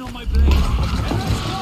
poison on my blade. And let's go!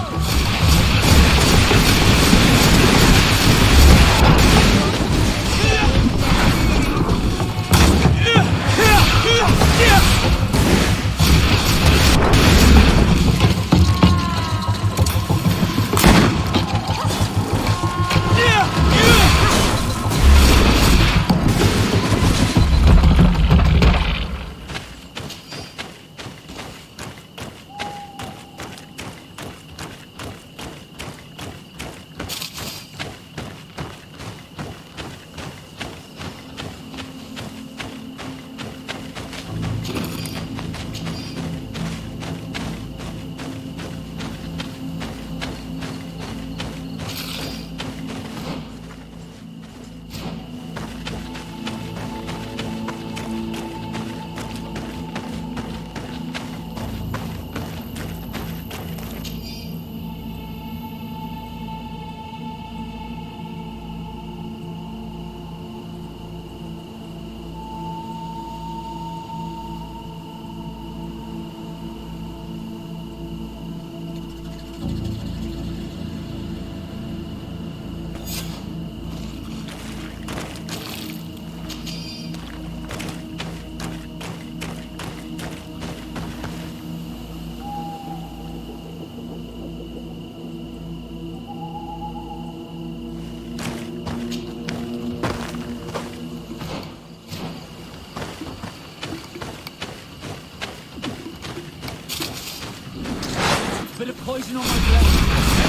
Bit of poison on my blade.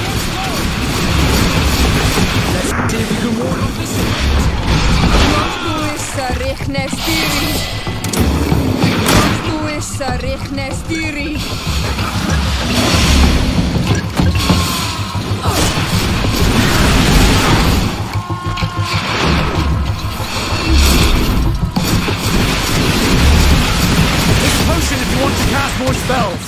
Let's go! Let's see if we can ward off this. Tu is Richnestiri. This potion if you want to cast more spells.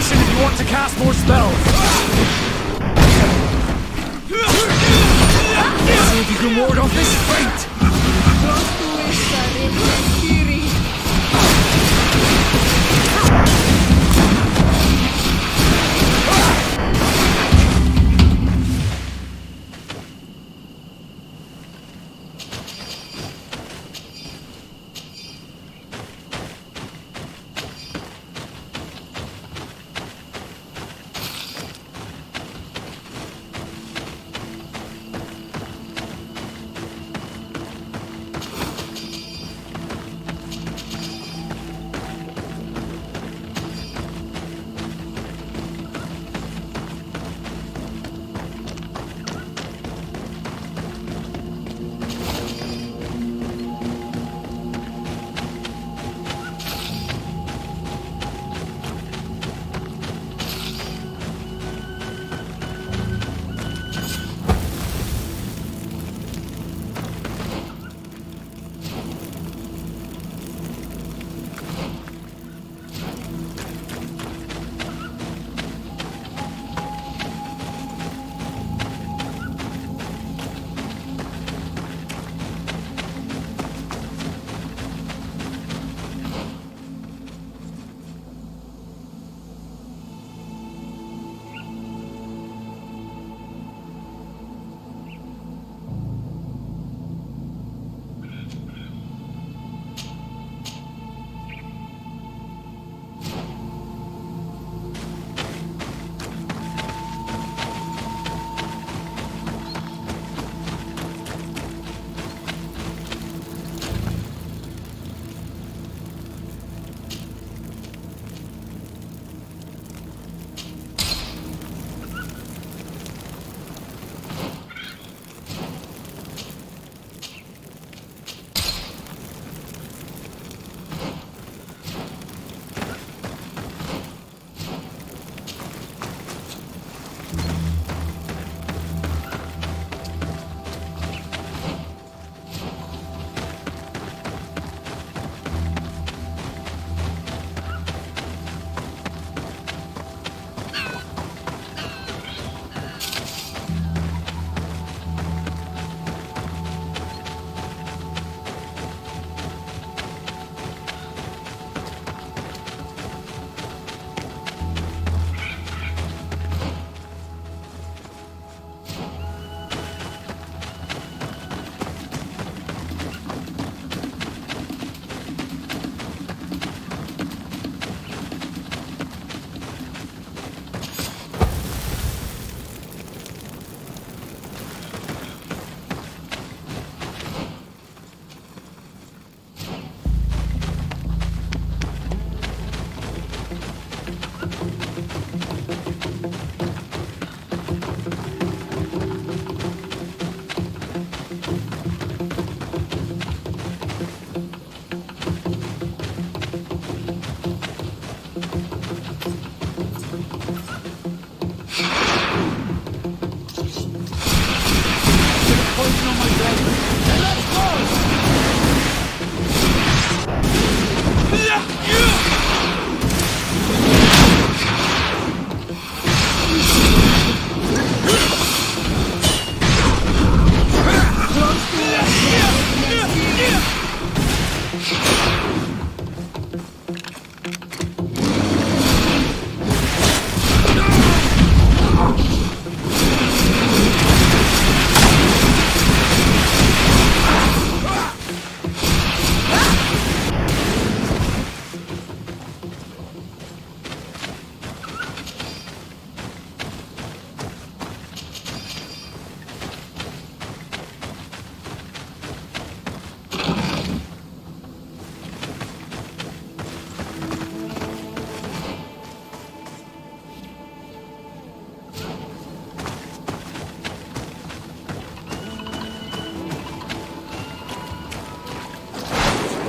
potion if you want to cast more spells. See if you can ward off this fate. Rostuissa Rihnestiri.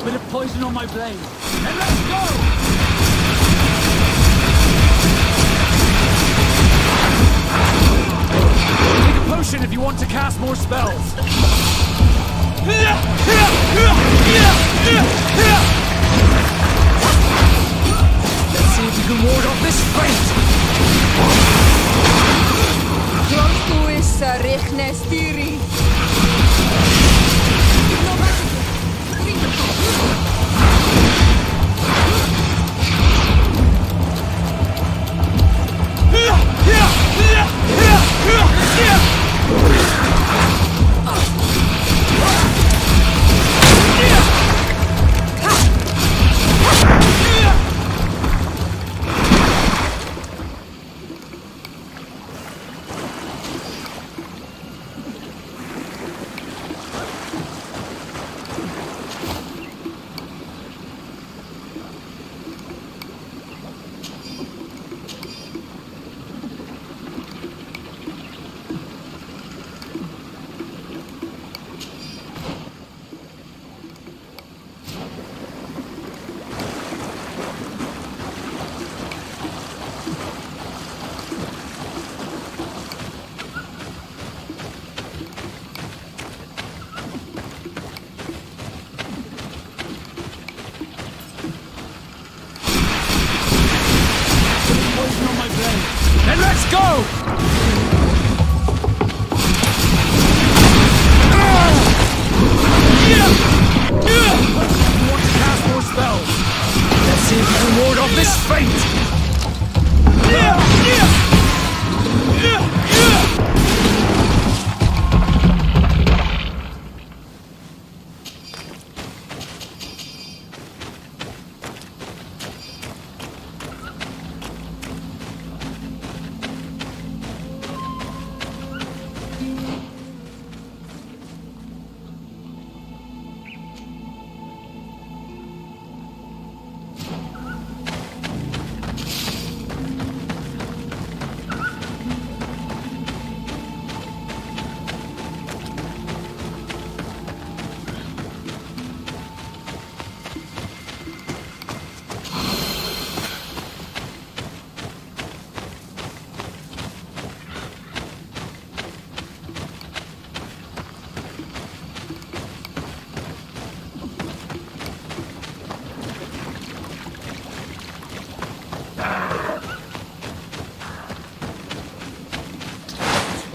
Bit of poison on my blade. And let's go! Take a potion if you want to cast more spells. Let's see if you can ward off this fate! Tontuissa Rihnestiri. Then let's go! You want to cast more spells? Let's see if you can ward off this fate!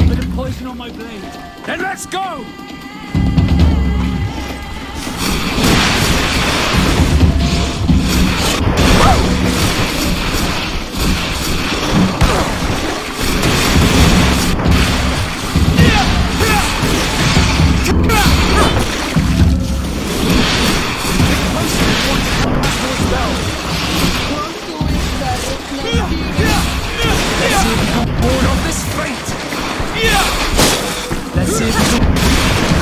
Bit of poison on my blade. Then let's go! Tontuissa Rihnestiri. Let's see if you can ward off this fate! Let's see if you can...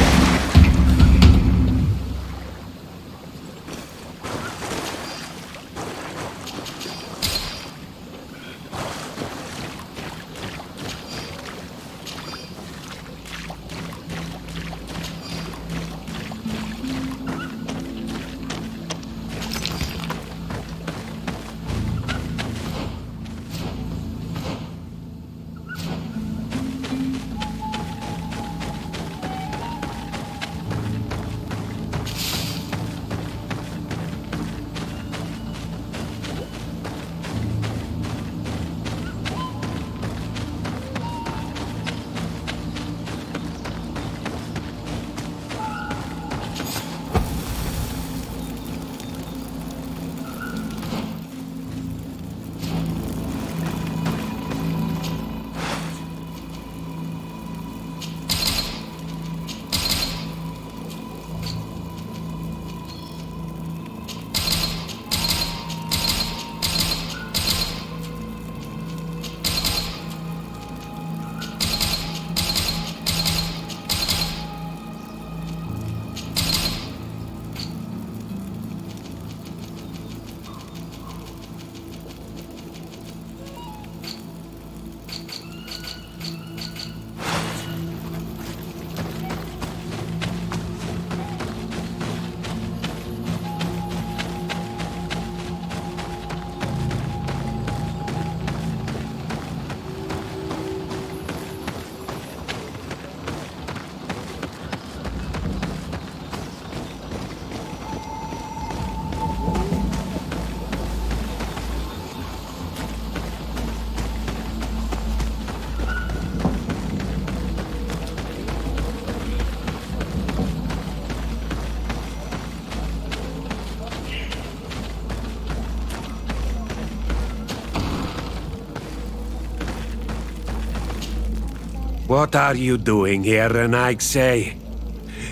What are you doing here, Renaigse?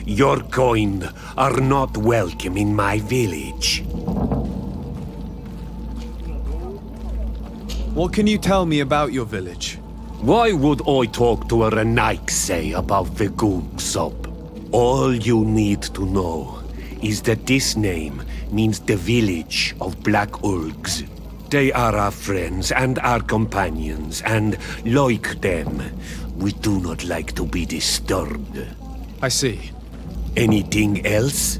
Your kind are not welcome in my village. What can you tell me about your village? Why would I talk to a Renaigse about the Googsop? All you need to know is that this name means the village of Black Ulgs. They are our friends and our companions, and like them, we do not like to be disturbed. I see. Anything else?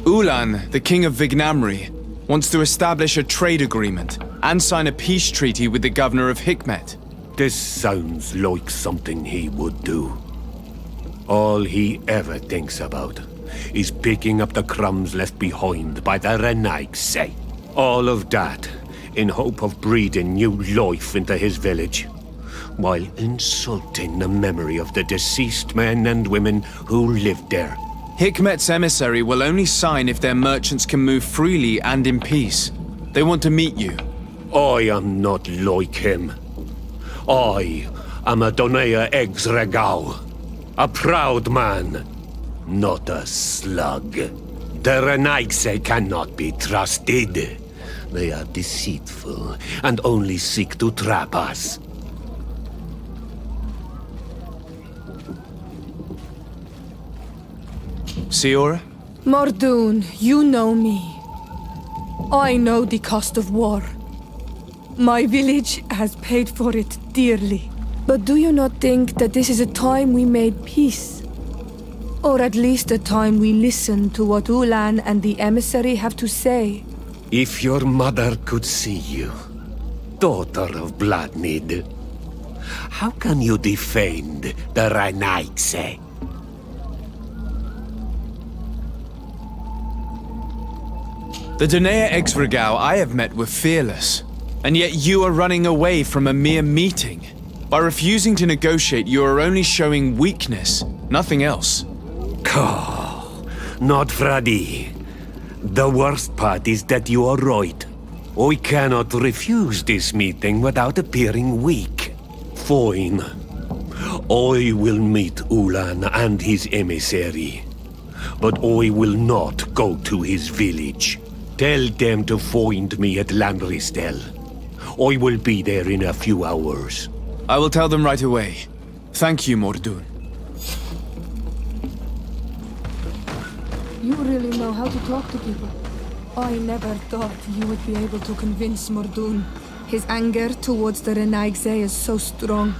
Ulan, the king of Vignamri, wants to establish a trade agreement and sign a peace treaty with the governor of Hikmet. This sounds like something he would do. All he ever thinks about is picking up the crumbs left behind by the Renaigse. All of that in hope of breathing new life into his village, while insulting the memory of the deceased men and women who lived there. Hikmet's emissary will only sign if their merchants can move freely and in peace. They want to meet you. I am not like him. I am a Donea Exregau, a proud man, not a slug. The Renaigse cannot be trusted. They are deceitful and only seek to trap us. Siora? Mordoon, you know me. I know the cost of war. My village has paid for it dearly. But do you not think that this is a time we made peace? Or at least a time we listen to what Ulan and the emissary have to say? If your mother could see you, daughter of Bloodnid, how can you defend the Renaigse? The Donea Exregau I have met were fearless, and yet you are running away from a mere meeting. By refusing to negotiate, you are only showing weakness, nothing else. Not Fradi. The worst part is that you are right. I cannot refuse this meeting without appearing weak. Fine. I will meet Ulan and his emissary. But I will not go to his village. Tell them to find me at Lanristel. I will be there in a few hours. I will tell them right away. Thank you, Mordoon. You really know how to talk to people. I never thought you would be able to convince Mordoon. His anger towards the Renaigse is so strong.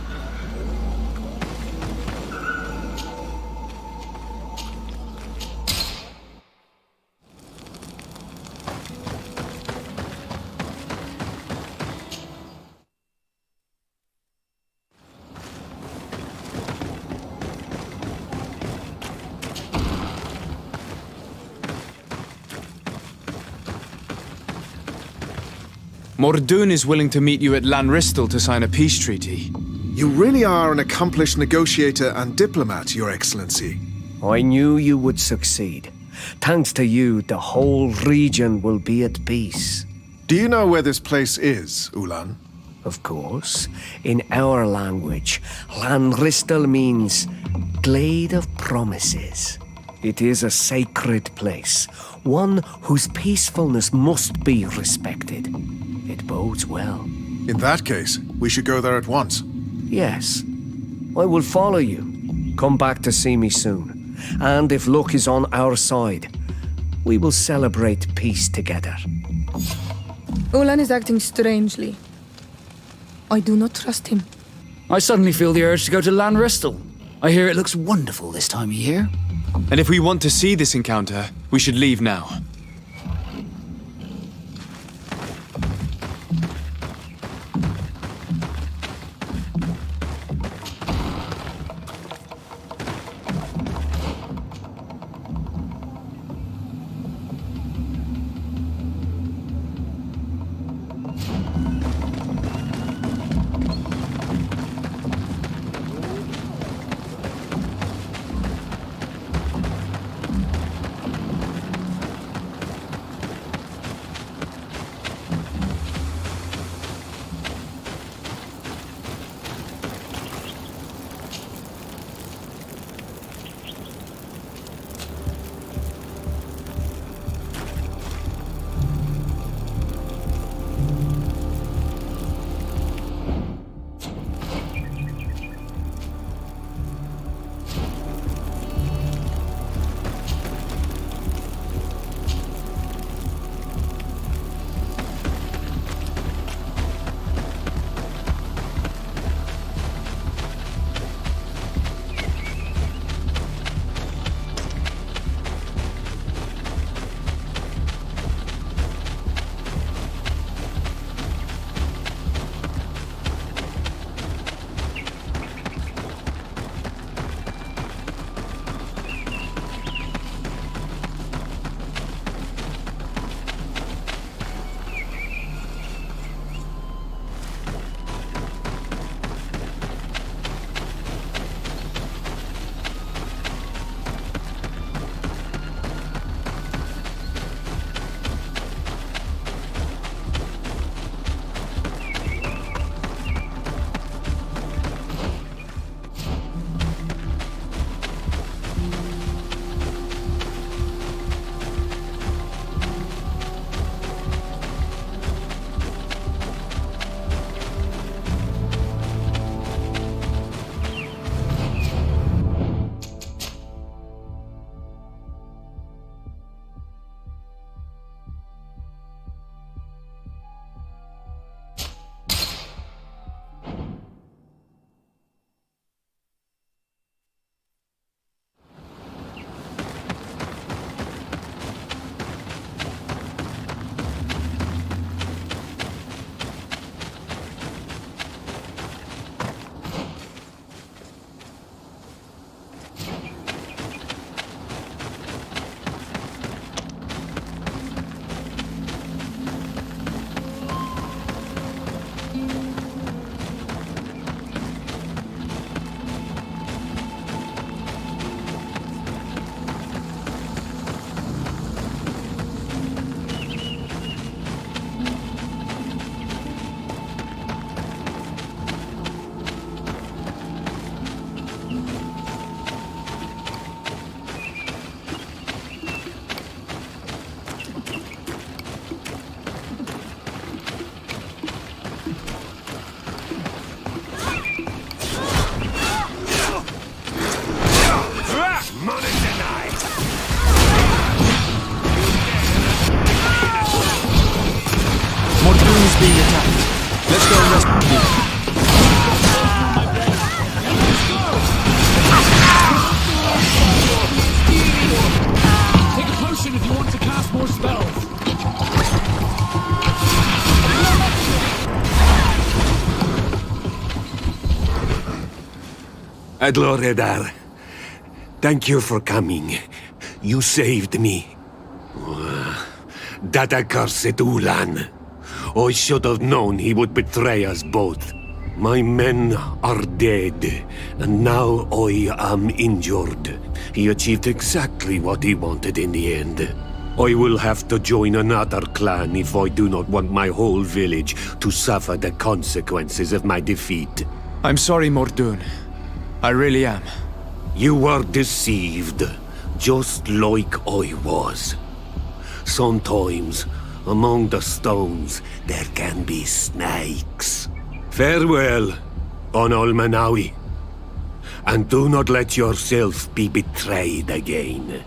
Mordoon is willing to meet you at Lanristel to sign a peace treaty. You really are an accomplished negotiator and diplomat, Your Excellency. I knew you would succeed. Thanks to you, the whole region will be at peace. Do you know where this place is, Ulan? Of course. In our language, Lanristel means Glade of Promises. It is a sacred place, one whose peacefulness must be respected. It bodes well. In that case, we should go there at once. Yes. I will follow you. Come back to see me soon. And if luck is on our side, we will celebrate peace together. Ulan is acting strangely. I do not trust him. I suddenly feel the urge to go to Lanristel. I hear it looks wonderful this time of year. And if we want to see this encounter, we should leave now. Adloredar, thank you for coming. You saved me. That accursed Ulan. I should have known he would betray us both. My men are dead, and now I am injured. He achieved exactly what he wanted in the end. I will have to join another clan if I do not want my whole village to suffer the consequences of my defeat. I'm sorry, Mordoun. I really am. You were deceived, just like I was. Sometimes, among the stones, there can be snakes. Farewell, on Almanawi. And do not let yourself be betrayed again.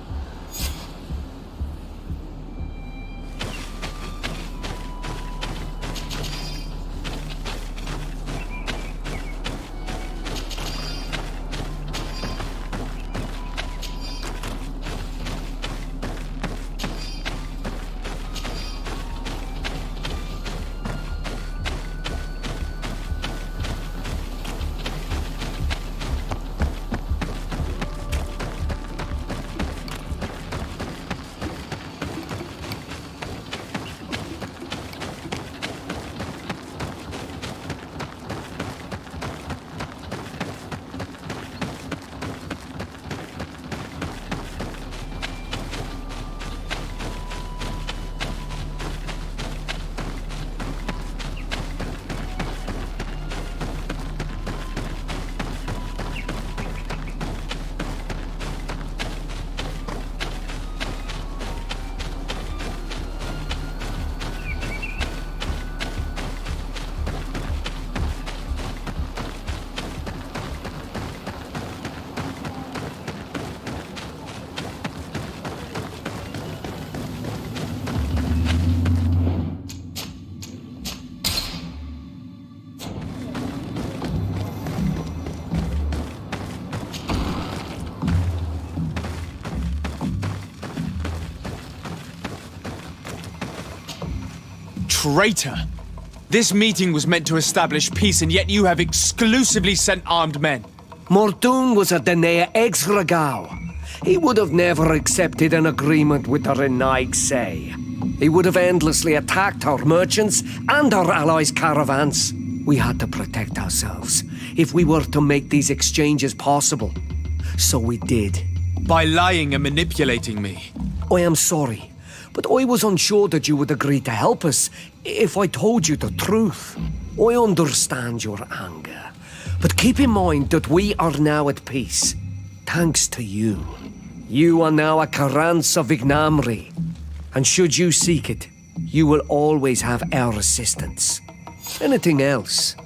Traitor! This meeting was meant to establish peace, and yet you have exclusively sent armed men. Mordoun was a Denea ex-Regao. He would have never accepted an agreement with the Renaig Say. He would have endlessly attacked our merchants and our allies' caravans. We had to protect ourselves if we were to make these exchanges possible. So we did. By lying and manipulating me. I am sorry, but I was unsure that you would agree to help us if I told you the truth. I understand your anger, but keep in mind that we are now at peace, thanks to you. You are now a Karans of Ignamri, and should you seek it, you will always have our assistance. Anything else?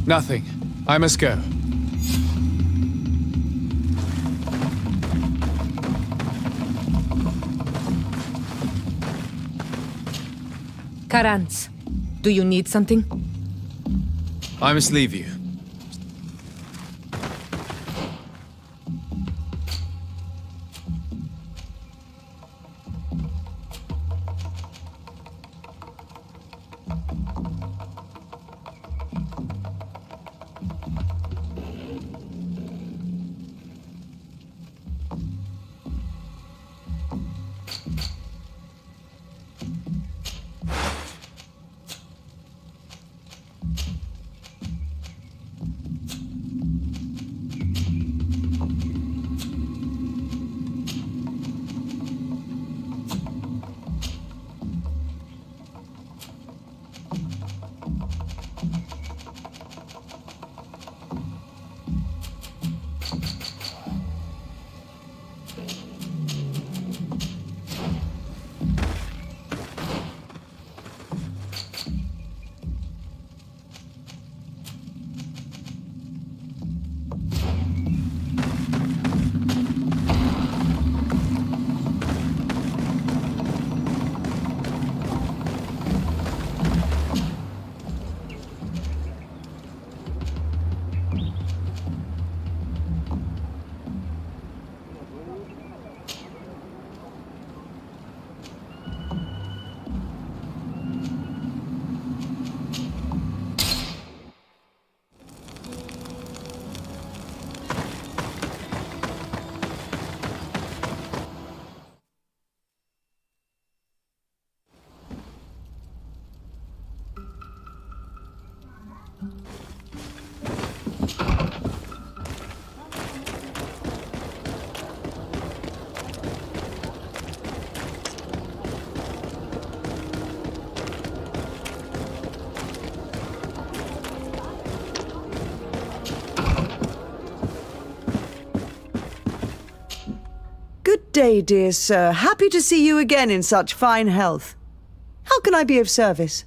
Nothing. I must go. Karans, do you need something? I must leave you. day, dear sir. Happy to see you again in such fine health. How can I be of service?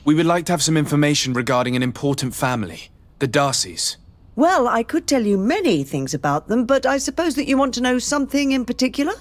We would like to have some information regarding an important family, the Darcys. Well, I could tell you many things about them, but I suppose that you want to know something in particular?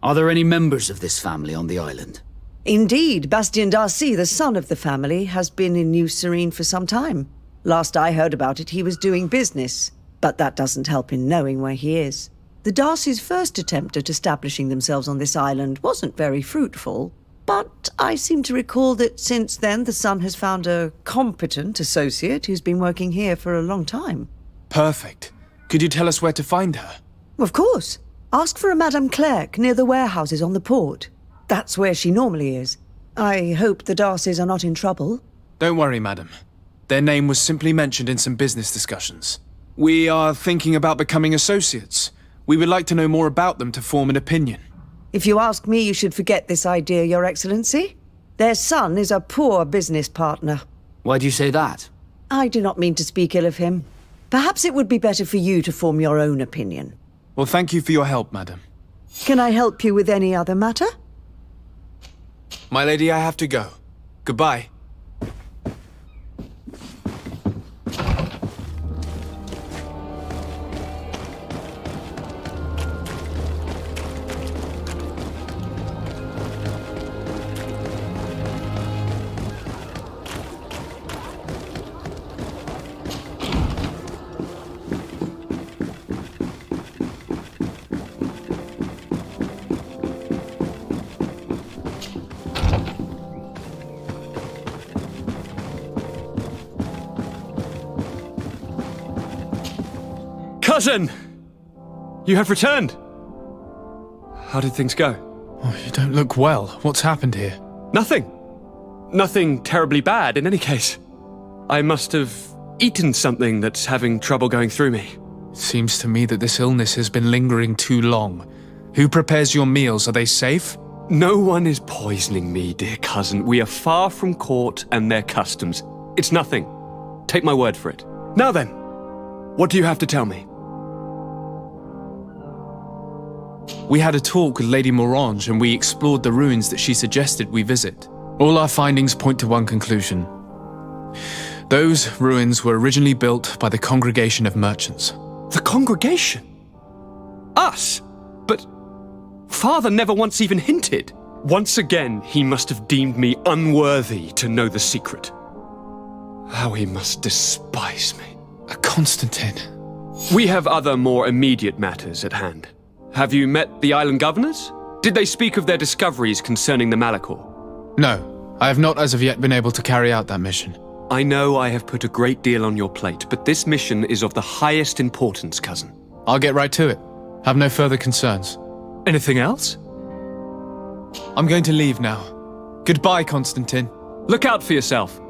Are there any members of this family on the island? Indeed, Bastien Darcy, the son of the family, has been in New Serene for some time. Last I heard about it, he was doing business, but that doesn't help in knowing where he is. The Darcys' first attempt at establishing themselves on this island wasn't very fruitful, but I seem to recall that since then the son has found a competent associate who's been working here for a long time. Perfect. Could you tell us where to find her? Of course. Ask for a Madame Clerc near the warehouses on the port. That's where she normally is. I hope the Darcys are not in trouble. Don't worry, madam. Their name was simply mentioned in some business discussions. We are thinking about becoming associates. We would like to know more about them to form an opinion. If you ask me, you should forget this idea, Your Excellency. Their son is a poor business partner. Why do you say that? I do not mean to speak ill of him. Perhaps it would be better for you to form your own opinion. Well, thank you for your help, madam. Can I help you with any other matter? My lady, I have to go. Goodbye. Cousin! You have returned! How did things go? Oh, you don't look well. What's happened here? Nothing. Nothing terribly bad in any case. I must have eaten something that's having trouble going through me. It seems to me that this illness has been lingering too long. Who prepares your meals? Are they safe? No one is poisoning me, dear cousin. We are far from court and their customs. It's nothing. Take my word for it. Now then, what do you have to tell me? We had a talk with Lady Morange and we explored the ruins that she suggested we visit. All our findings point to one conclusion. Those ruins were originally built by the Congregation of Merchants. The Congregation? Us? But Father never once even hinted. Once again, he must have deemed me unworthy to know the secret. How he must despise me. Constantine. We have other more immediate matters at hand. Have you met the island governors? Did they speak of their discoveries concerning the Malachor? No, I have not as of yet been able to carry out that mission. I know I have put a great deal on your plate, but this mission is of the highest importance, cousin. I'll get right to it. Have no further concerns. Anything else? I'm going to leave now. Goodbye, Constantine. Look out for yourself.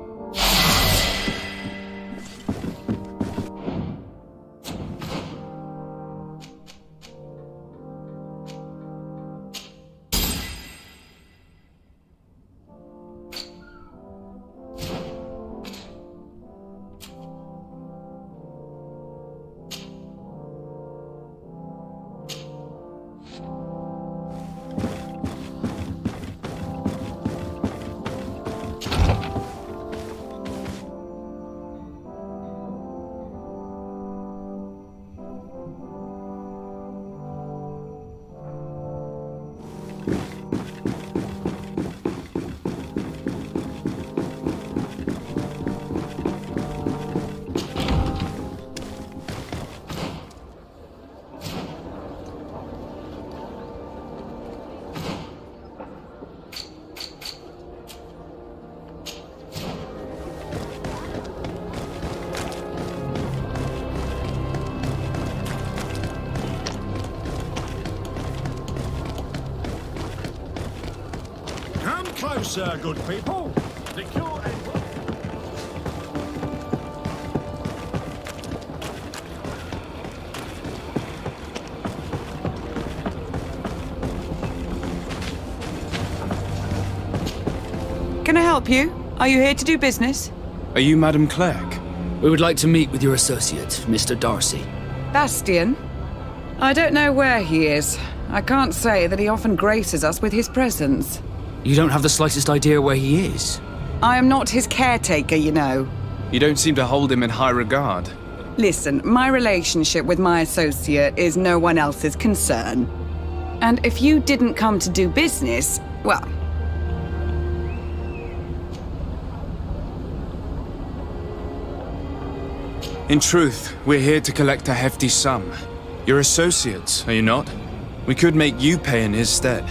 Closer, good people. Secure and... Can I help you? Are you here to do business? Are you Madame Clerc? We would like to meet with your associate, Mr. Darcy. Bastien? I don't know where he is. I can't say that he often graces us with his presence. You don't have the slightest idea where he is? I am not his caretaker, you know. You don't seem to hold him in high regard. Listen, my relationship with my associate is no one else's concern. And if you didn't come to do business, well... In truth, we're here to collect a hefty sum. You're associates, are you not? We could make you pay in his stead.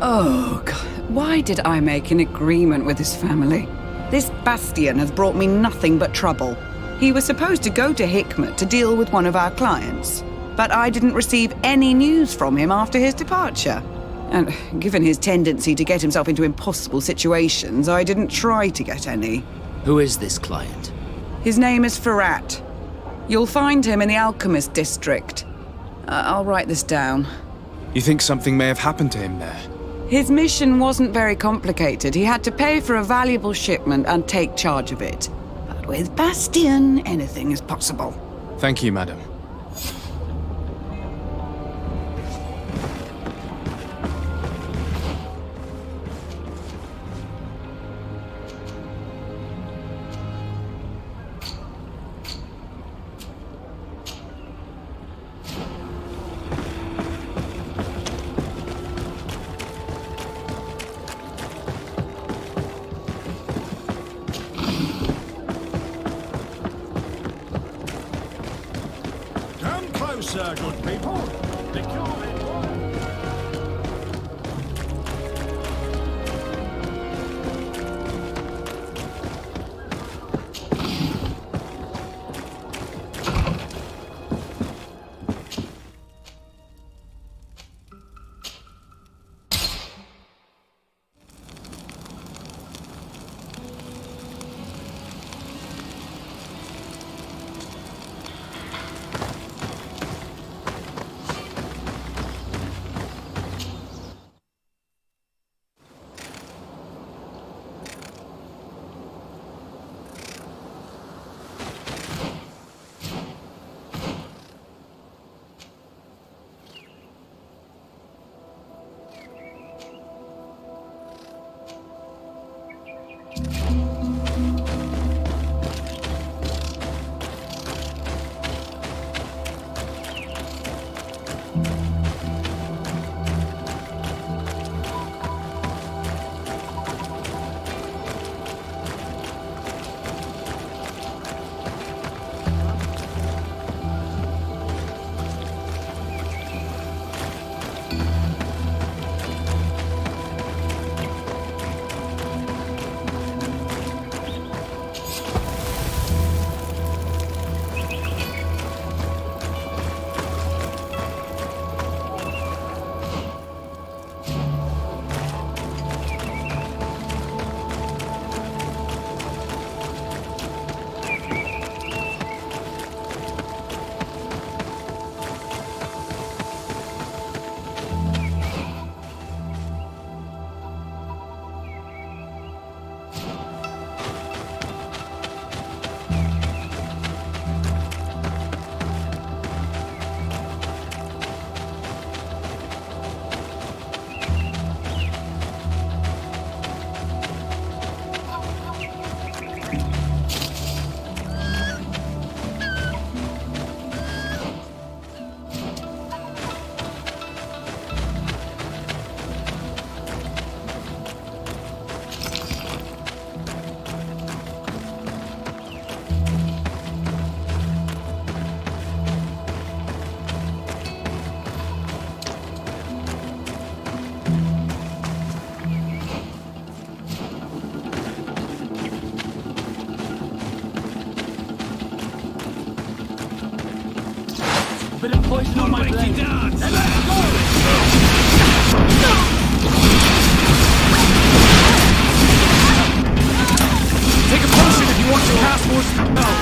Oh, God. Why did I make an agreement with his family? This Bastian has brought me nothing but trouble. He was supposed to go to Hikmet to deal with one of our clients, but I didn't receive any news from him after his departure. And given his tendency to get himself into impossible situations, I didn't try to get any. Who is this client? His name is Ferrat. You'll find him in the Alchemist District. I'll write this down. You think something may have happened to him there? His mission wasn't very complicated. He had to pay for a valuable shipment and take charge of it. But with Bastian, anything is possible. Thank you, madam. Come closer, good people. The cure is bit of poison on my blade. Let's go! Take a potion if you want to cast more spells.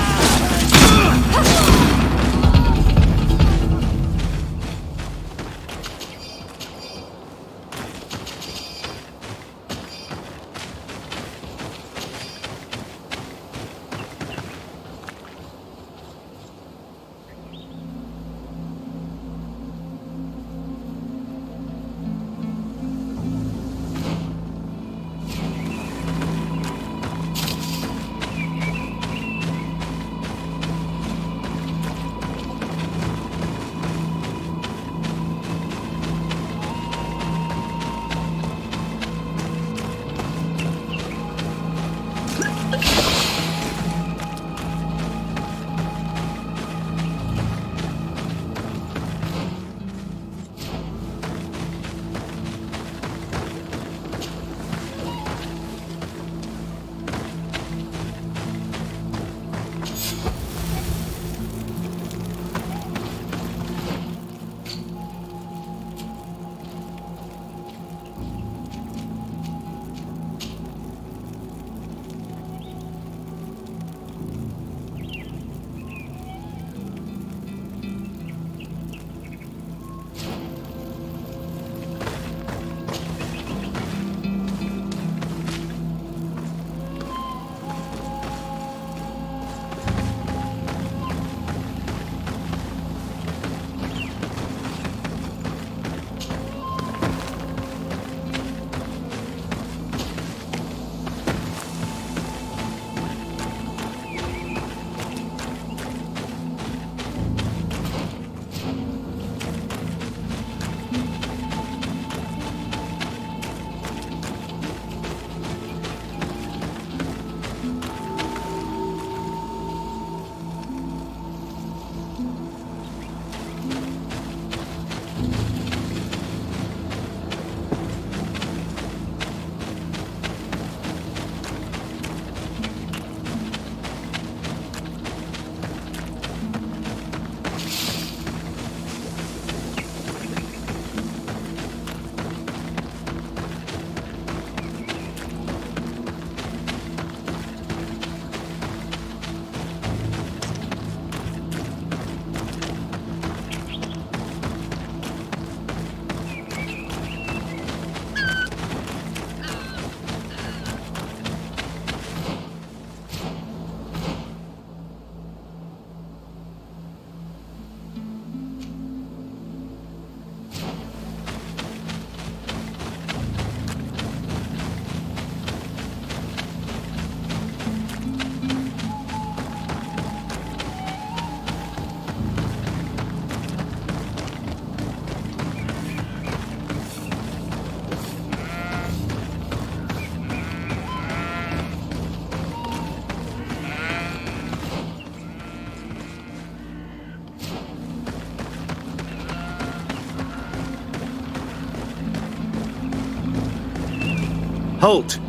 Halt!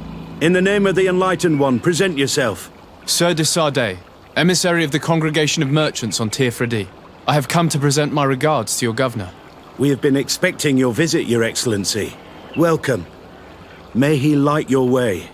In the name of the Enlightened One, present yourself. Sir de Sardet, emissary of the Congregation of Merchants on Tirfredi. I have come to present my regards to your governor. We have been expecting your visit, Your Excellency. Welcome. May he light your way.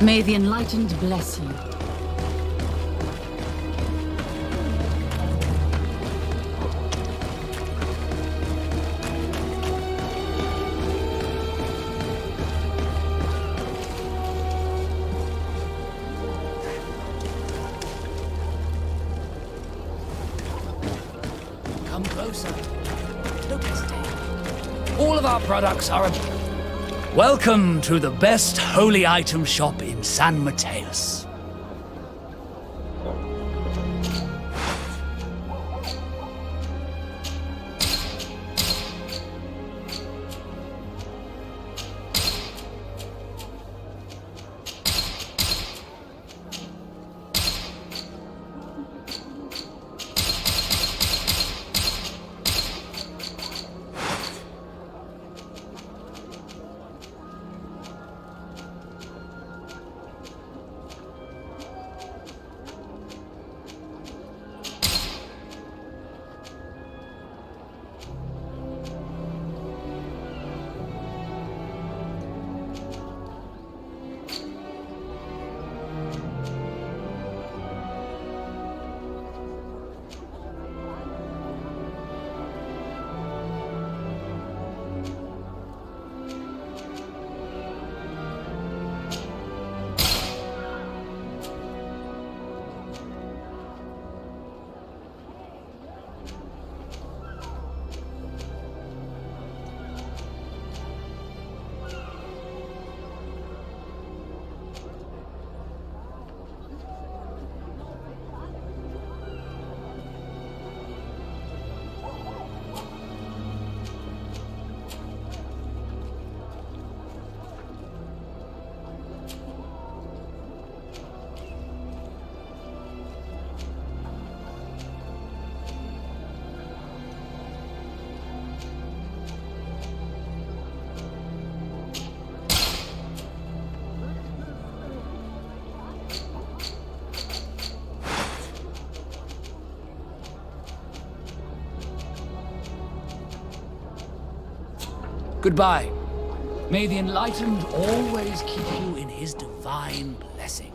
May the Enlightened bless you. Come closer. Don't hesitate. All of our products are... Welcome to the best holy item shop in San Mateus. Goodbye. May the Enlightened always keep you in his divine blessing.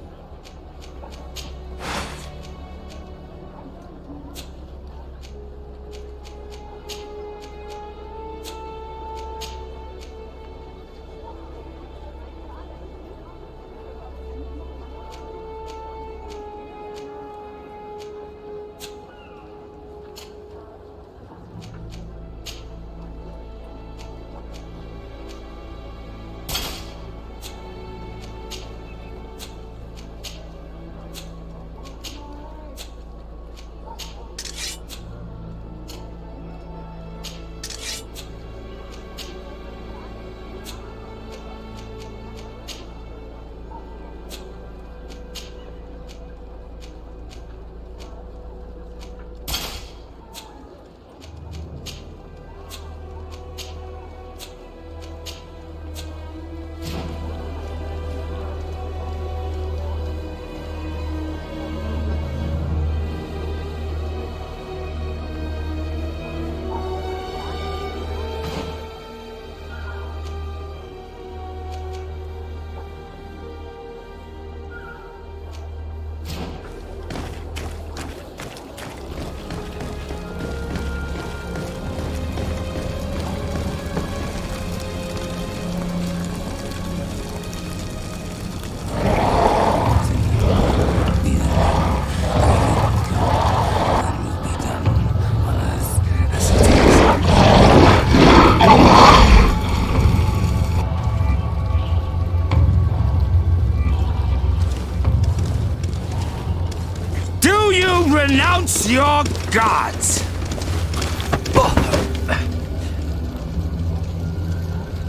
Renounce your gods!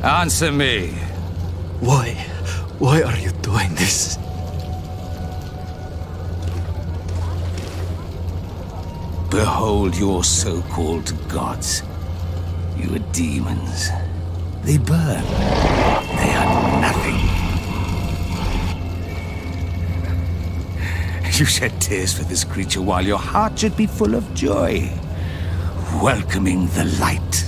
Answer me. Why are you doing this? Behold your so-called gods. You are demons. They burn. They are nothing. You shed tears for this creature while your heart should be full of joy, welcoming the light.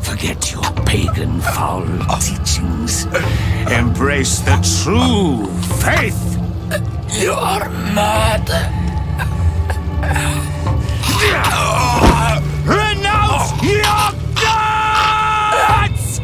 Forget your pagan, foul teachings. Embrace the true faith. You are mad. Renounce your gods!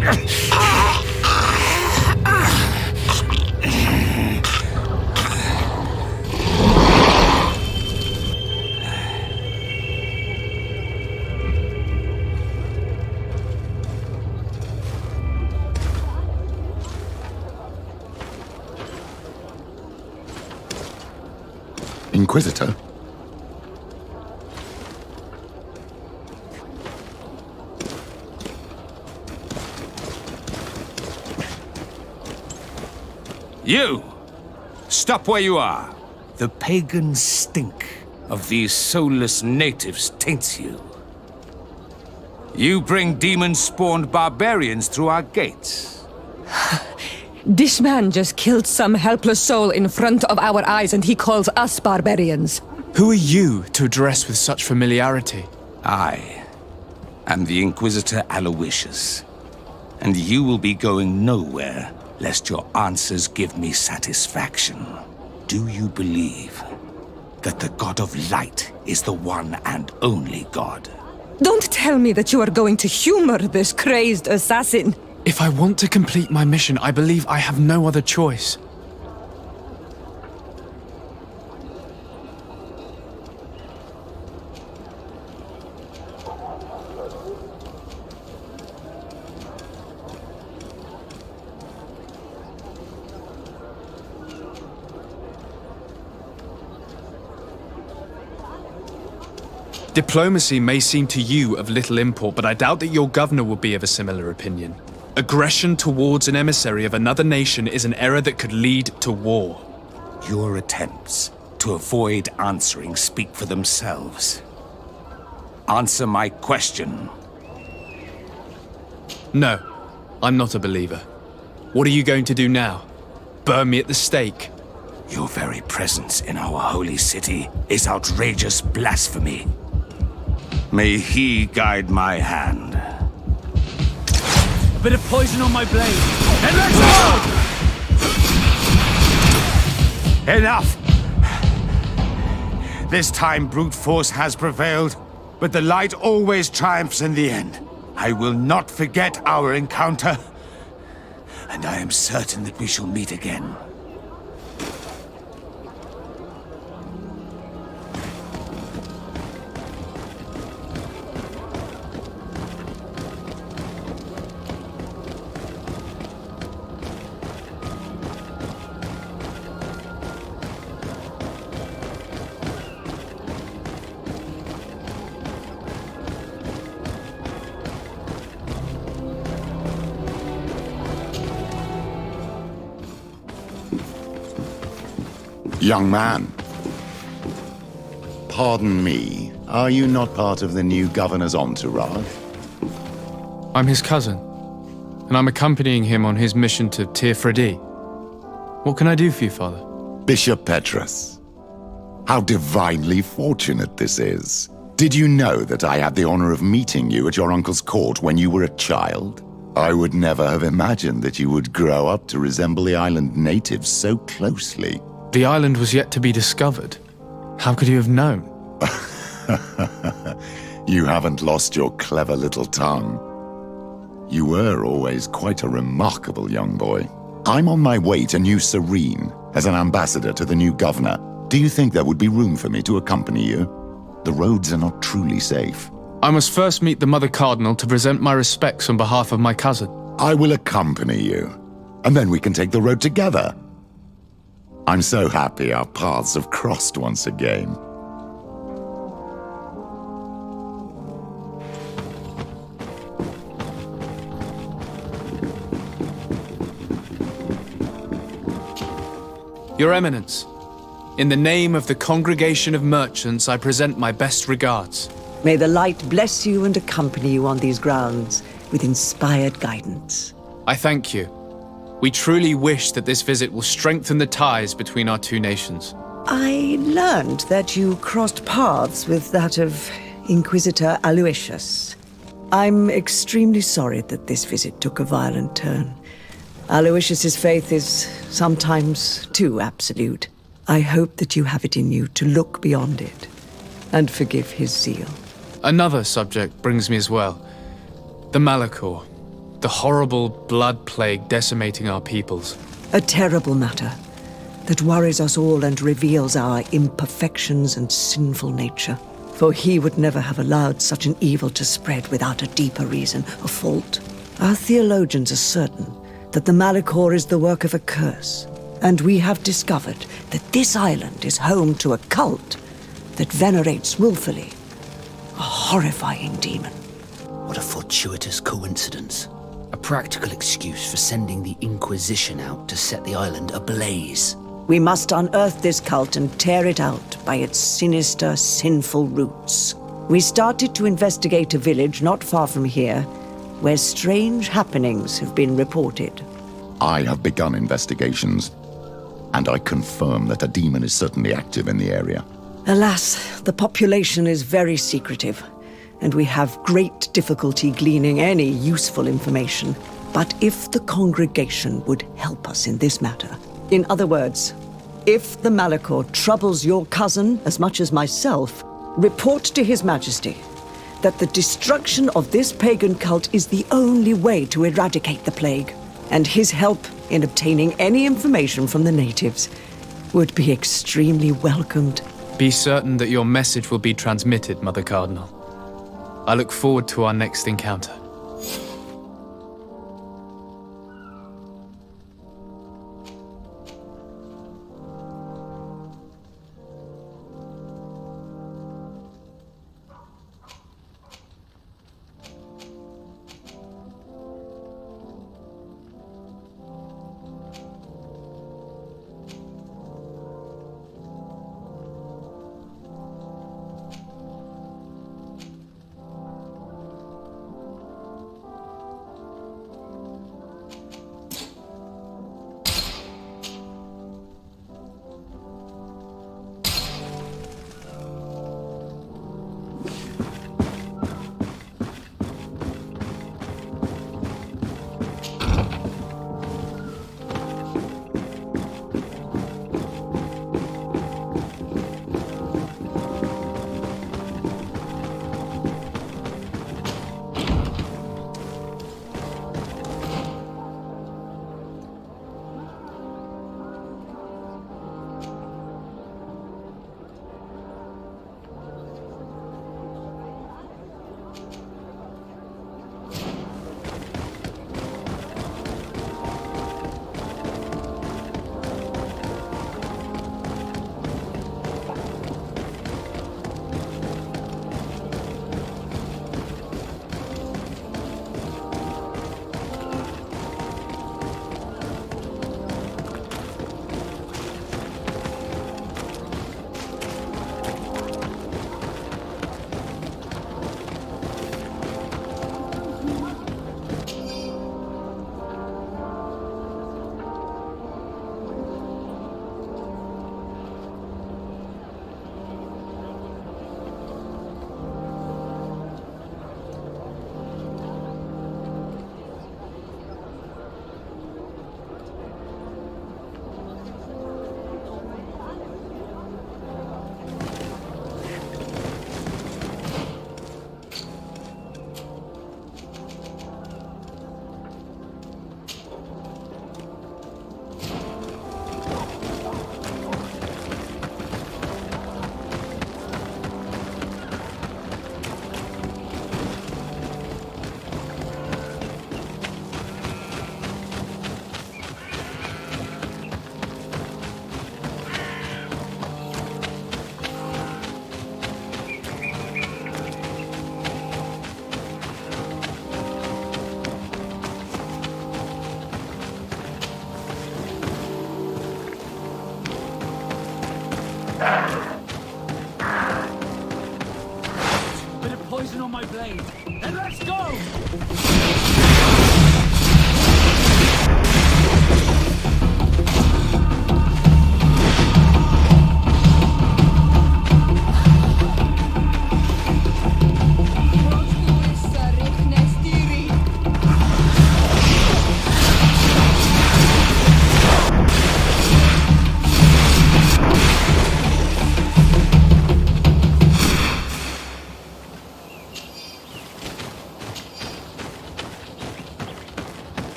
Inquisitor? You! Stop where you are. The pagan stink of these soulless natives taints you. You bring demon-spawned barbarians through our gates. This man just killed some helpless soul in front of our eyes and he calls us barbarians. Who are you to address with such familiarity? I am the Inquisitor Aloysius, and you will be going nowhere lest your answers give me satisfaction. Do you believe that the God of Light is the one and only God? Don't tell me that you are going to humor this crazed assassin. If I want to complete my mission, I believe I have no other choice. Diplomacy may seem to you of little import, but I doubt that your governor will be of a similar opinion. Aggression towards an emissary of another nation is an error that could lead to war. Your attempts to avoid answering speak for themselves. Answer my question. No, I'm not a believer. What are you going to do now? Burn me at the stake? Your very presence in our holy city is outrageous blasphemy. May he guide my hand. A bit of poison on my blade. And let's go! Enough! This time brute force has prevailed, but the light always triumphs in the end. I will not forget our encounter, and I am certain that we shall meet again. Young man. Pardon me, are you not part of the new governor's entourage? I'm his cousin, and I'm accompanying him on his mission to Tir-Fredi. What can I do for you, Father? Bishop Petrus. How divinely fortunate this is. Did you know that I had the honor of meeting you at your uncle's court when you were a child? I would never have imagined that you would grow up to resemble the island natives so closely. The island was yet to be discovered. How could you have known? You haven't lost your clever little tongue. You were always quite a remarkable young boy. I'm on my way to New Serene as an ambassador to the new governor. Do you think there would be room for me to accompany you? The roads are not truly safe. I must first meet the Mother Cardinal to present my respects on behalf of my cousin. I will accompany you, and then we can take the road together. I'm so happy our paths have crossed once again. Your Eminence, in the name of the Congregation of Merchants, I present my best regards. May the light bless you and accompany you on these grounds with inspired guidance. I thank you. We truly wish that this visit will strengthen the ties between our two nations. I learned that you crossed paths with that of Inquisitor Aloysius. I'm extremely sorry that this visit took a violent turn. Aloysius's faith is sometimes too absolute. I hope that you have it in you to look beyond it and forgive his zeal. Another subject brings me as well. The Malachor. The horrible blood plague decimating our peoples. A terrible matter that worries us all and reveals our imperfections and sinful nature. For he would never have allowed such an evil to spread without a deeper reason, a fault. Our theologians are certain that the Malachor is the work of a curse, and we have discovered that this island is home to a cult that venerates willfully a horrifying demon. What a fortuitous coincidence. A practical excuse for sending the Inquisition out to set the island ablaze. We must unearth this cult and tear it out by its sinister, sinful roots. We started to investigate a village not far from here, where strange happenings have been reported. I have begun investigations, and I confirm that a demon is certainly active in the area. Alas, the population is very secretive, and we have great difficulty gleaning any useful information. But if the congregation would help us in this matter, in other words, if the Malachor troubles your cousin as much as myself, report to His Majesty that the destruction of this pagan cult is the only way to eradicate the plague, and his help in obtaining any information from the natives would be extremely welcomed. Be certain that your message will be transmitted, Mother Cardinal. I look forward to our next encounter.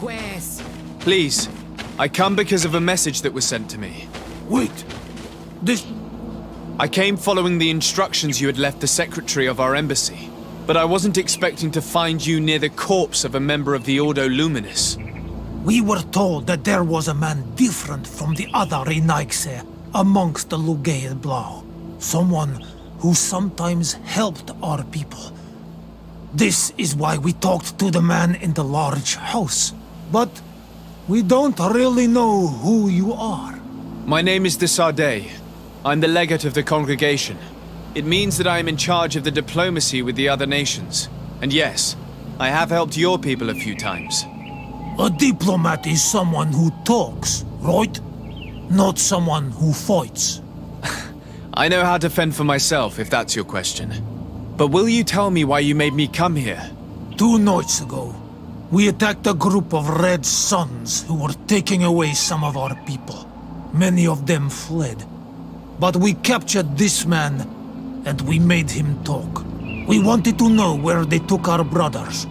pues. Please, I come because of a message that was sent to me. Wait. This... I came following the instructions you had left the secretary of our embassy, but I wasn't expecting to find you near the corpse of a member of the Ordo Luminis. We were told that there was a man different from the other Renaigse amongst the Lugaid Blau. Someone who sometimes helped our people. This is why we talked to the man in the large house. But we don't really know who you are. My name is de Sardet. I'm the legate of the congregation. It means that I am in charge of the diplomacy with the other nations. And yes, I have helped your people a few times. A diplomat is someone who talks, right? Not someone who fights. I know how to fend for myself, if that's your question. But will you tell me why you made me come here? 2 nights ago, we attacked a group of Red Suns who were taking away some of our people. Many of them fled. But we captured this man, and we made him talk. We wanted to know where they took our brothers.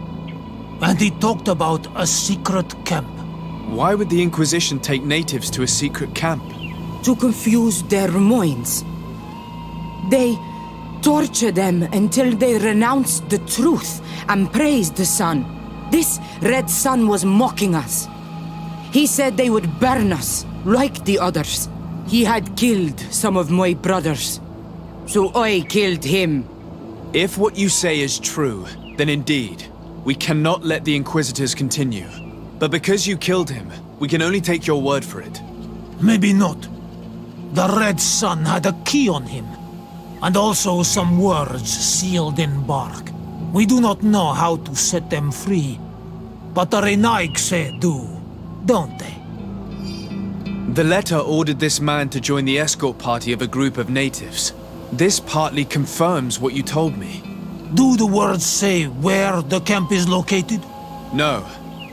And he talked about a secret camp. Why would the Inquisition take natives to a secret camp? To confuse their minds. They torture them until they renounce the truth and praise the sun. This Red Sun was mocking us. He said they would burn us, like the others. He had killed some of my brothers, so I killed him. If what you say is true, then indeed, we cannot let the Inquisitors continue. But because you killed him, we can only take your word for it. Maybe not. The Red Sun had a key on him, and also some words sealed in bark. We do not know how to set them free, but the Renaigse do, don't they? The letter ordered this man to join the escort party of a group of natives. This partly confirms what you told me. Do the words say where the camp is located? No,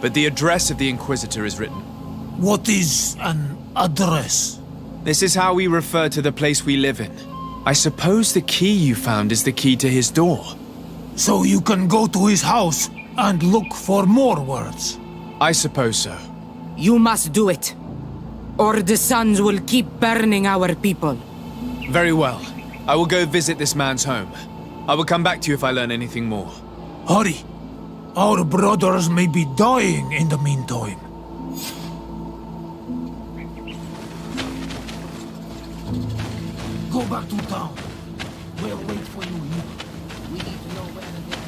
but the address of the Inquisitor is written. What is an address? This is how we refer to the place we live in. I suppose the key you found is the key to his door. So you can go to his house and look for more words? I suppose so. You must do it, or the suns will keep burning our people. Very well. I will go visit this man's home. I will come back to you if I learn anything more. Hurry. Our brothers may be dying in the meantime. Go back to town. We'll wait for you here. We need to know where to get.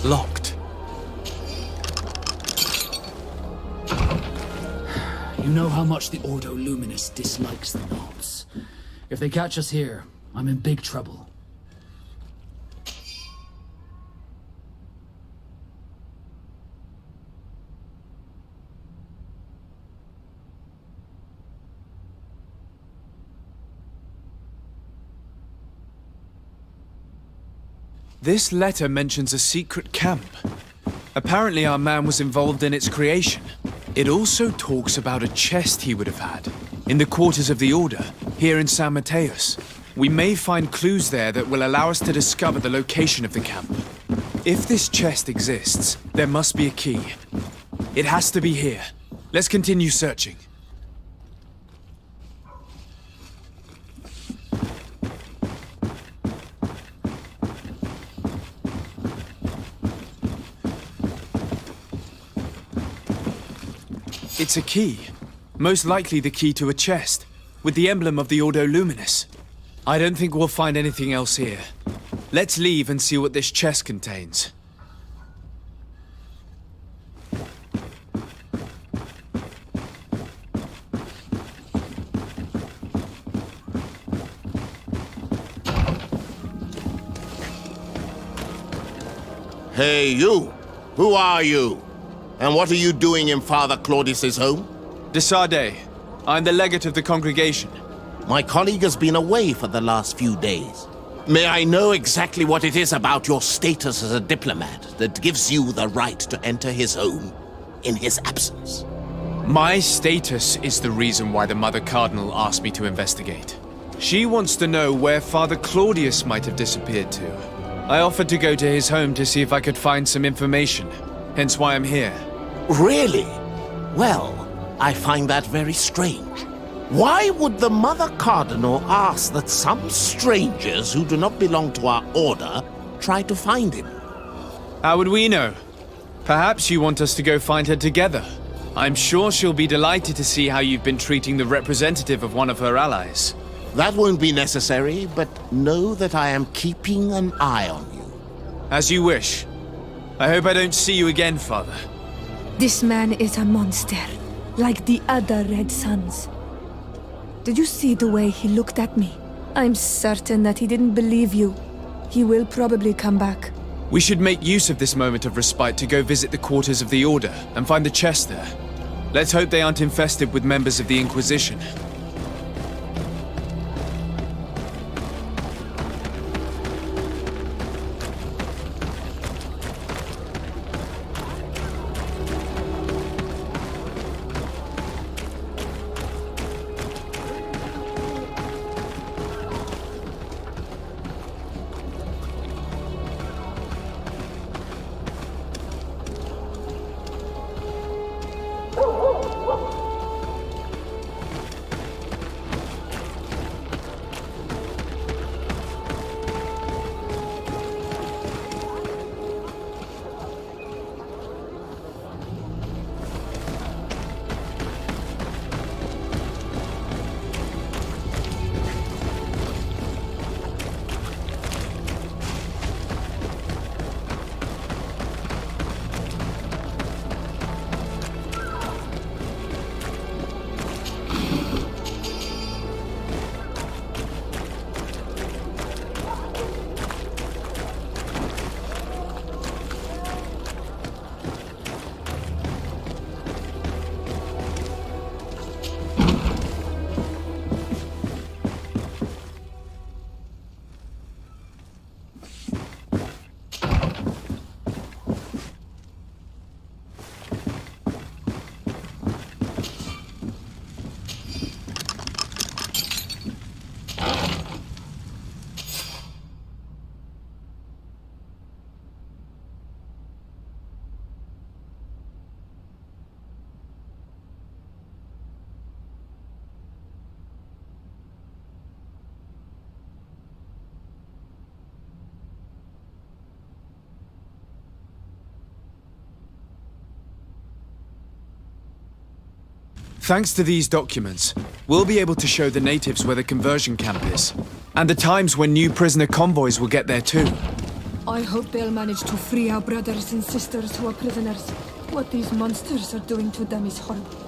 Locked. You know how much the Ordo Luminis dislikes the Knots. If they catch us here, I'm in big trouble. This letter mentions a secret camp. Apparently our man was involved in its creation. It also talks about a chest he would have had, in the quarters of the Order, here in San Mateus. We may find clues there that will allow us to discover the location of the camp. If this chest exists, there must be a key. It has to be here. Let's continue searching. It's a key. Most likely the key to a chest, with the emblem of the Ordo Luminis. I don't think we'll find anything else here. Let's leave and see what this chest contains. Hey, you! Who are you? And what are you doing in Father Claudius's home? De Sardet. I'm the legate of the congregation. My colleague has been away for the last few days. May I know exactly what it is about your status as a diplomat that gives you the right to enter his home in his absence? My status is the reason why the Mother Cardinal asked me to investigate. She wants to know where Father Claudius might have disappeared to. I offered to go to his home to see if I could find some information, hence why I'm here. Really? Well, I find that very strange. Why would the Mother Cardinal ask that some strangers who do not belong to our order try to find him? How would we know? Perhaps you want us to go find her together. I'm sure she'll be delighted to see how you've been treating the representative of one of her allies. That won't be necessary, but know that I am keeping an eye on you. As you wish. I hope I don't see you again, Father. This man is a monster, like the other Red Suns. Did you see the way he looked at me? I'm certain that he didn't believe you. He will probably come back. We should make use of this moment of respite to go visit the quarters of the Order and find the chest there. Let's hope they aren't infested with members of the Inquisition. Thanks to these documents, we'll be able to show the natives where the conversion camp is, and the times when new prisoner convoys will get there too. I hope they'll manage to free our brothers and sisters who are prisoners. What these monsters are doing to them is horrible.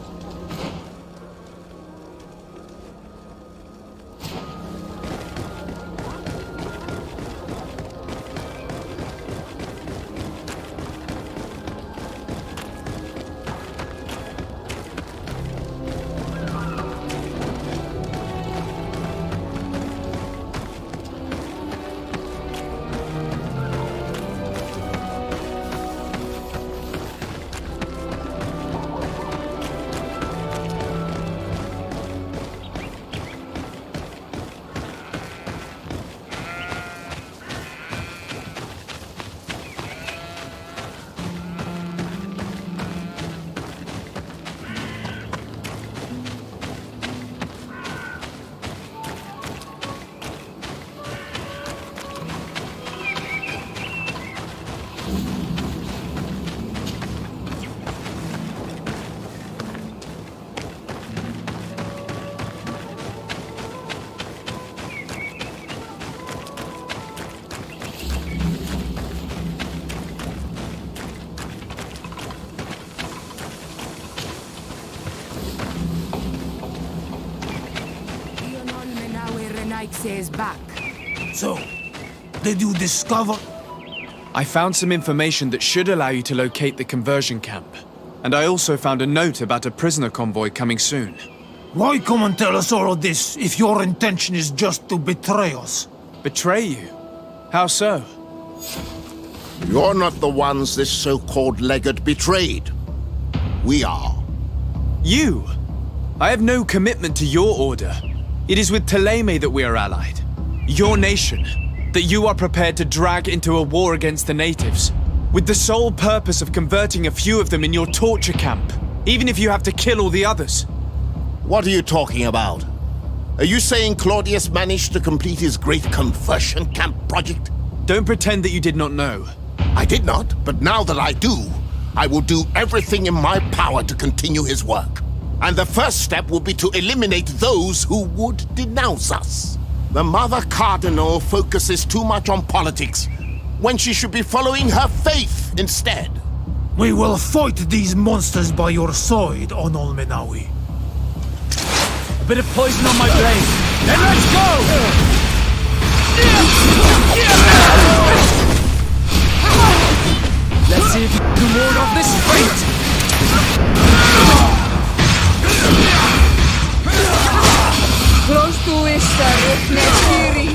Alexei is back. So, did you discover? I found some information that should allow you to locate the conversion camp. And I also found a note about a prisoner convoy coming soon. Why come and tell us all of this if your intention is just to betray us? Betray you? How so? You're not the ones this so-called legate betrayed. We are. You? I have no commitment to your order. It is with Thélème that we are allied. Your nation, that you are prepared to drag into a war against the natives, with the sole purpose of converting a few of them in your torture camp, even if you have to kill all the others. What are you talking about? Are you saying Claudius managed to complete his great conversion camp project? Don't pretend that you did not know. I did not, but now that I do, I will do everything in my power to continue his work. And the first step will be to eliminate those who would denounce us. The Mother Cardinal focuses too much on politics, when she should be following her faith instead. We will fight these monsters by your side, Onol Menawi. A bit of poison on my blade. Then let's go! Let's see if you can ward off this fate! Close to Ishtar, Nefiri.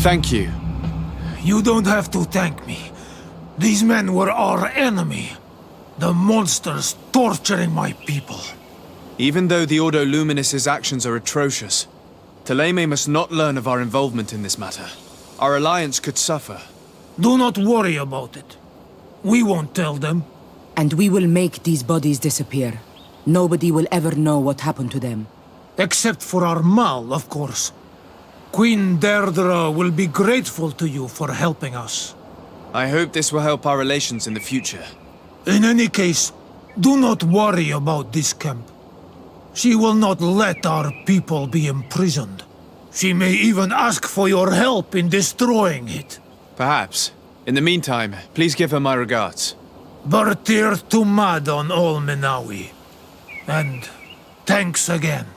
Thank you. You don't have to thank me. These men were our enemy. The monsters torturing my people. Even though the Ordo Luminis' actions are atrocious, Thélème must not learn of our involvement in this matter. Our alliance could suffer. Do not worry about it. We won't tell them. And we will make these bodies disappear. Nobody will ever know what happened to them. Except for our Mal, of course. Queen Deirdre will be grateful to you for helping us. I hope this will help our relations in the future. In any case, do not worry about this camp. She will not let our people be imprisoned. She may even ask for your help in destroying it. Perhaps. In the meantime, please give her my regards. Bertir Tumad on Ol Menawi. And thanks again.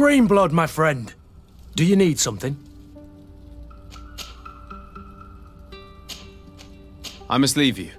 Greenblood, my friend. Do you need something? I must leave you.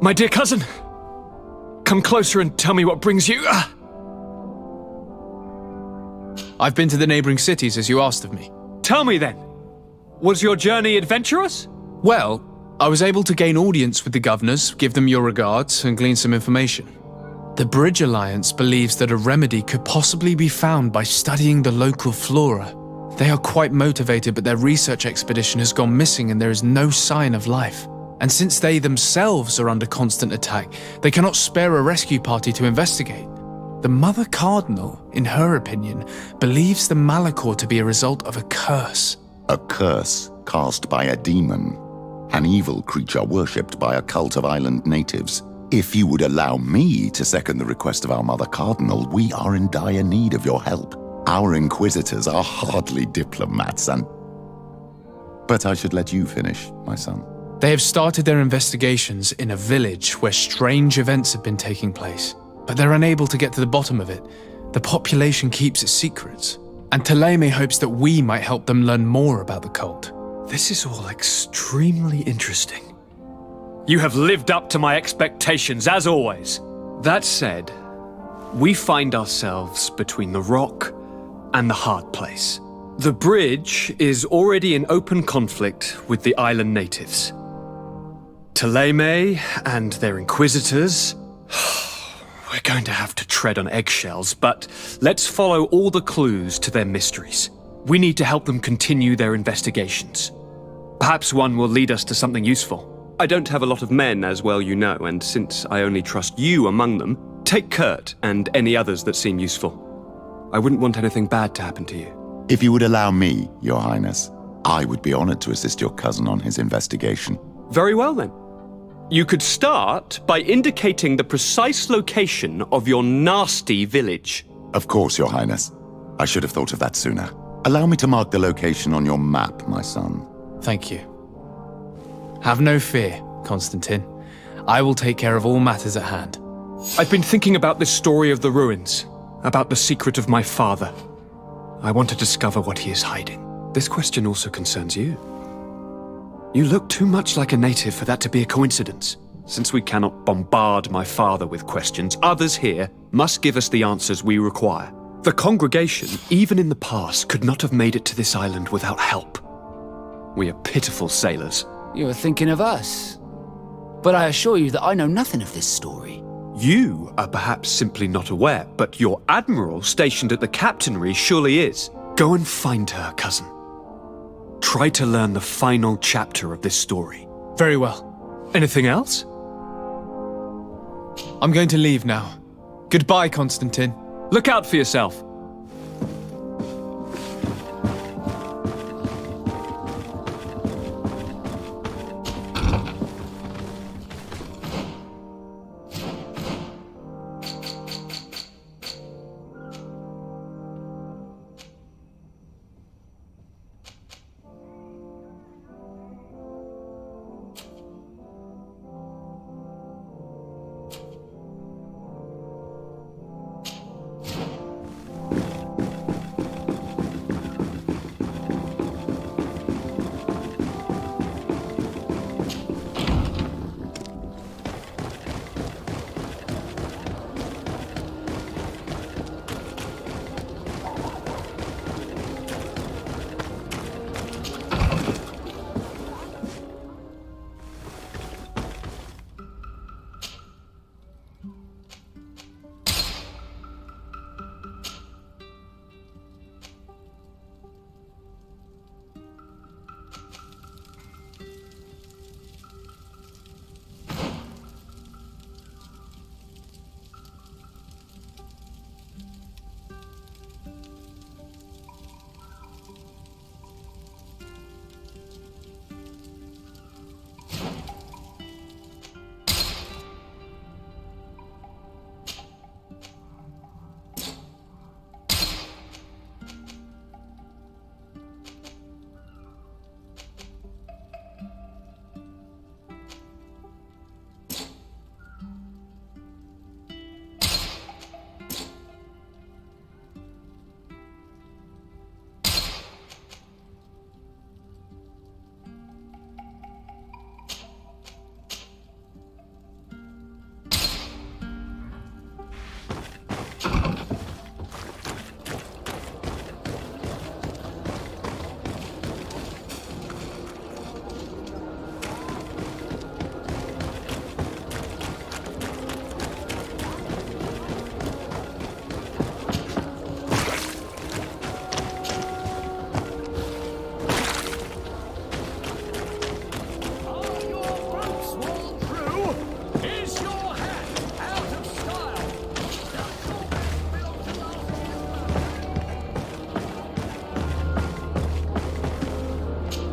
My dear cousin, come closer and tell me what brings you. I've been to the neighboring cities as you asked of me. Tell me then, was your journey adventurous? Well, I was able to gain audience with the governors, give them your regards, and glean some information. The Bridge Alliance believes that a remedy could possibly be found by studying the local flora. They are quite motivated, but their research expedition has gone missing and there is no sign of life. And since they themselves are under constant attack, they cannot spare a rescue party to investigate. The Mother Cardinal, in her opinion, believes the Malachor to be a result of a curse. A curse cast by a demon. An evil creature worshipped by a cult of island natives. If you would allow me to second the request of our Mother Cardinal, we are in dire need of your help. Our inquisitors are hardly diplomats and... But I should let you finish, my son. They have started their investigations in a village where strange events have been taking place, but they're unable to get to the bottom of it. The population keeps its secrets, and Thélème hopes that we might help them learn more about the cult. This is all extremely interesting. You have lived up to my expectations, as always. That said, we find ourselves between the rock and the hard place. The bridge is already in open conflict with the island natives. Thélème and their inquisitors... We're going to have to tread on eggshells, but let's follow all the clues to their mysteries. We need to help them continue their investigations. Perhaps one will lead us to something useful. I don't have a lot of men, as well you know, and since I only trust you among them, take Kurt and any others that seem useful. I wouldn't want anything bad to happen to you. If you would allow me, Your Highness, I would be honored to assist your cousin on his investigation. Very well then. You could start by indicating the precise location of your nasty village. Of course, Your Highness. I should have thought of that sooner. Allow me to mark the location on your map, my son. Thank you. Have no fear, Constantine. I will take care of all matters at hand. I've been thinking about this story of the ruins, about the secret of my father. I want to discover what he is hiding. This question also concerns you. You look too much like a native for that to be a coincidence. Since we cannot bombard my father with questions, others here must give us the answers we require. The congregation, even in the past, could not have made it to this island without help. We are pitiful sailors. You are thinking of us. But I assure you that I know nothing of this story. You are perhaps simply not aware, but your admiral stationed at the captainry surely is. Go and find her, cousin. Try to learn the final chapter of this story. Very well. Anything else? I'm going to leave now. Goodbye, Constantine. Look out for yourself.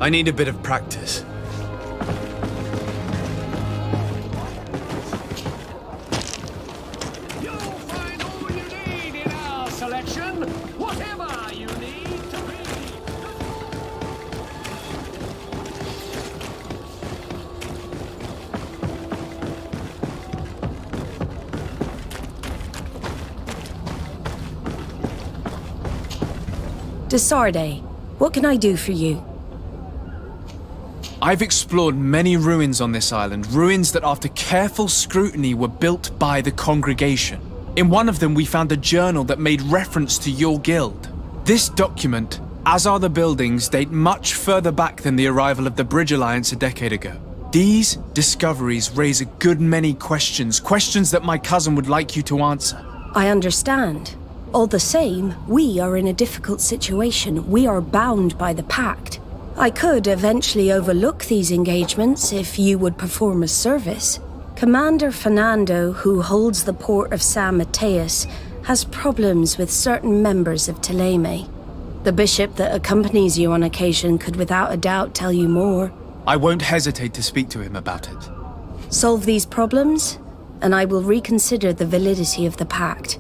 I need a bit of practice. Selection, whatever you need to be. Desarde, what can I do for you? I've explored many ruins on this island, ruins that after careful scrutiny were built by the congregation. In one of them we found a journal that made reference to your guild. This document, as are the buildings, date much further back than the arrival of the Bridge Alliance a decade ago. These discoveries raise a good many questions, questions that my cousin would like you to answer. I understand. All the same, we are in a difficult situation. We are bound by the pact. I could eventually overlook these engagements if you would perform a service. Commander Fernando, who holds the port of San Mateus, has problems with certain members of Teleme. The bishop that accompanies you on occasion could without a doubt tell you more. I won't hesitate to speak to him about it. Solve these problems, and I will reconsider the validity of the pact.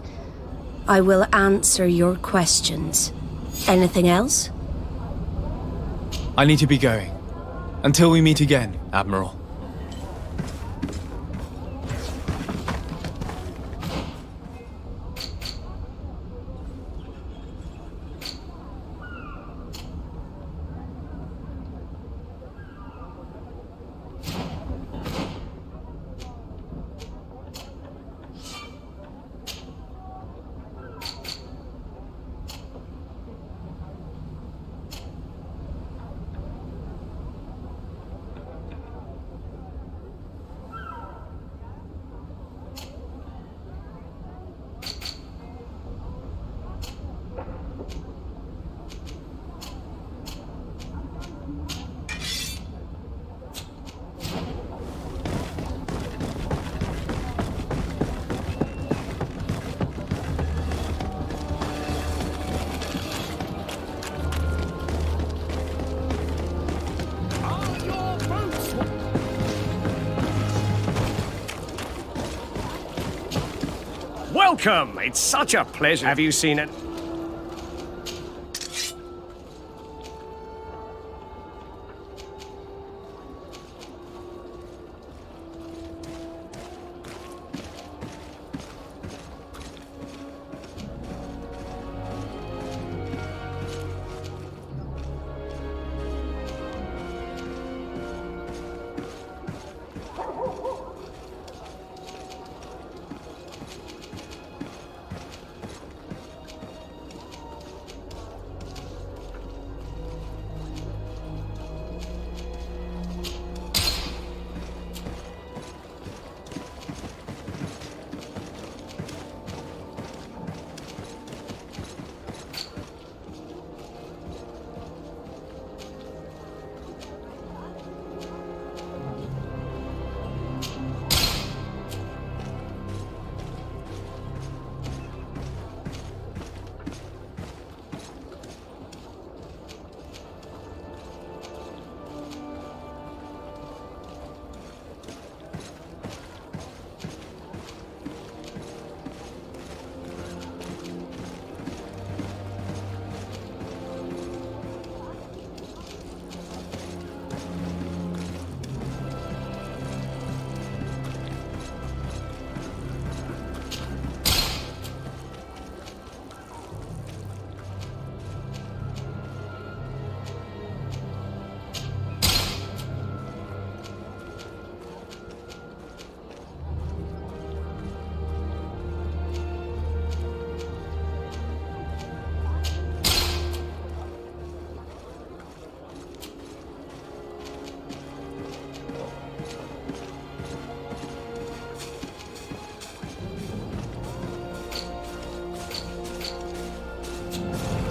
I will answer your questions. Anything else? I need to be going. Until we meet again, Admiral. Welcome! It's such a pleasure. Have you seen it?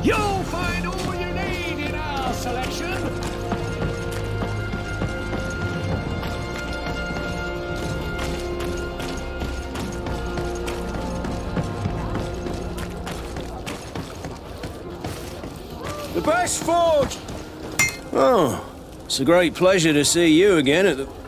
You'll find all you need in our selection. The best forge! Oh, It's a great pleasure to see you again at the...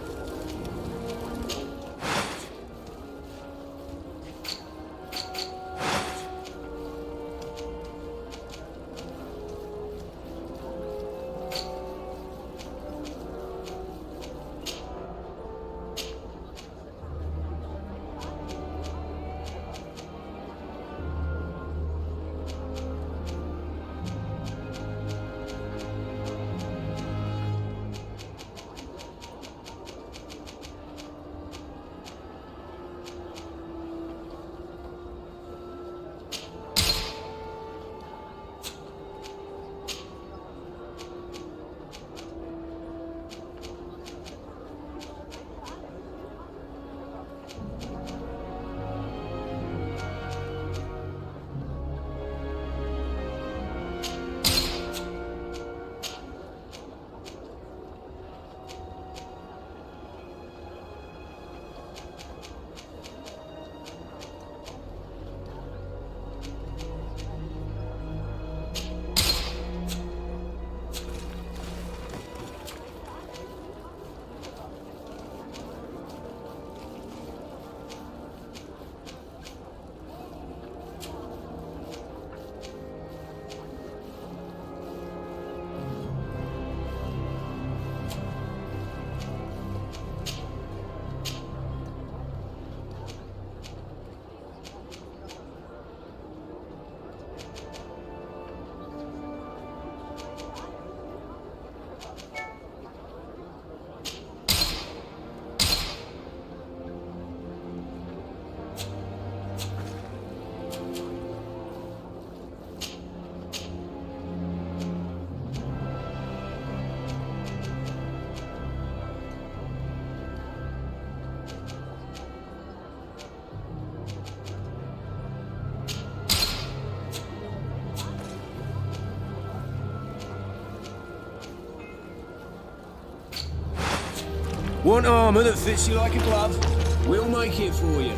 Want armour that fits you like a glove? We'll make it for you.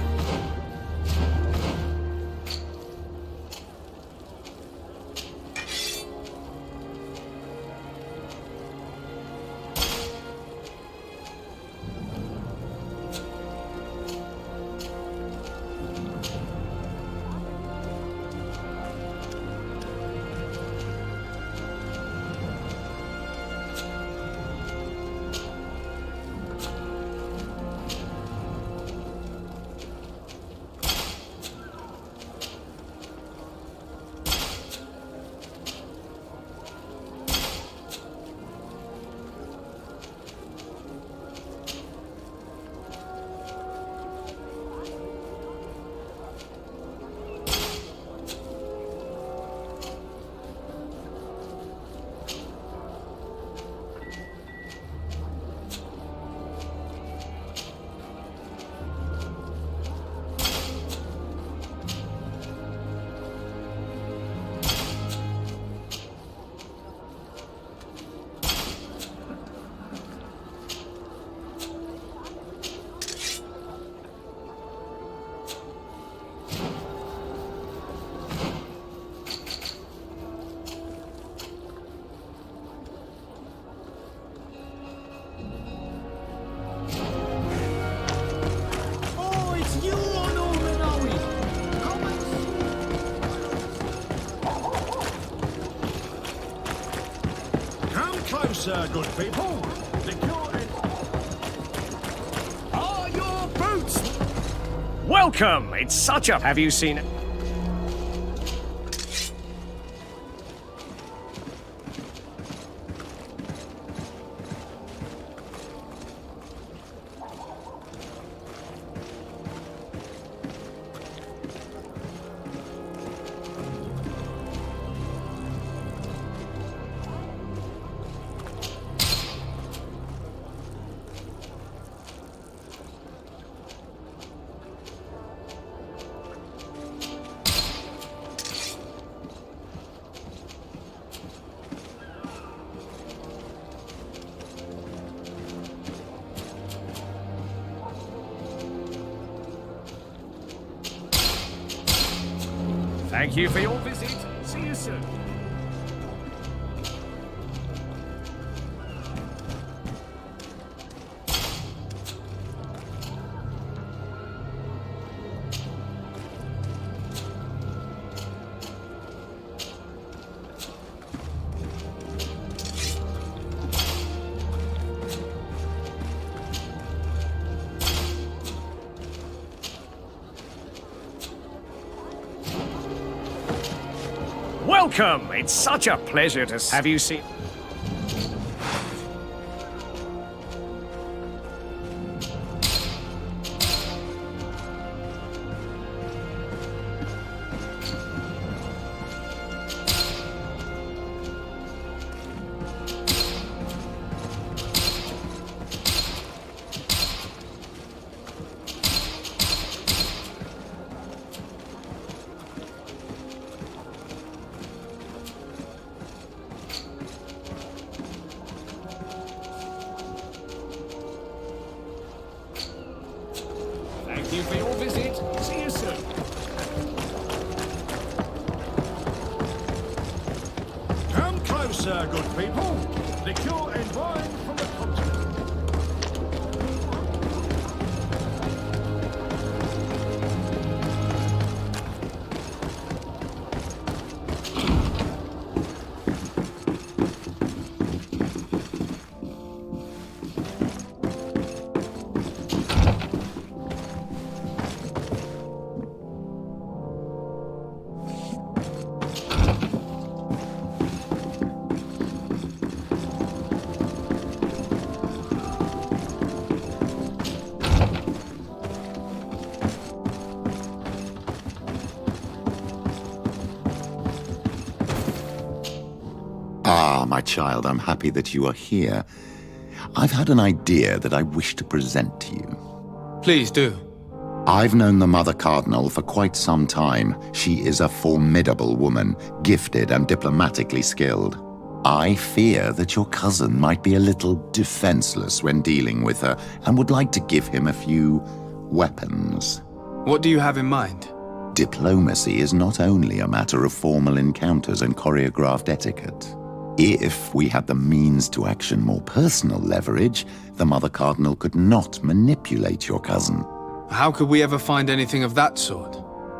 Good people. Are your boots? Welcome. It's such a... Have you seen... Thank you for your visit. See you soon. Welcome! It's such a pleasure to have you see. Thank you for your visit. See you soon. Come closer, good people. Liqueur and wine from the continent. Ah, my child, I'm happy that you are here. I've had an idea that I wish to present to you. Please do. I've known the Mother Cardinal for quite some time. She is a formidable woman, gifted and diplomatically skilled. I fear that your cousin might be a little defenseless when dealing with her and would like to give him a few weapons. What do you have in mind? Diplomacy is not only a matter of formal encounters and choreographed etiquette. If we had the means to action more personal leverage, the Mother Cardinal could not manipulate your cousin. How could we ever find anything of that sort?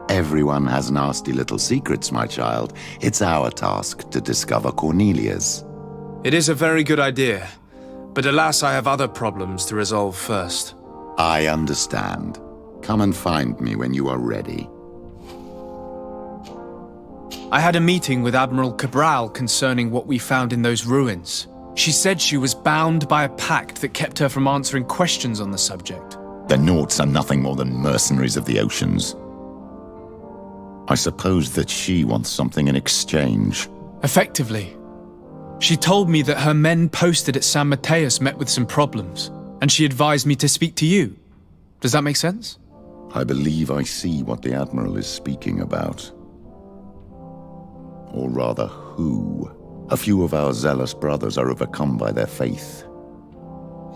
Everyone has nasty little secrets, my child. It's our task to discover Cornelia's. It is a very good idea, but alas, I have other problems to resolve first. I understand. Come and find me when you are ready. I had a meeting with Admiral Cabral concerning what we found in those ruins. She said she was bound by a pact that kept her from answering questions on the subject. The Nauts are nothing more than mercenaries of the oceans. I suppose that she wants something in exchange. Effectively. She told me that her men posted at San Mateus met with some problems, and she advised me to speak to you. Does that make sense? I believe I see what the Admiral is speaking about. Or rather, who. A few of our zealous brothers are overcome by their faith.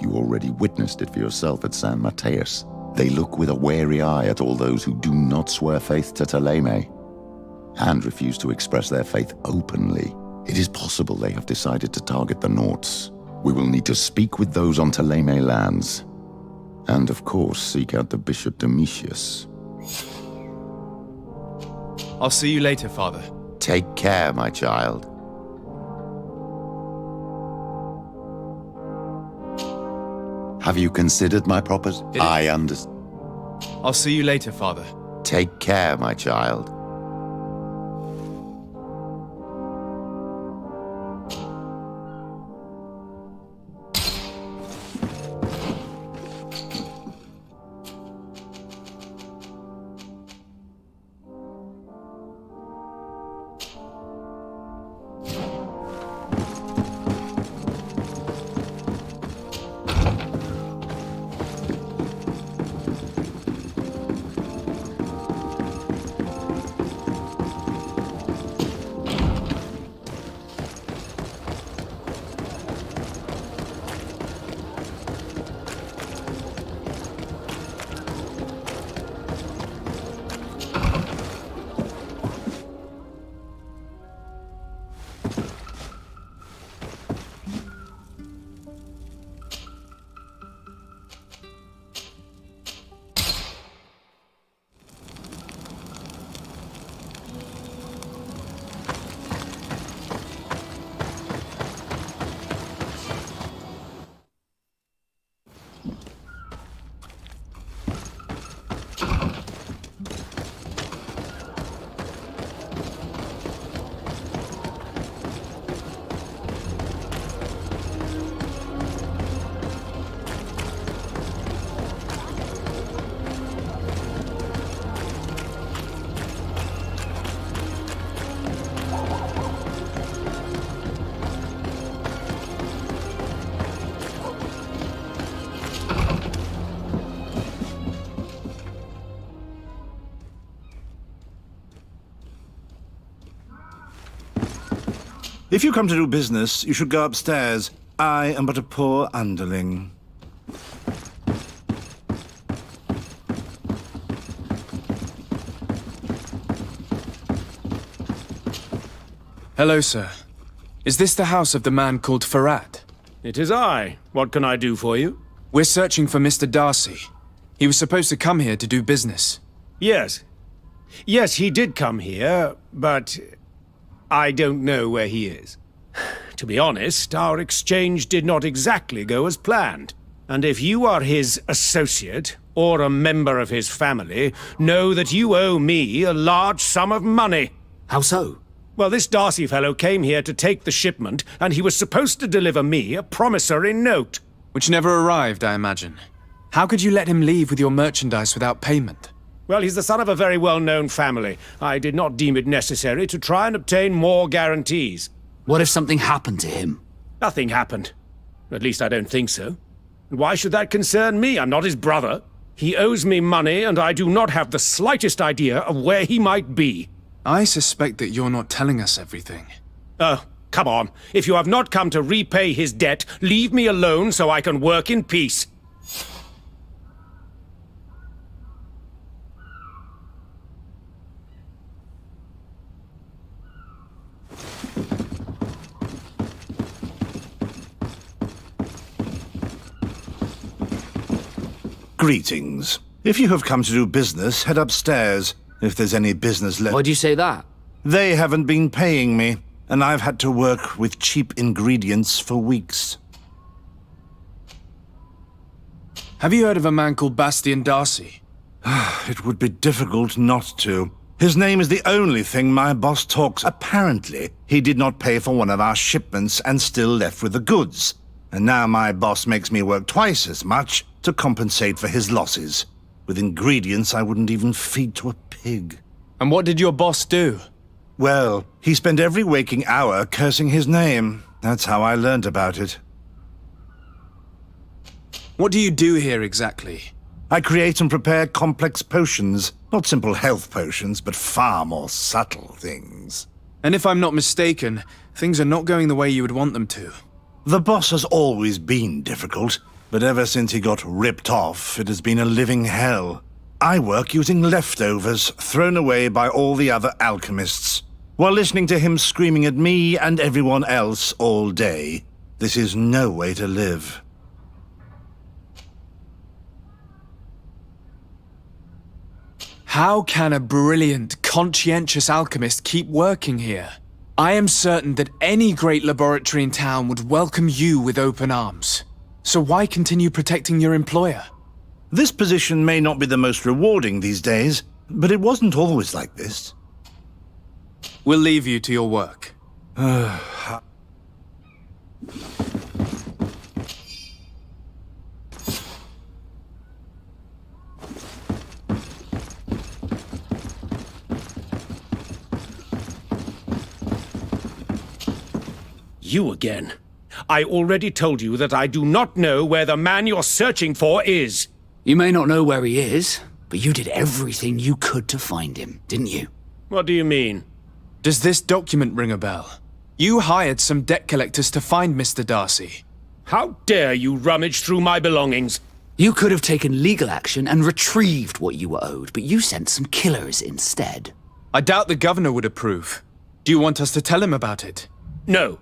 You already witnessed it for yourself at San Mateus. They look with a wary eye at all those who do not swear faith to Thélème, and refuse to express their faith openly. It is possible they have decided to target the Nauts. We will need to speak with those on Thélème lands, and of course seek out the Bishop Domitius. I'll see you later, Father. Take care, my child. Have you considered my proposition? I understand. I'll see you later, Father. Take care, my child. If you come to do business, you should go upstairs. I am but a poor underling. Hello, sir. Is this the house of the man called Farad? It is I. What can I do for you? We're searching for Mr. Darcy. He was supposed to come here to do business. Yes. Yes, he did come here, but I don't know where he is. To be honest, our exchange did not exactly go as planned. And if you are his associate, or a member of his family, know that you owe me a large sum of money. How so? Well, this Darcy fellow came here to take the shipment, and he was supposed to deliver me a promissory note. Which never arrived, I imagine. How could you let him leave with your merchandise without payment? Well, he's the son of a very well-known family. I did not deem it necessary to try and obtain more guarantees. What if something happened to him? Nothing happened. At least I don't think so. And why should that concern me? I'm not his brother. He owes me money, and I do not have the slightest idea of where he might be. I suspect that you're not telling us everything. Oh, come on. If you have not come to repay his debt, leave me alone so I can work in peace. Greetings. If you have come to do business, head upstairs, if there's any business left. Why'd you say that? They haven't been paying me, and I've had to work with cheap ingredients for weeks. Have you heard of a man called Bastian Darcy? It would be difficult not to. His name is the only thing my boss talks. Apparently, he did not pay for one of our shipments and still left with the goods. And now my boss makes me work twice as much to compensate for his losses. With ingredients I wouldn't even feed to a pig. And what did your boss do? Well, he spent every waking hour cursing his name. That's how I learned about it. What do you do here exactly? I create and prepare complex potions. Not simple health potions, but far more subtle things. And if I'm not mistaken, things are not going the way you would want them to. The boss has always been difficult, but ever since he got ripped off, it has been a living hell. I work using leftovers thrown away by all the other alchemists, while listening to him screaming at me and everyone else all day. This is no way to live. How can a brilliant, conscientious alchemist keep working here? I am certain that any great laboratory in town would welcome you with open arms. So why continue protecting your employer? This position may not be the most rewarding these days, but it wasn't always like this. We'll leave you to your work. You again. I already told you that I do not know where the man you're searching for is. You may not know where he is, but you did everything you could to find him, didn't you? What do you mean? Does this document ring a bell? You hired some debt collectors to find Mr. Darcy. How dare you rummage through my belongings? You could have taken legal action and retrieved what you were owed, but you sent some killers instead. I doubt the governor would approve. Do you want us to tell him about it? No.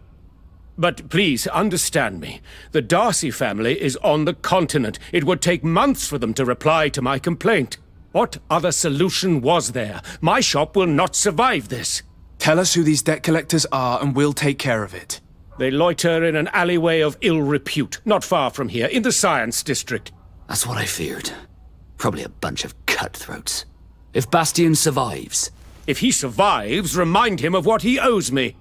But please understand me. The Darcy family is on the continent. It would take months for them to reply to my complaint. What other solution was there? My shop will not survive this. Tell us who these debt collectors are and we'll take care of it. They loiter in an alleyway of ill repute, not far from here, in the Science District. That's what I feared. Probably a bunch of cutthroats. If Bastian survives... If he survives, remind him of what he owes me.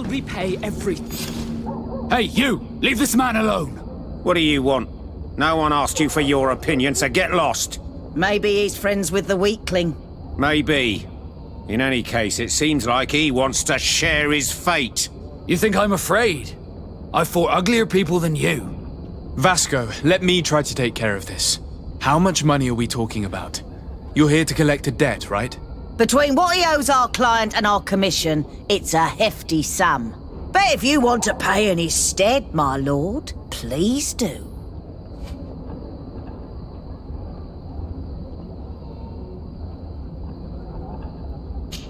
repay everything. Hey, you! Leave this man alone! What do you want? No one asked you for your opinion, so get lost. Maybe he's friends with the weakling. Maybe. In any case, it seems like he wants to share his fate. You think I'm afraid? I've fought uglier people than you. Vasco, let me try to take care of this. How much money are we talking about? You're here to collect a debt, right? Between what he owes our client and our commission, it's a hefty sum. But if you want to pay in his stead, my lord, please do.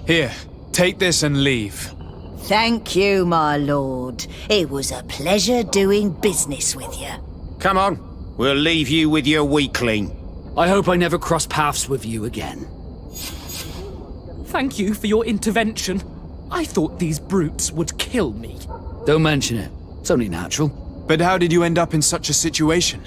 Here, take this and leave. Thank you, my lord. It was a pleasure doing business with you. Come on, we'll leave you with your weakling. I hope I never cross paths with you again. Thank you for your intervention. I thought these brutes would kill me. Don't mention it. It's only natural. But how did you end up in such a situation?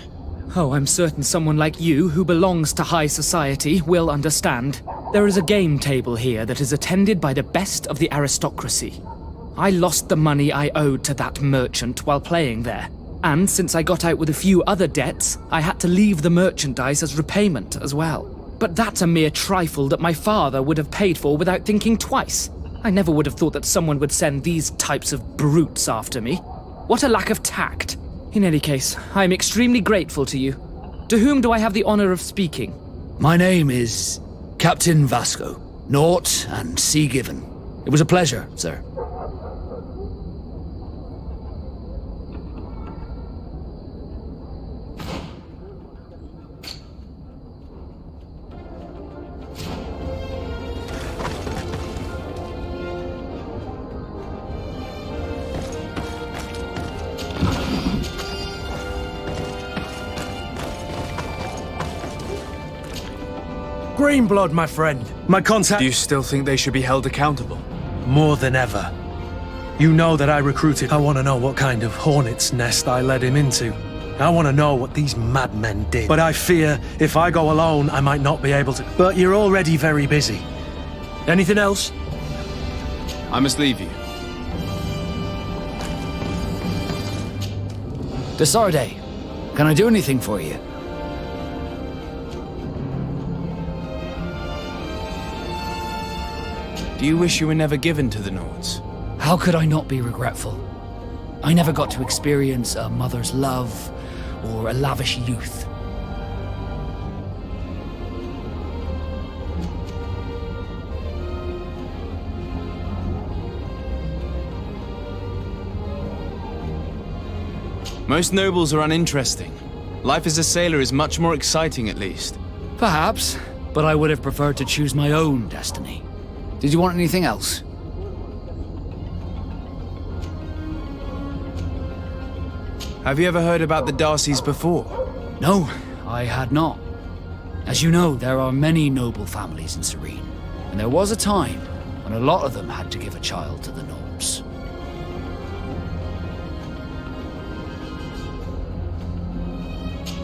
Oh, I'm certain someone like you, who belongs to high society, will understand. There is a game table here that is attended by the best of the aristocracy. I lost the money I owed to that merchant while playing there. And since I got out with a few other debts, I had to leave the merchandise as repayment as well. But that's a mere trifle that my father would have paid for without thinking twice. I never would have thought that someone would send these types of brutes after me. What a lack of tact. In any case, I am extremely grateful to you. To whom do I have the honor of speaking? My name is Captain Vasco. Naught and Sea Given. It was a pleasure, sir. Greenblood, my friend. My contact... Do you still think they should be held accountable? More than ever. You know that I recruited. I want to know what kind of hornet's nest I led him into. I want to know what these madmen did. But I fear if I go alone, I might not be able to. But you're already very busy. Anything else? I must leave you. Desarde, can I do anything for you? Do you wish you were never given to the Nords? How could I not be regretful? I never got to experience a mother's love or a lavish youth. Most nobles are uninteresting. Life as a sailor is much more exciting, at least. Perhaps, but I would have preferred to choose my own destiny. Did you want anything else? Have you ever heard about the Darcys before? No, I had not. As you know, there are many noble families in Serene, and there was a time when a lot of them had to give a child to the Gnomes.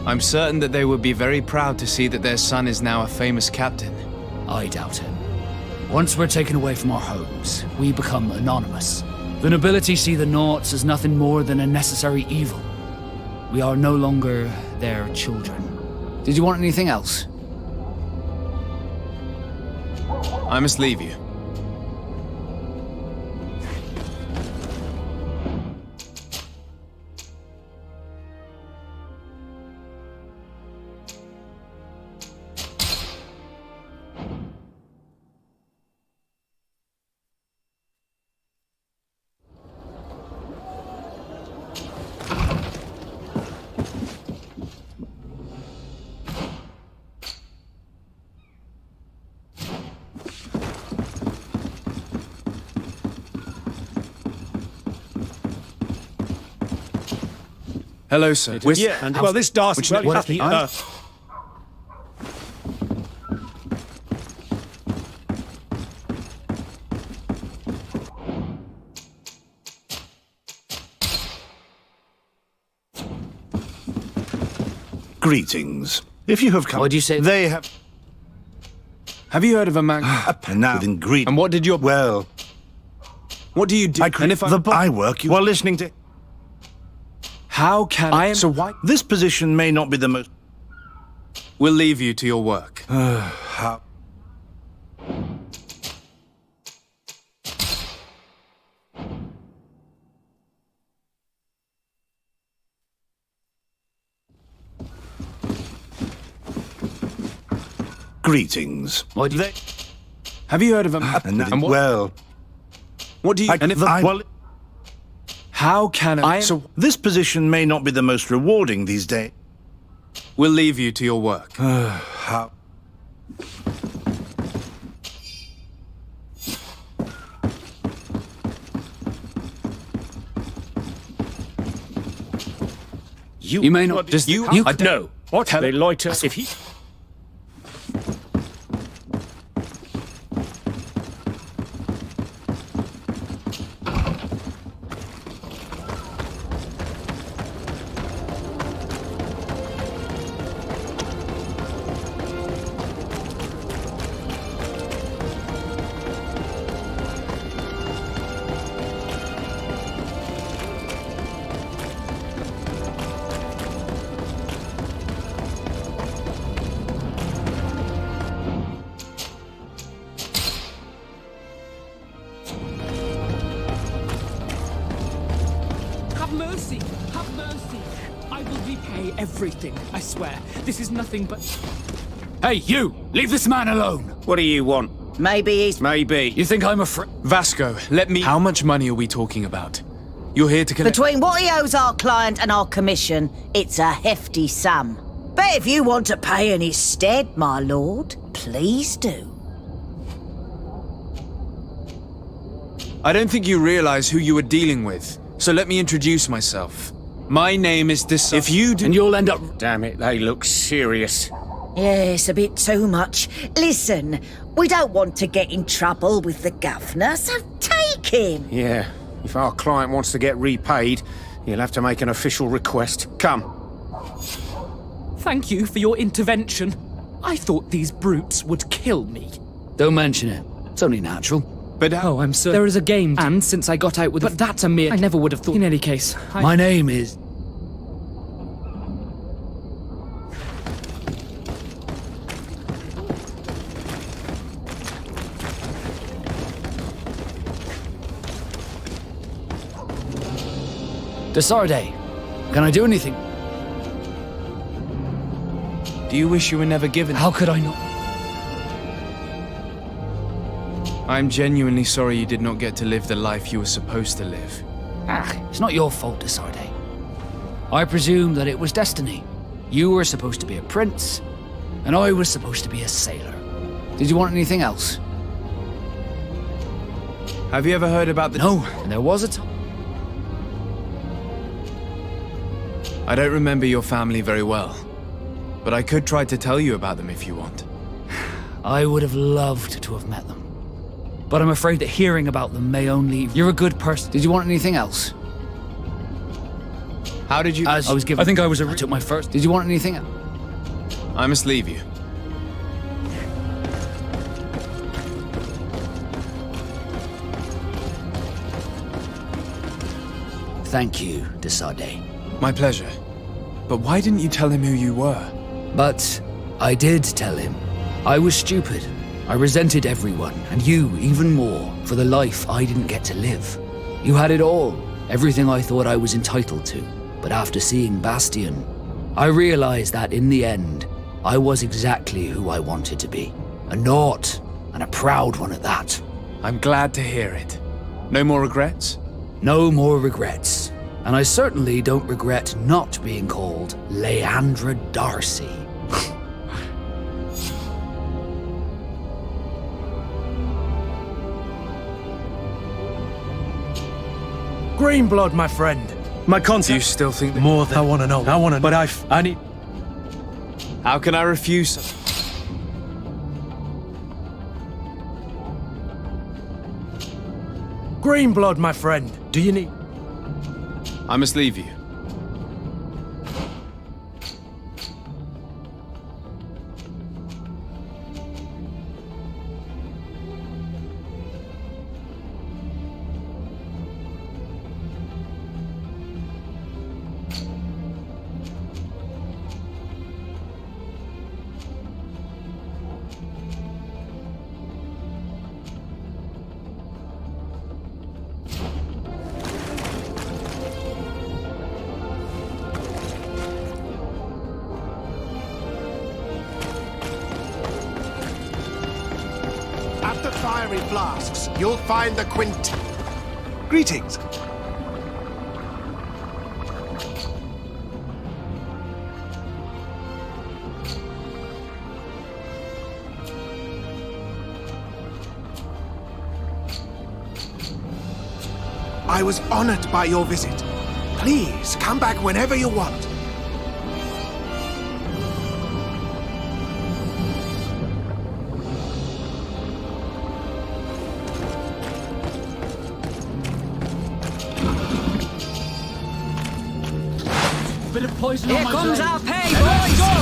I'm certain that they would be very proud to see that their son is now a famous captain. I doubt it. Once we're taken away from our homes, we become anonymous. The nobility see the Naughts as nothing more than a necessary evil. We are no longer their children. Did you want anything else? I must leave you. Hello, sir. Well, this Darcy... Greetings. If you have come... What'd you say? They have... Have you heard of a man... and now with ingredient... And what did your... Well... What do you do? And if I work you while listening to... How can I... So why... This position may not be the most... We'll leave you to your work. How... Greetings. What do you... Have you heard of him? And well... What do you... How can I... So this position may not be the most rewarding these days. We'll leave you to your work. How... You may not just... You no. What? They loiter if he... Have mercy! Have mercy! I will repay everything, I swear. This is nothing but... Hey, you! Leave this man alone! What do you want? Maybe he's... Maybe. You think I'm a fr... Vasco, let me... How much money are we talking about? You're here to collect... Between what he owes our client and our commission, it's a hefty sum. But if you want to pay in his stead, my lord, please do. I don't think you realize who you were dealing with, so let me introduce myself. My name is Dis... If you do... And you'll end up... Damn it, they look serious. Yes, a bit too much. Listen, we don't want to get in trouble with the governor, so take him. Yeah, if our client wants to get repaid, he'll have to make an official request. Come. Thank you for your intervention. I thought these brutes would kill me. Don't mention it. It's only natural. But oh, I'm sorry. There is a game, and since I got out with... But that's a mere... I never would have thought... In any case, My name is... Desarde. Can I do anything? Do you wish you were never given... How could I not? I'm genuinely sorry you did not get to live the life you were supposed to live. It's not your fault, Desarde. I presume that it was destiny. You were supposed to be a prince, and I was supposed to be a sailor. Did you want anything else? Have you ever heard about the... No, and there was a time. I don't remember your family very well, but I could try to tell you about them if you want. I would have loved to have met them. But I'm afraid that hearing about them may only... You're a good person. Did you want anything else? How did you... I was given... I think I took my first... Did you want anything else? I must leave you. Thank you, Desarde. My pleasure. But why didn't you tell him who you were? But I did tell him. I was stupid. I resented everyone, and you even more, for the life I didn't get to live. You had it all, everything I thought I was entitled to. But after seeing Bastion, I realized that in the end, I was exactly who I wanted to be. A naught, and a proud one at that. I'm glad to hear it. No more regrets? No more regrets. And I certainly don't regret not being called Leandra Darcy. Greenblood, my friend. My contact... Do you still think that... More than I want to know. I want to... But I need... How can I refuse? Greenblood, my friend. Do you need... I must leave you. fiery flasks, you'll find the quint... Greetings. I was honored by your visit. Please, come back whenever you want. Bit of poison Here on my comes blade. our pay, Let's boys! go!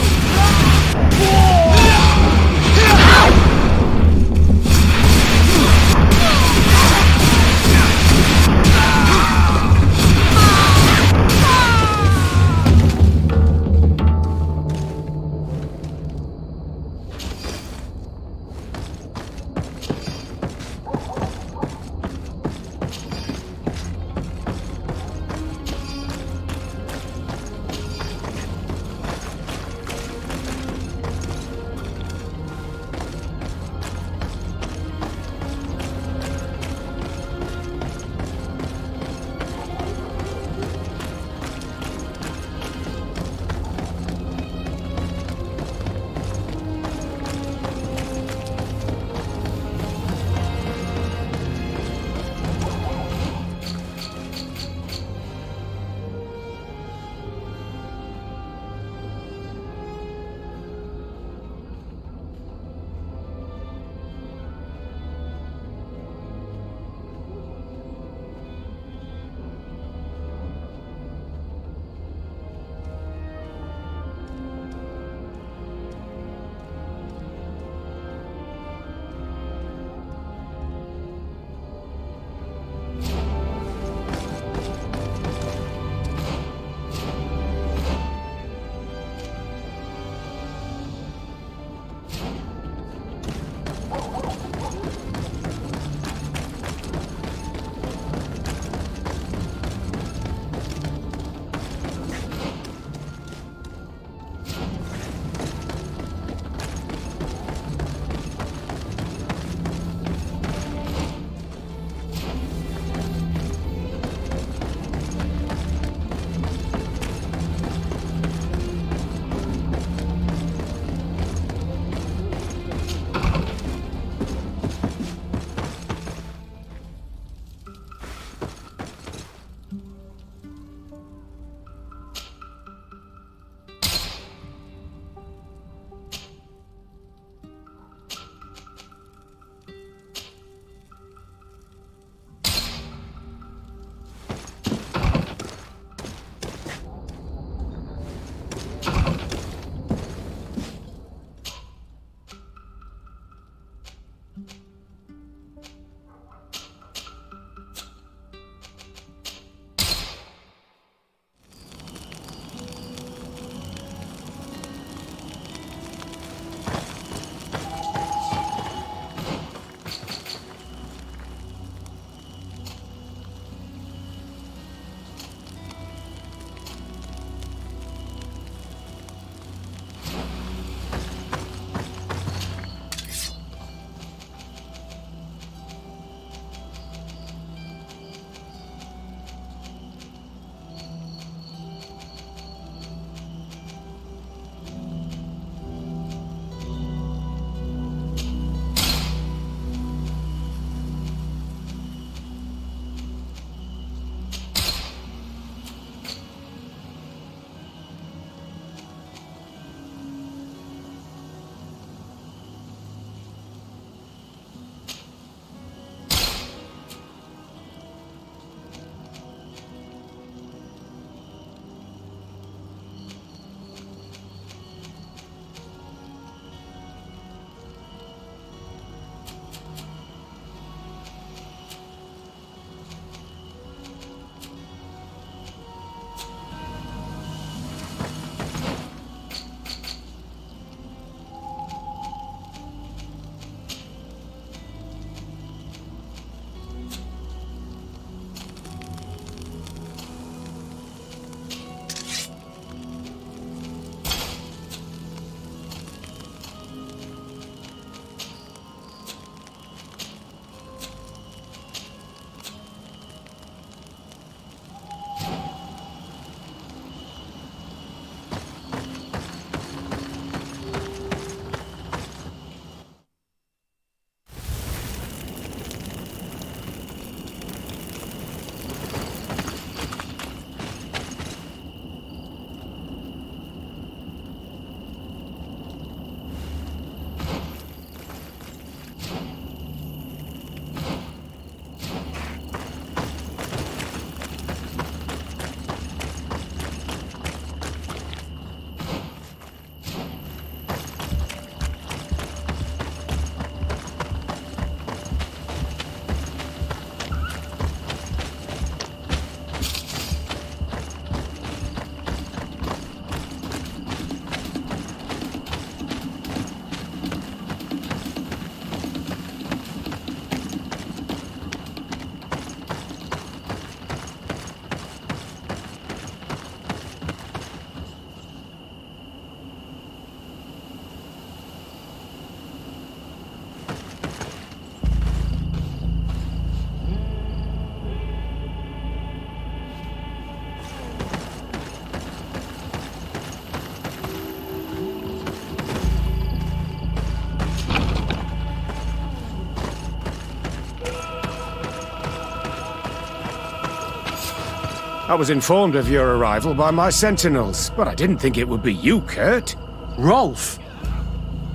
I was informed of your arrival by my sentinels, but I didn't think it would be you, Kurt. Rolf,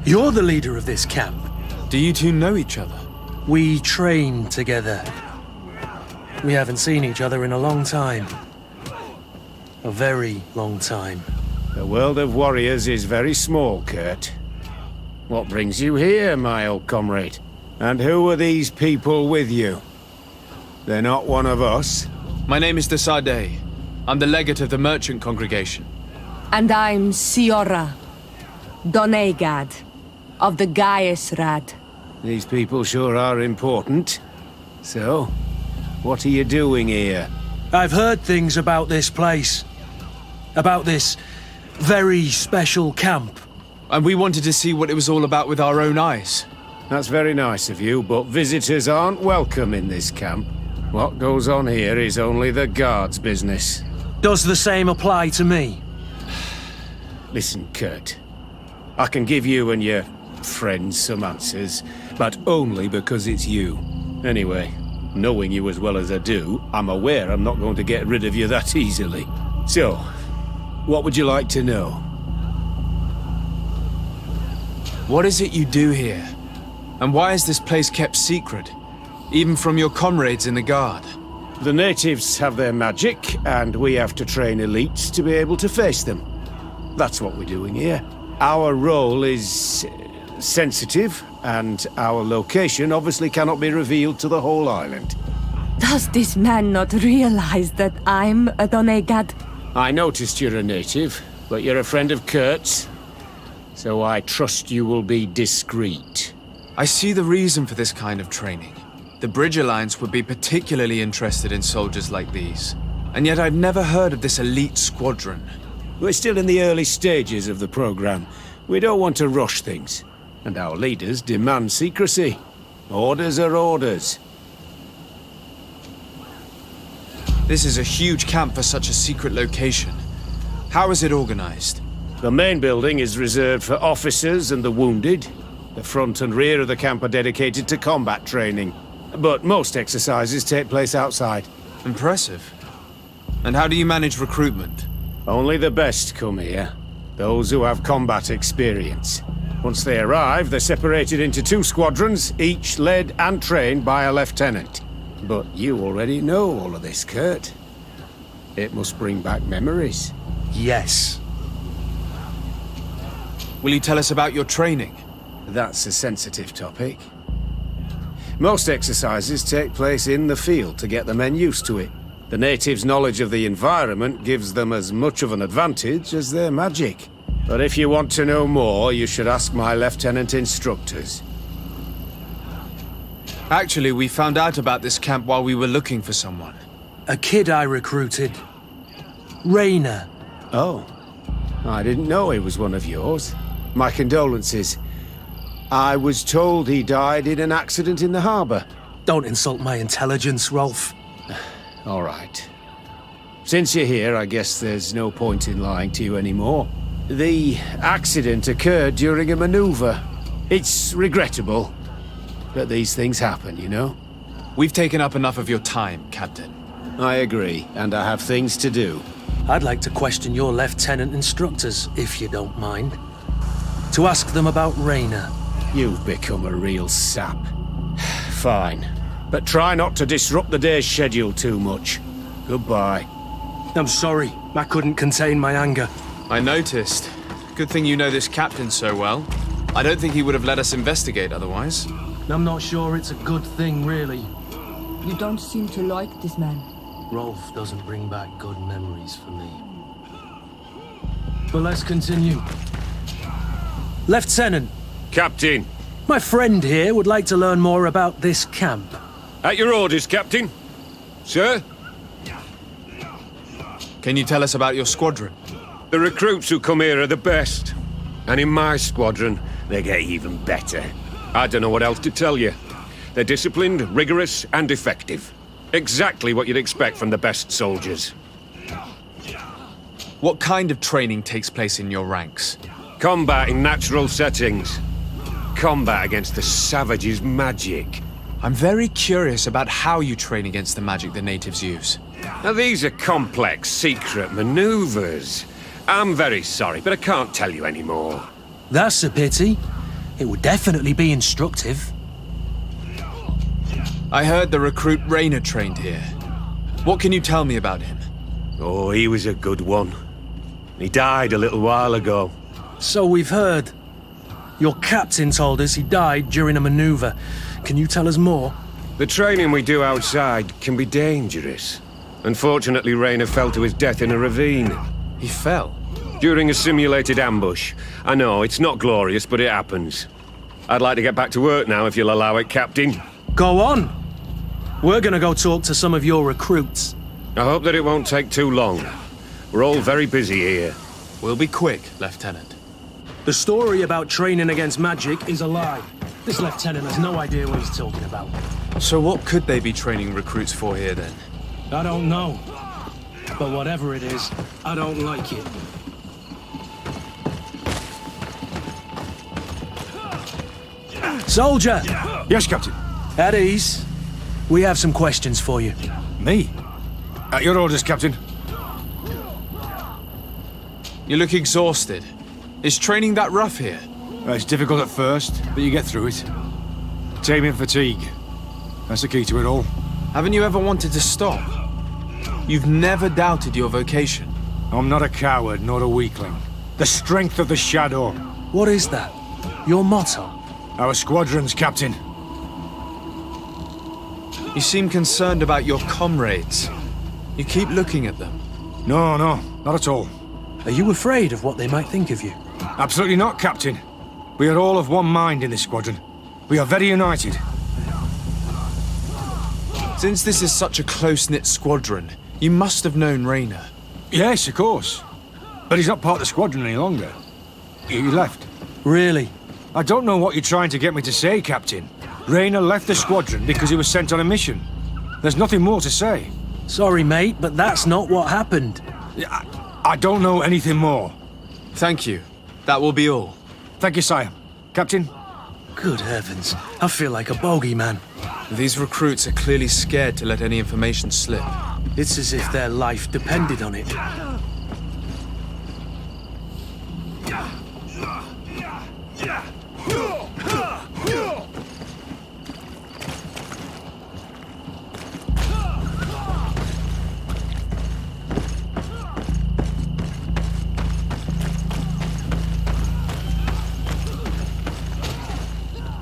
you're the leader of this camp. Do you two know each other? We train together. We haven't seen each other in a long time. A very long time. The world of warriors is very small, Kurt. What brings you here, my old comrade? And who are these people with you? They're not one of us. My name is Desadeh. I'm the legate of the merchant congregation. And I'm Siora, Donegad, of the Gaius Rad. These people sure are important. So, what are you doing here? I've heard things about this place. About this very special camp. And we wanted to see what it was all about with our own eyes. That's very nice of you, but visitors aren't welcome in this camp. What goes on here is only the guards' business. Does the same apply to me? Listen, Kurt. I can give you and your friends some answers, but only because it's you. Anyway, knowing you as well as I do, I'm aware I'm not going to get rid of you that easily. So, what would you like to know? What is it you do here? And why is this place kept secret? Even from your comrades in the guard? The natives have their magic, and we have to train elites to be able to face them. That's what we're doing here. Our role is sensitive, and our location obviously cannot be revealed to the whole island. Does this man not realize that I'm a Donegad? I noticed you're a native, but you're a friend of Kurt's, so I trust you will be discreet. I see the reason for this kind of training. The Bridge Alliance would be particularly interested in soldiers like these. And yet I've never heard of this elite squadron. We're still in the early stages of the program. We don't want to rush things. And our leaders demand secrecy. Orders are orders. This is a huge camp for such a secret location. How is it organized? The main building is reserved for officers and the wounded. The front and rear of the camp are dedicated to combat training. But most exercises take place outside. Impressive. And how do you manage recruitment? Only the best come here. Those who have combat experience. Once they arrive, they're separated into 2 squadrons, each led and trained by a lieutenant. But you already know all of this, Kurt. It must bring back memories. Yes. Will you tell us about your training? That's a sensitive topic. Most exercises take place in the field to get the men used to it. The natives' knowledge of the environment gives them as much of an advantage as their magic. But if you want to know more, you should ask my lieutenant instructors. Actually, we found out about this camp while we were looking for someone. A kid I recruited. Rainer. Oh. I didn't know he was one of yours. My condolences. I was told he died in an accident in the harbor. Don't insult my intelligence, Rolf. All right. Since you're here, I guess there's no point in lying to you anymore. The accident occurred during a maneuver. It's regrettable, but these things happen, you know? We've taken up enough of your time, Captain. I agree, and I have things to do. I'd like to question your lieutenant instructors, if you don't mind. To ask them about Rainer. You've become a real sap. Fine. But try not to disrupt the day's schedule too much. Goodbye. I'm sorry. I couldn't contain my anger. I noticed. Good thing you know this captain so well. I don't think he would have let us investigate otherwise. I'm not sure it's a good thing, really. You don't seem to like this man. Rolf doesn't bring back good memories for me. But let's continue. Lieutenant. Captain. My friend here would like to learn more about this camp. At your orders, Captain. Sir? Can you tell us about your squadron? The recruits who come here are the best. And in my squadron, they get even better. I don't know what else to tell you. They're disciplined, rigorous, and effective. Exactly what you'd expect from the best soldiers. What kind of training takes place in your ranks? Combat in natural settings. Combat against the savages' magic. I'm very curious about how you train against the magic the natives use. Now, these are complex, secret maneuvers. I'm very sorry, but I can't tell you anymore. That's a pity. It would definitely be instructive. I heard the recruit Raynor trained here. What can you tell me about him? Oh, he was a good one. He died a little while ago. So we've heard. Your captain told us he died during a maneuver. Can you tell us more? The training we do outside can be dangerous. Unfortunately, Raynor fell to his death in a ravine. He fell? During a simulated ambush. I know, it's not glorious, but it happens. I'd like to get back to work now, if you'll allow it, Captain. Go on. We're gonna go talk to some of your recruits. I hope that it won't take too long. We're all very busy here. We'll be quick, Lieutenant. The story about training against magic is a lie. This lieutenant has no idea what he's talking about. So what could they be training recruits for here, then? I don't know. But whatever it is, I don't like it. Soldier! Yes, Captain. At ease. We have some questions for you. Me? At your orders, Captain. You look exhausted. Is training that rough here? It's difficult at first, but you get through it. Taming fatigue. That's the key to it all. Haven't you ever wanted to stop? You've never doubted your vocation. I'm not a coward, nor a weakling. The strength of the Shadow. What is that? Your motto? Our squadrons, Captain. You seem concerned about your comrades. You keep looking at them. No, not at all. Are you afraid of what they might think of you? Absolutely not, Captain. We are all of one mind in this squadron. We are very united. Since this is such a close-knit squadron, you must have known Raynor. Yes, of course. But he's not part of the squadron any longer. He left. Really? I don't know what you're trying to get me to say, Captain. Raynor left the squadron because he was sent on a mission. There's nothing more to say. Sorry, mate, but that's not what happened. I don't know anything more. Thank you. That will be all. Thank you, sire. Captain? Good heavens. I feel like a bogeyman. These recruits are clearly scared to let any information slip. It's as if their life depended on it.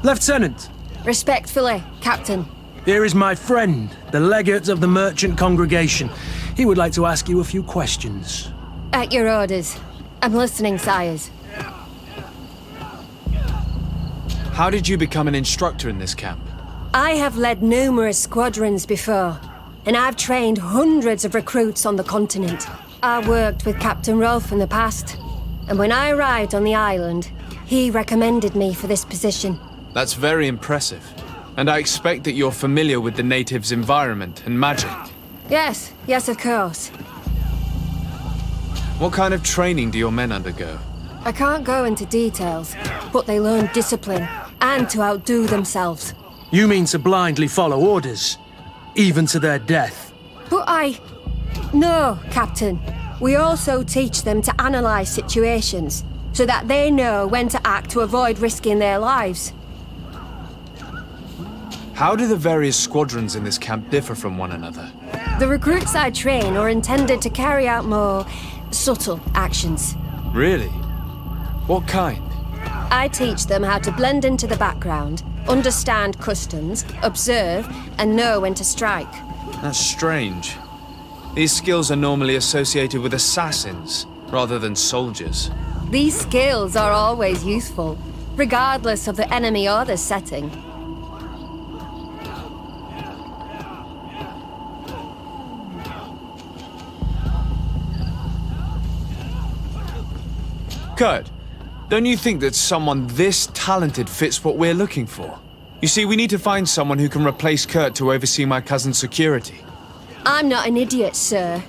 Lieutenant! Respectfully, Captain. Here is my friend, the legate of the merchant congregation. He would like to ask you a few questions. At your orders. I'm listening, sires. How did you become an instructor in this camp? I have led numerous squadrons before, and I've trained hundreds of recruits on the continent. I worked with Captain Rolfe in the past, and when I arrived on the island, he recommended me for this position. That's very impressive. And I expect that you're familiar with the natives' environment and magic. Yes, of course. What kind of training do your men undergo? I can't go into details, but they learn discipline and to outdo themselves. You mean to blindly follow orders, even to their death? But No, Captain. We also teach them to analyze situations, so that they know when to act to avoid risking their lives. How do the various squadrons in this camp differ from one another? The recruits I train are intended to carry out more subtle actions. Really? What kind? I teach them how to blend into the background, understand customs, observe, and know when to strike. That's strange. These skills are normally associated with assassins, rather than soldiers. These skills are always useful, regardless of the enemy or the setting. Kurt, don't you think that someone this talented fits what we're looking for? You see, we need to find someone who can replace Kurt to oversee my cousin's security. I'm not an idiot, sir.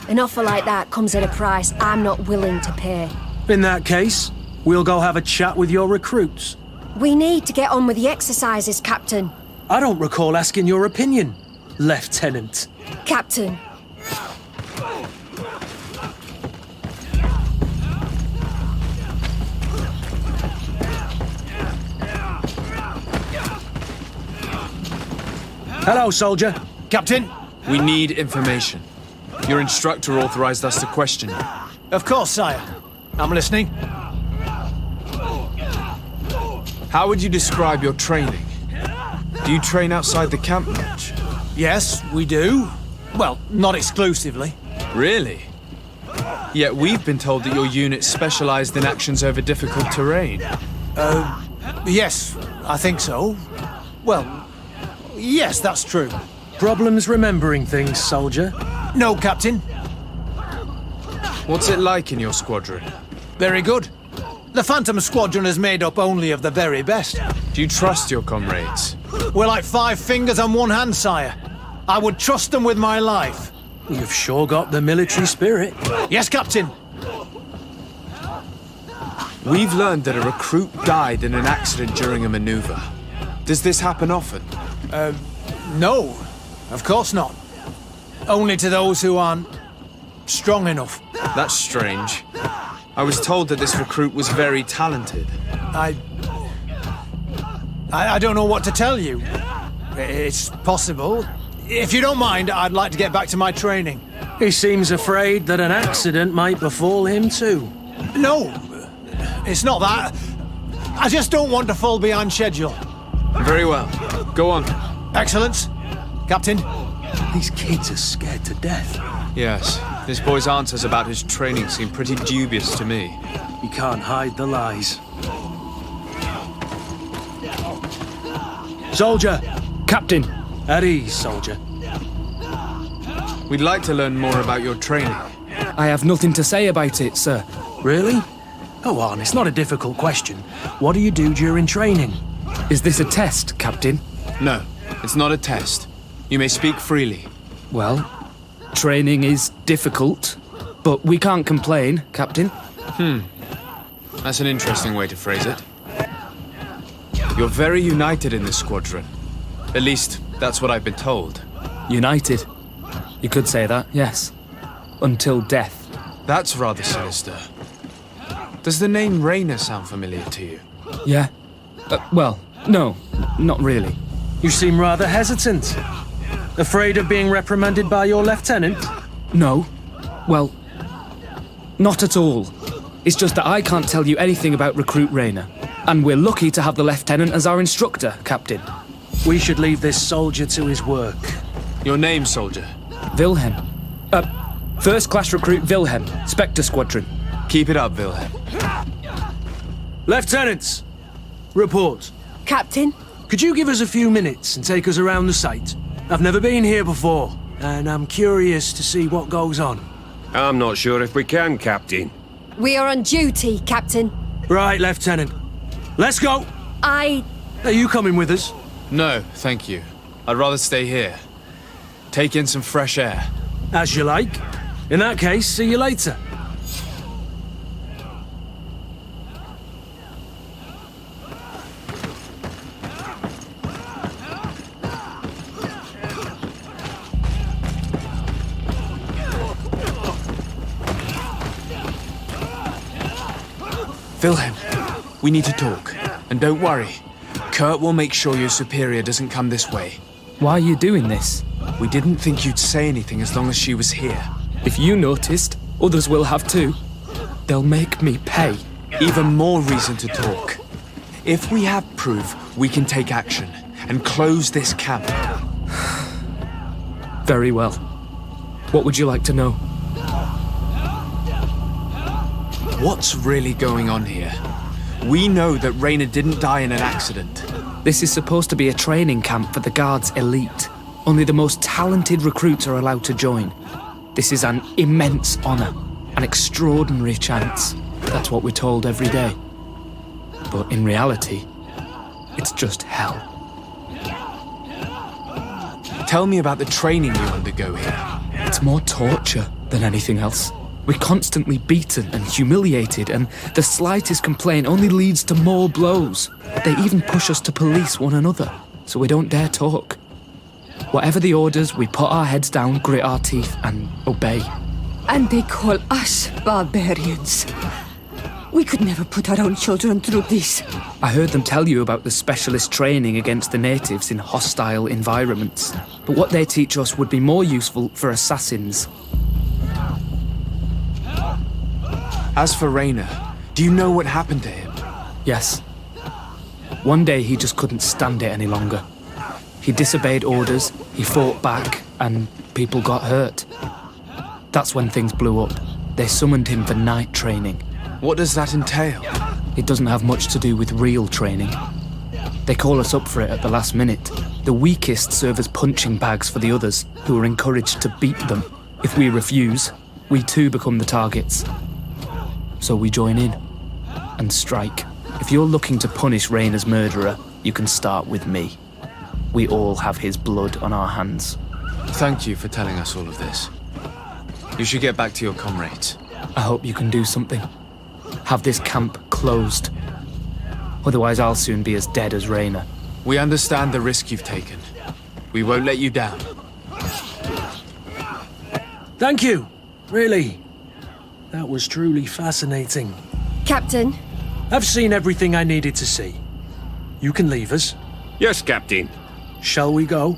An offer like that comes at a price I'm not willing to pay. In that case, we'll go have a chat with your recruits. We need to get on with the exercises, Captain. I don't recall asking your opinion, Lieutenant. Captain, Hello, soldier. Captain? We need information. Your instructor authorized us to question you. Of course, sire. I'm listening. How would you describe your training? Do you train outside the camp much? Yes, we do. Well, not exclusively. Really? Yet we've been told that your unit specialized in actions over difficult terrain. Yes, I think so. Well, yes, that's true. Problems remembering things, soldier? No, Captain. What's it like in your squadron? Very good. The Phantom Squadron is made up only of the very best. Do you trust your comrades? We're like 5 fingers on one hand, sire. I would trust them with my life. You've sure got the military spirit. Yes, Captain. We've learned that a recruit died in an accident during a maneuver. Does this happen often? No, of course not. Only to those who aren't strong enough. That's strange. I was told that this recruit was very talented. I don't know what to tell you. It's possible. If you don't mind, I'd like to get back to my training. He seems afraid that an accident might befall him too. No, it's not that. I just don't want to fall behind schedule. Very well. Go on. Excellence. Captain. These kids are scared to death. Yes. This boy's answers about his training seem pretty dubious to me. You can't hide the lies. Soldier! Captain! At ease, soldier. We'd like to learn more about your training. I have nothing to say about it, sir. Really? Go on, it's not a difficult question. What do you do during training? Is this a test, Captain? No, it's not a test. You may speak freely. Well, training is difficult, but we can't complain, Captain. That's an interesting way to phrase it. You're very united in this squadron. At least, that's what I've been told. United? You could say that, yes. Until death. That's rather sinister. Does the name Rayna sound familiar to you? Yeah? Well, no, not really. You seem rather hesitant. Afraid of being reprimanded by your lieutenant? No. Well, not at all. It's just that I can't tell you anything about Recruit Rayna. And we're lucky to have the lieutenant as our instructor, Captain. We should leave this soldier to his work. Your name, soldier? Wilhelm. First class recruit Wilhelm, Spectre Squadron. Keep it up, Wilhelm. Lieutenants! Report. Captain? Could you give us a few minutes and take us around the site? I've never been here before, and I'm curious to see what goes on. I'm not sure if we can, Captain. We are on duty, Captain. Right, Lieutenant. Let's go! Are you coming with us? No, thank you. I'd rather stay here. Take in some fresh air. As you like. In that case, see you later. Wilhelm, we need to talk. And don't worry. Kurt will make sure your superior doesn't come this way. Why are you doing this? We didn't think you'd say anything as long as she was here. If you noticed, others will have too. They'll make me pay. Even more reason to talk. If we have proof, we can take action and close this camp. Very well. What would you like to know? What's really going on here? We know that Rayna didn't die in an accident. This is supposed to be a training camp for the Guard's elite. Only the most talented recruits are allowed to join. This is an immense honor, an extraordinary chance. That's what we're told every day. But in reality, it's just hell. Tell me about the training you undergo here. It's more torture than anything else. We're constantly beaten and humiliated, and the slightest complaint only leads to more blows. They even push us to police one another, so we don't dare talk. Whatever the orders, we put our heads down, grit our teeth, and obey. And they call us barbarians. We could never put our own children through this. I heard them tell you about the specialist training against the natives in hostile environments. But what they teach us would be more useful for assassins. As for Rayner, do you know what happened to him? Yes. One day he just couldn't stand it any longer. He disobeyed orders, he fought back, and people got hurt. That's when things blew up. They summoned him for night training. What does that entail? It doesn't have much to do with real training. They call us up for it at the last minute. The weakest serve as punching bags for the others, who are encouraged to beat them. If we refuse, we too become the targets. So we join in and strike. If you're looking to punish Rayner's murderer, you can start with me. We all have his blood on our hands. Thank you for telling us all of this. You should get back to your comrades. I hope you can do something. Have this camp closed. Otherwise I'll soon be as dead as Rayner. We understand the risk you've taken. We won't let you down. Thank you. Really. That was truly fascinating. Captain. I've seen everything I needed to see. You can leave us. Yes, Captain. Shall we go?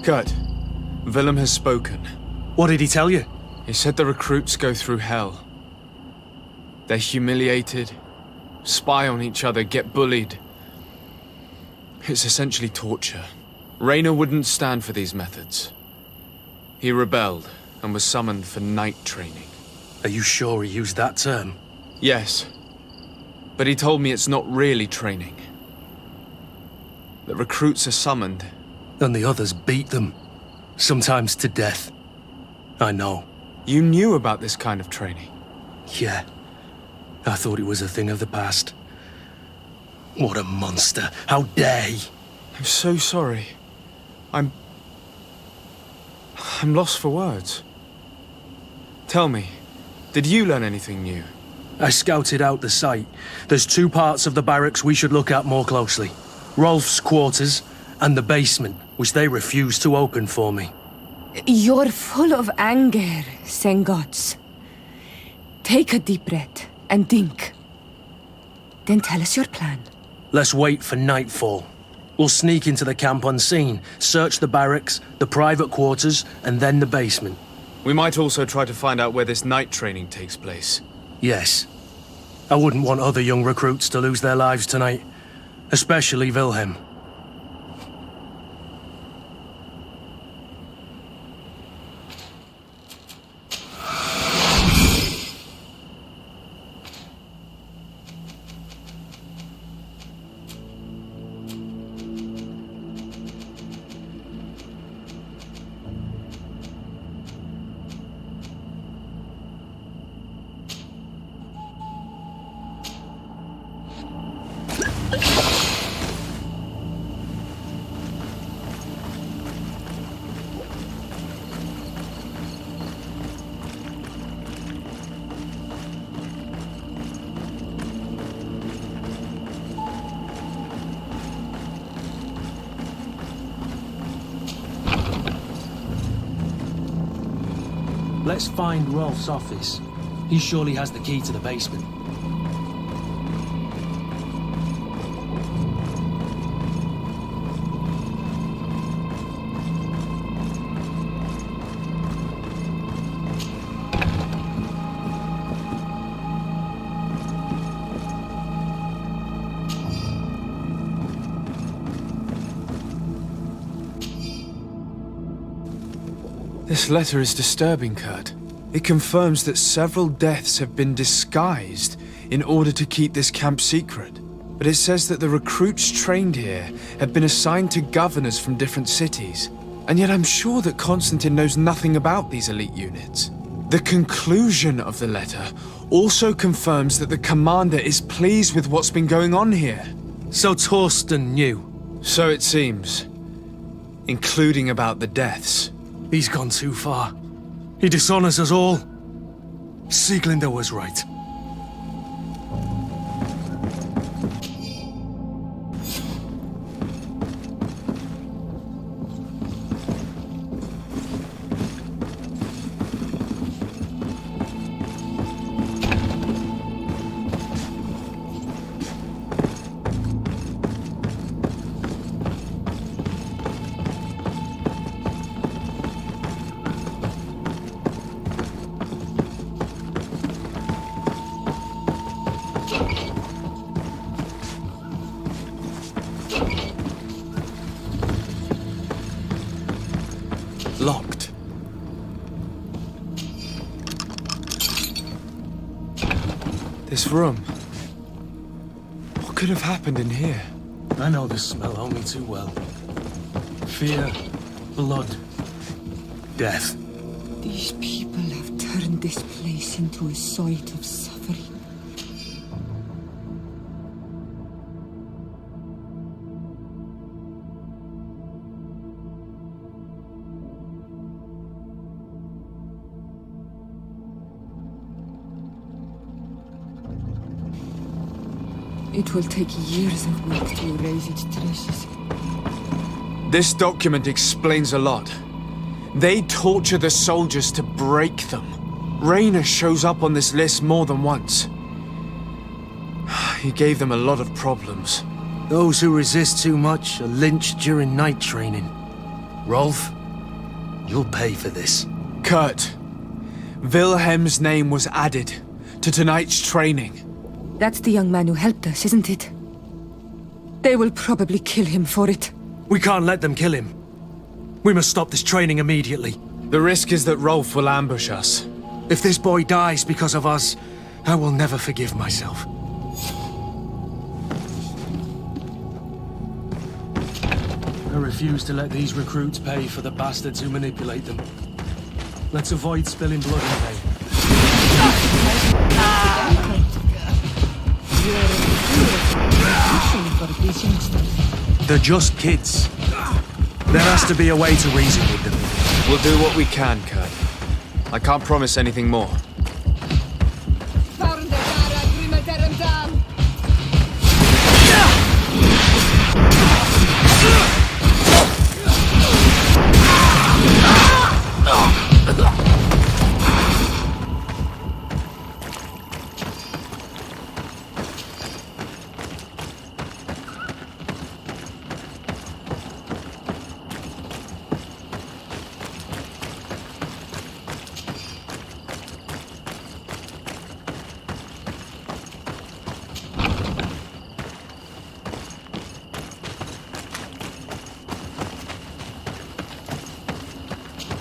Kurt, Willem has spoken. What did he tell you? He said the recruits go through hell. They're humiliated, spy on each other, get bullied. It's essentially torture. Rayner wouldn't stand for these methods. He rebelled and was summoned for night training. Are you sure he used that term? Yes, but he told me it's not really training. The recruits are summoned. And the others beat them, sometimes to death. I know. You knew about this kind of training? Yeah. I thought it was a thing of the past. What a monster. How dare he? I'm so sorry. I'm lost for words. Tell me, did you learn anything new? I scouted out the site. There's 2 parts of the barracks we should look at more closely. Rolf's quarters and the basement, which they refused to open for me. You're full of anger, Sengots. Take a deep breath and think. Then tell us your plan. Let's wait for nightfall. We'll sneak into the camp unseen, search the barracks, the private quarters, and then the basement. We might also try to find out where this night training takes place. Yes. I wouldn't want other young recruits to lose their lives tonight. Especially Wilhelm. Let's find Rolf's office. He surely has the key to the basement. This letter is disturbing, Kurt. It confirms that several deaths have been disguised in order to keep this camp secret. But it says that the recruits trained here had been assigned to governors from different cities. And yet I'm sure that Constantine knows nothing about these elite units. The conclusion of the letter also confirms that the commander is pleased with what's been going on here. So Torsten knew? So it seems. Including about the deaths. He's gone too far. He dishonors us all. Sieglinder was right. Locked. This room. What could have happened in here? I know this smell only too well. Fear, blood, death. These people have turned this place into a site of suffering. It will take years of work to erase its traces. This document explains a lot. They torture the soldiers to break them. Rayner shows up on this list more than once. He gave them a lot of problems. Those who resist too much are lynched during night training. Rolf, you'll pay for this. Kurt, Wilhelm's name was added to tonight's training. That's the young man who helped us, isn't it? They will probably kill him for it. We can't let them kill him. We must stop this training immediately. The risk is that Rolf will ambush us. If this boy dies because of us, I will never forgive myself. I refuse to let these recruits pay for the bastards who manipulate them. Let's avoid spilling blood in vain. They're just kids. There has to be a way to reason with them. We'll do what we can, Kurt. I can't promise anything more.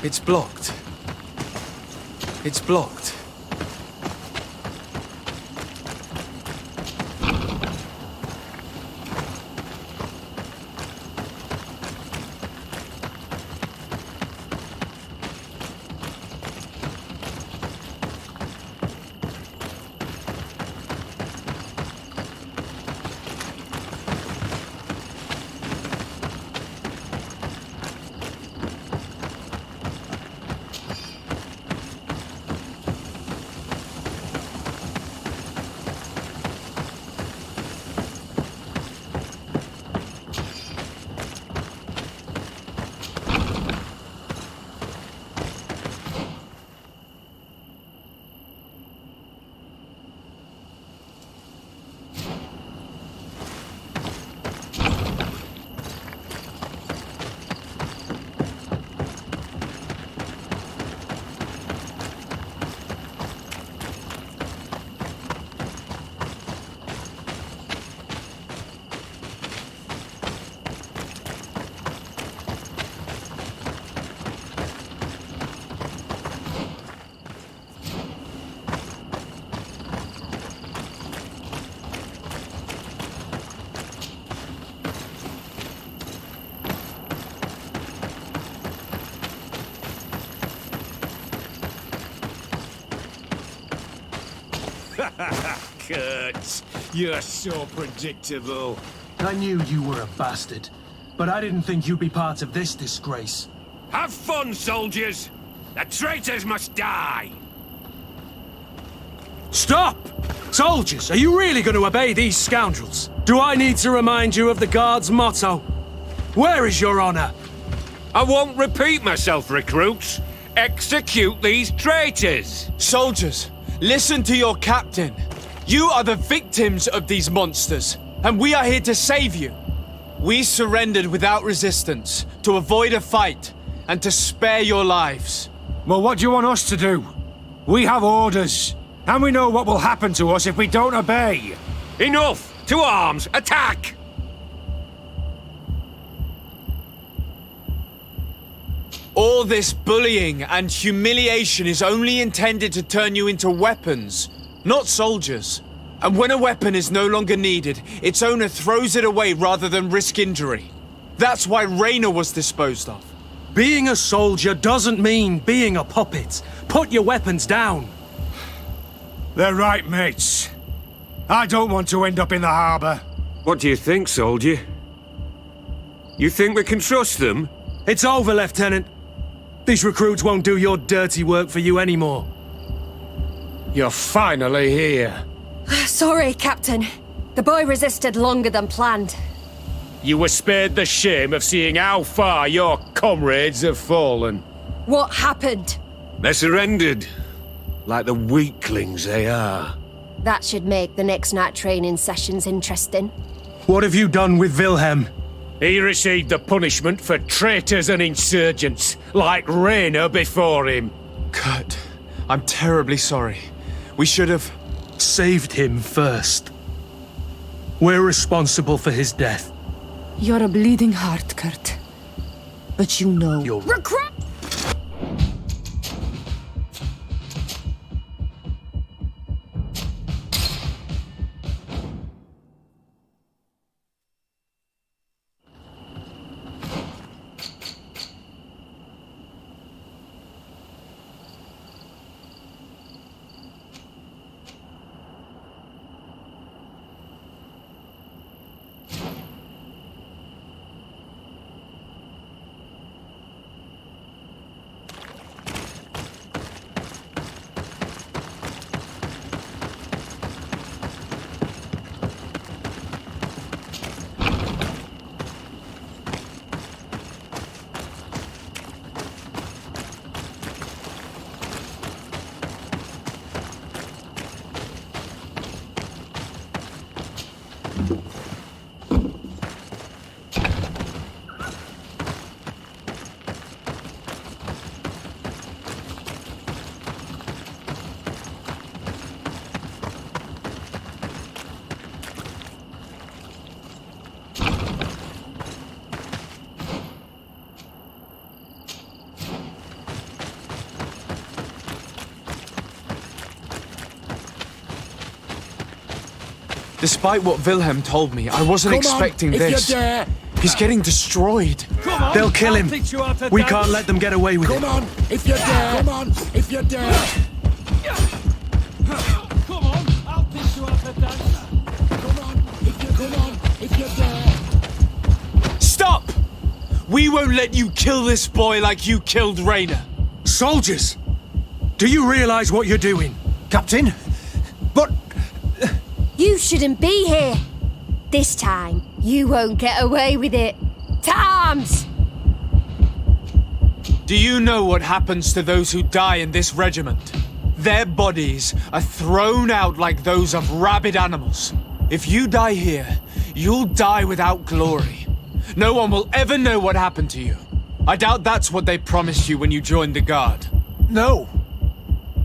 It's blocked. It's blocked. Kurt, you're so predictable. I knew you were a bastard, but I didn't think you'd be part of this disgrace. Have fun, soldiers! The traitors must die! Stop! Soldiers, are you really going to obey these scoundrels? Do I need to remind you of the Guard's motto? Where is your honor? I won't repeat myself, recruits. Execute these traitors! Soldiers, listen to your captain. You are the victims of these monsters, and we are here to save you. We surrendered without resistance, to avoid a fight, and to spare your lives. Well, what do you want us to do? We have orders, and we know what will happen to us if we don't obey. Enough! To arms! Attack! All this bullying and humiliation is only intended to turn you into weapons, not soldiers. And when a weapon is no longer needed, its owner throws it away rather than risk injury. That's why Reyna was disposed of. Being a soldier doesn't mean being a puppet. Put your weapons down. They're right, mates. I don't want to end up in the harbor. What do you think, soldier? You think we can trust them? It's over, Lieutenant. These recruits won't do your dirty work for you anymore. You're finally here. Sorry, Captain. The boy resisted longer than planned. You were spared the shame of seeing how far your comrades have fallen. What happened? They surrendered, like the weaklings they are. That should make the next night training sessions interesting. What have you done with Wilhelm? He received the punishment for traitors and insurgents, like Reyna before him. Kurt, I'm terribly sorry. We should have... saved him first. We're responsible for his death. You're a bleeding heart, Kurt. But you know... You're... Recruit! Despite what Wilhelm told me, I wasn't expecting this. He's getting destroyed. They'll kill him. We can't let them get away with it. Come on, if you dare! Come on, if you dare! Come on, I'll teach you how to dance. If you dare. Stop! We won't let you kill this boy like you killed Reyna. Soldiers! Do you realize what you're doing? Captain? But... You shouldn't be here. This time, you won't get away with it. To arms! Do you know what happens to those who die in this regiment? Their bodies are thrown out like those of rabid animals. If you die here, you'll die without glory. No one will ever know what happened to you. I doubt that's what they promised you when you joined the Guard. No.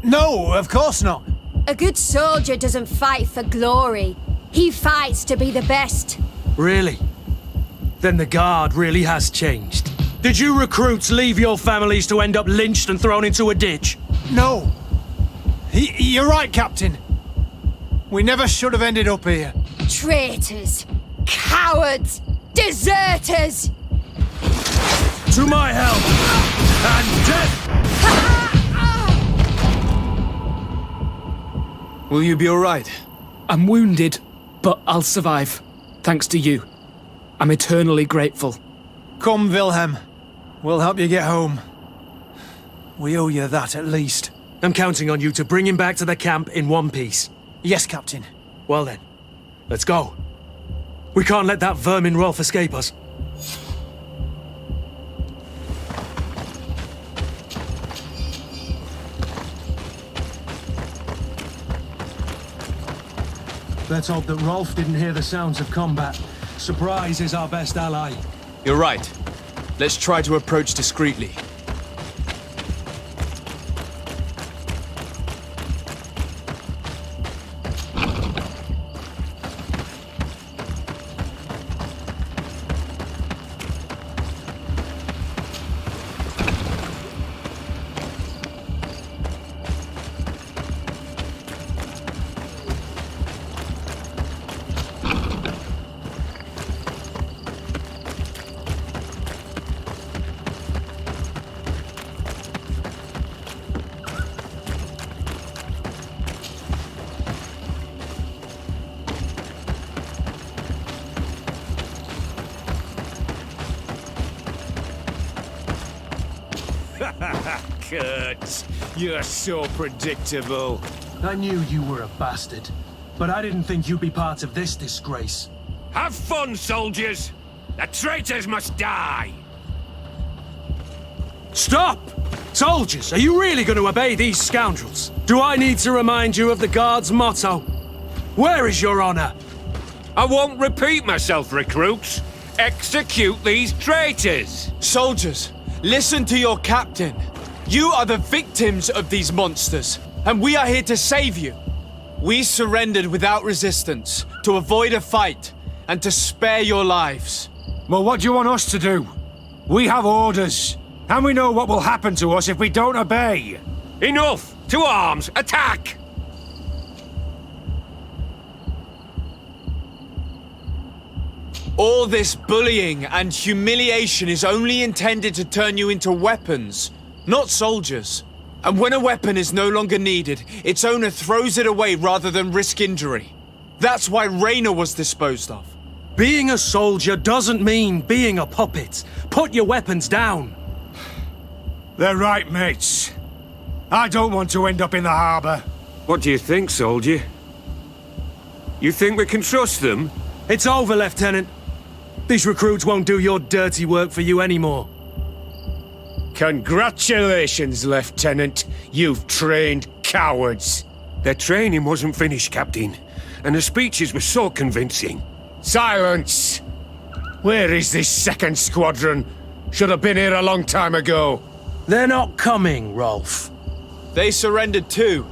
No, of course not. A good soldier doesn't fight for glory. He fights to be the best. Really? Then the Guard really has changed. Did you recruits leave your families to end up lynched and thrown into a ditch? No. You're right, Captain. We never should have ended up here. Traitors! Cowards! Deserters! To my help! And death! Will you be alright? I'm wounded, but I'll survive. Thanks to you. I'm eternally grateful. Come, Wilhelm. We'll help you get home. We owe you that at least. I'm counting on you to bring him back to the camp in one piece. Yes, Captain. Well then, let's go. We can't let that vermin Rolf escape us. Let's hope that Rolf didn't hear the sounds of combat. Surprise is our best ally. You're right. Let's try to approach discreetly. Kurt, you're so predictable. I knew you were a bastard, but I didn't think you'd be part of this disgrace. Have fun, soldiers! The traitors must die! Stop! Soldiers, are you really going to obey these scoundrels? Do I need to remind you of the Guard's motto? Where is your honor? I won't repeat myself, recruits. Execute these traitors! Soldiers, listen to your captain. You are the victims of these monsters, and we are here to save you. We surrendered without resistance, to avoid a fight, and to spare your lives. Well, what do you want us to do? We have orders, and we know what will happen to us if we don't obey. Enough! To arms! Attack! All this bullying and humiliation is only intended to turn you into weapons, not soldiers. And when a weapon is no longer needed, its owner throws it away rather than risk injury. That's why Raynor was disposed of. Being a soldier doesn't mean being a puppet. Put your weapons down. They're right, mates. I don't want to end up in the harbor. What do you think, soldier? You think we can trust them? It's over, Lieutenant. These recruits won't do your dirty work for you anymore. Congratulations, Lieutenant. You've trained cowards. Their training wasn't finished, Captain, and the speeches were so convincing. Silence! Where is this second squadron? Should have been here a long time ago. They're not coming, Rolf. They surrendered too.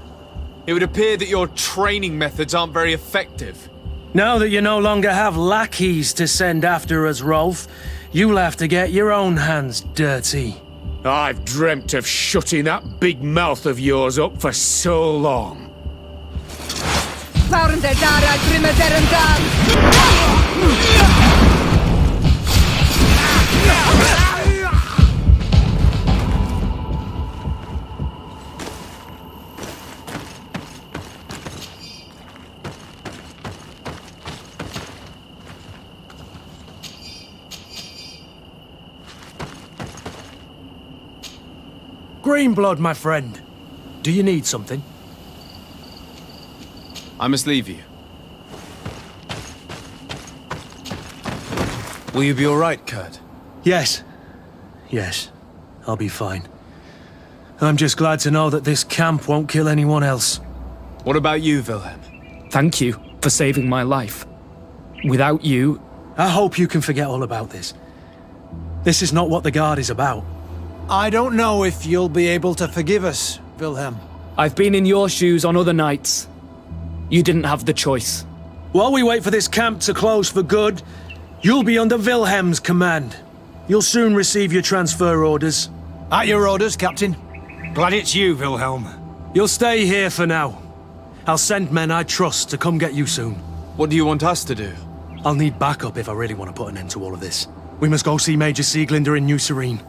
It would appear that your training methods aren't very effective. Now that you no longer have lackeys to send after us, Rolf, you'll have to get your own hands dirty. I've dreamt of shutting that big mouth of yours up for so long. Greenblood, my friend. Do you need something? I must leave you. Will you be all right, Kurt? Yes. Yes. I'll be fine. I'm just glad to know that this camp won't kill anyone else. What about you, Wilhelm? Thank you for saving my life. Without you... I hope you can forget all about this. This is not what the Guard is about. I don't know if you'll be able to forgive us, Wilhelm. I've been in your shoes on other nights. You didn't have the choice. While we wait for this camp to close for good, you'll be under Wilhelm's command. You'll soon receive your transfer orders. At your orders, Captain. Glad it's you, Wilhelm. You'll stay here for now. I'll send men I trust to come get you soon. What do you want us to do? I'll need backup if I really want to put an end to all of this. We must go see Major Sieglinder in New Serene.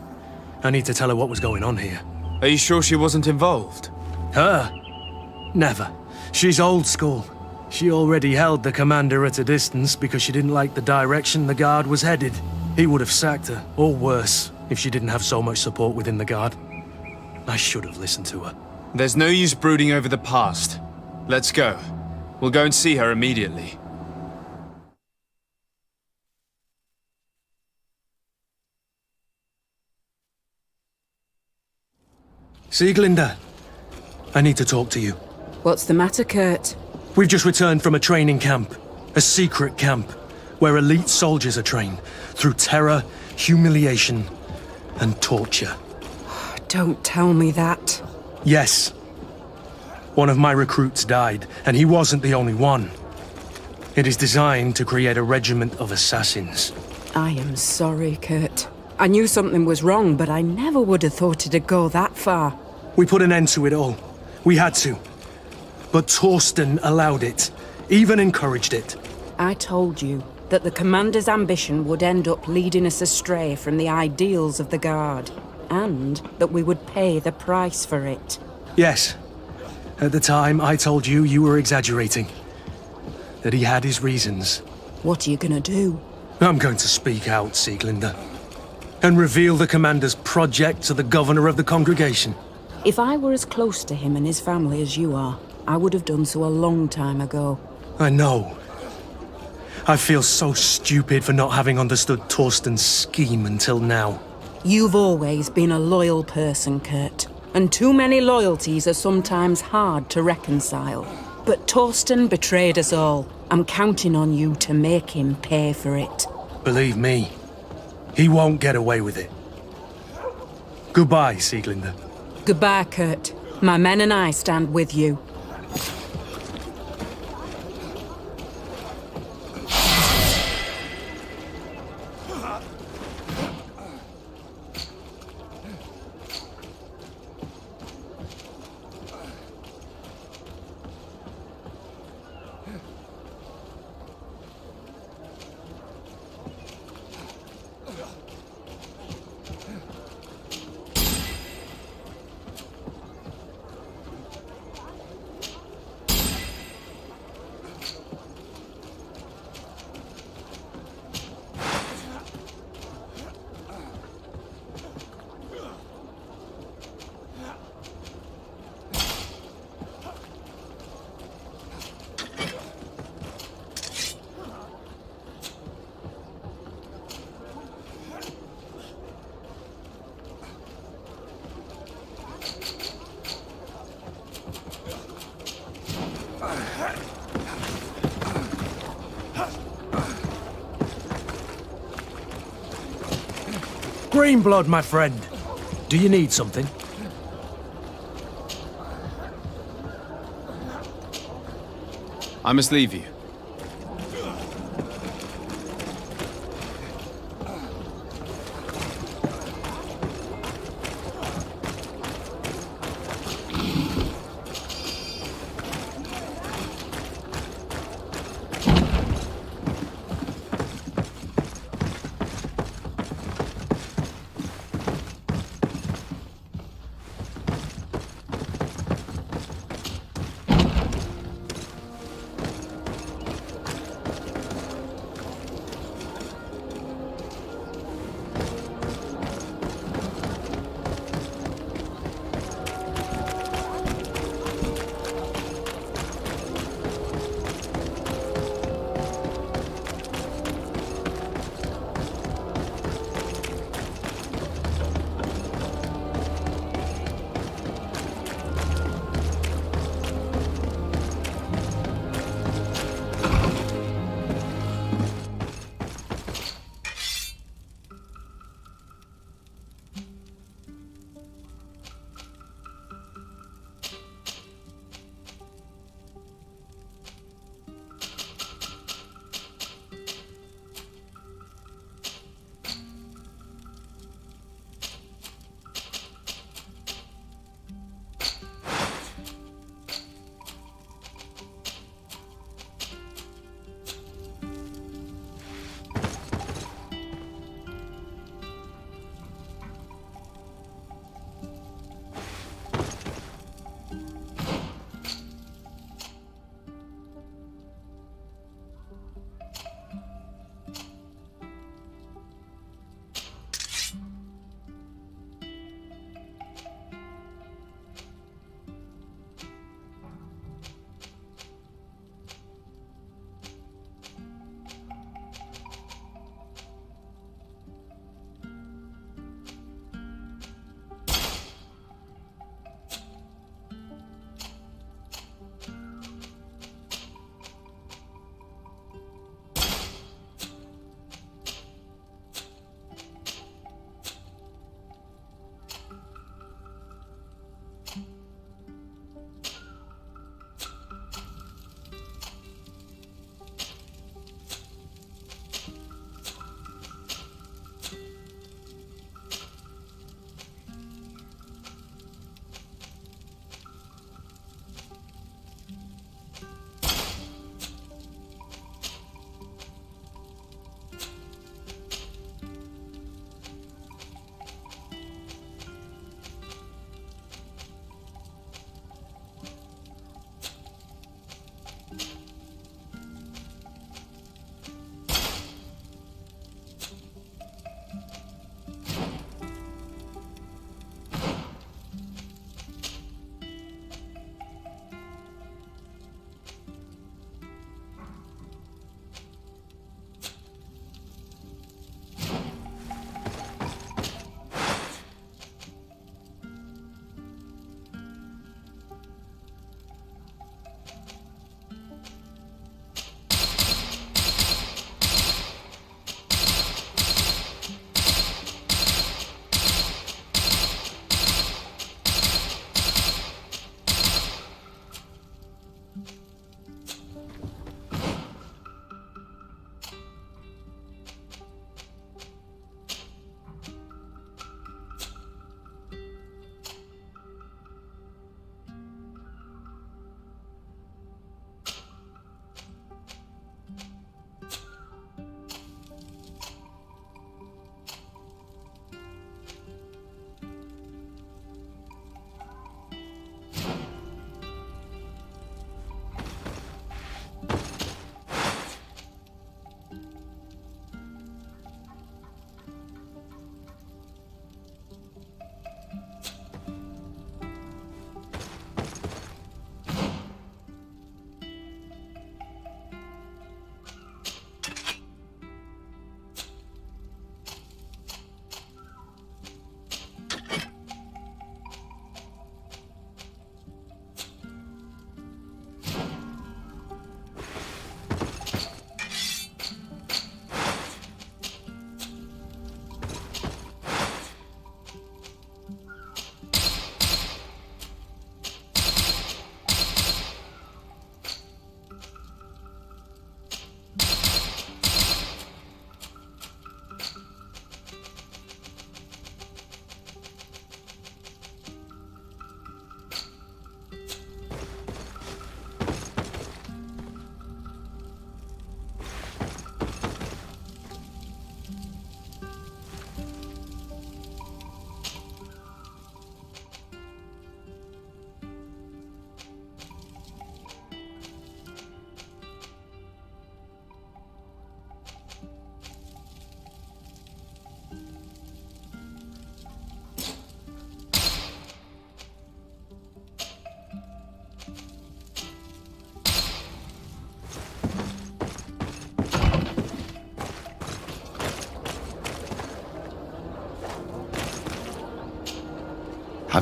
I need to tell her what was going on here. Are you sure she wasn't involved? Her? Never. She's old school. She already held the commander at a distance because she didn't like the direction the Guard was headed. He would have sacked her, or worse, if she didn't have so much support within the Guard. I should have listened to her. There's no use brooding over the past. Let's go. We'll go and see her immediately. Sieglinde, I need to talk to you. What's the matter, Kurt? We've just returned from a training camp. A secret camp, where elite soldiers are trained through terror, humiliation, and torture. Don't tell me that. Yes. One of my recruits died, and he wasn't the only one. It is designed to create a regiment of assassins. I am sorry, Kurt. I knew something was wrong, but I never would have thought it'd go that far. We put an end to it all. We had to. But Torsten allowed it, even encouraged it. I told you that the commander's ambition would end up leading us astray from the ideals of the Guard, and that we would pay the price for it. Yes. At the time, I told you you were exaggerating. That he had his reasons. What are you gonna do? I'm going to speak out, Sieglinde. And reveal the commander's project to the governor of the congregation. If I were as close to him and his family as you are, I would have done so a long time ago. I know. I feel so stupid for not having understood Torsten's scheme until now. You've always been a loyal person, Kurt. And too many loyalties are sometimes hard to reconcile. But Torsten betrayed us all. I'm counting on you to make him pay for it. Believe me, he won't get away with it. Goodbye, Sieglinde. Goodbye, Kurt. My men and I stand with you. Greenblood, my friend. Do you need something? I must leave you.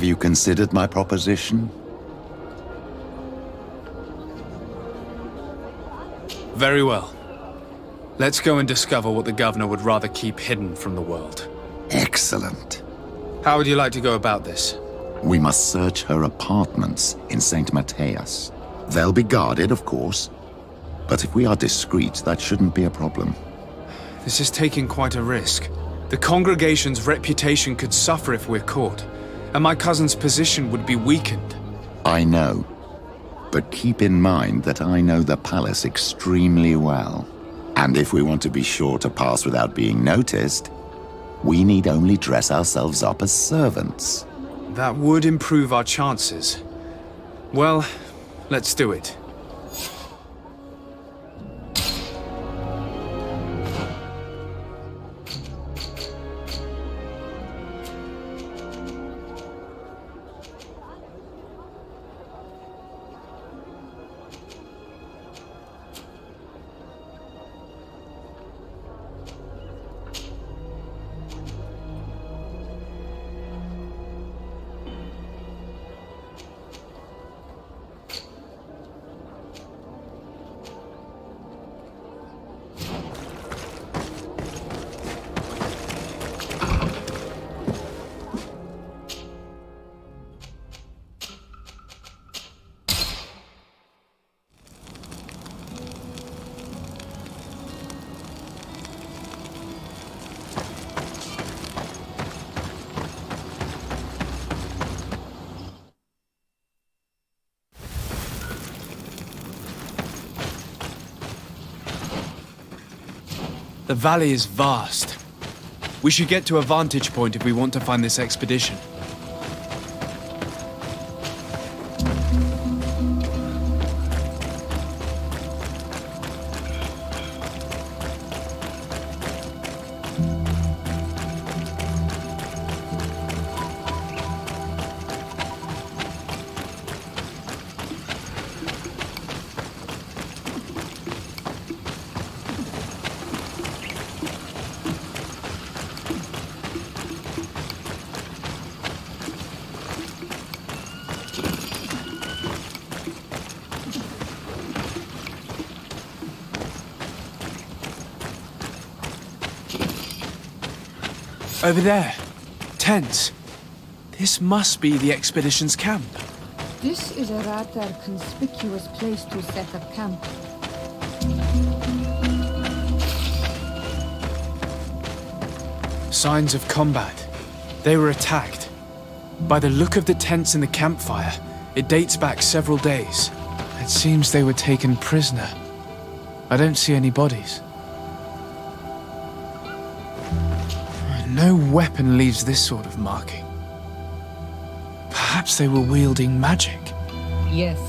Have you considered my proposition? Very well. Let's go and discover what the governor would rather keep hidden from the world. Excellent. How would you like to go about this? We must search her apartments in St. Matthias. They'll be guarded, of course. But if we are discreet, that shouldn't be a problem. This is taking quite a risk. The congregation's reputation could suffer if we're caught, and my cousin's position would be weakened. I know. But keep in mind that I know the palace extremely well. And if we want to be sure to pass without being noticed, we need only dress ourselves up as servants. That would improve our chances. Well, let's do it. The valley is vast. We should get to a vantage point if we want to find this expedition. Over there. Tents. This must be the expedition's camp. This is a rather conspicuous place to set up camp. Signs of combat. They were attacked. By the look of the tents in the campfire, it dates back several days. It seems they were taken prisoner. I don't see any bodies. No weapon leaves this sort of marking. Perhaps they were wielding magic. Yes.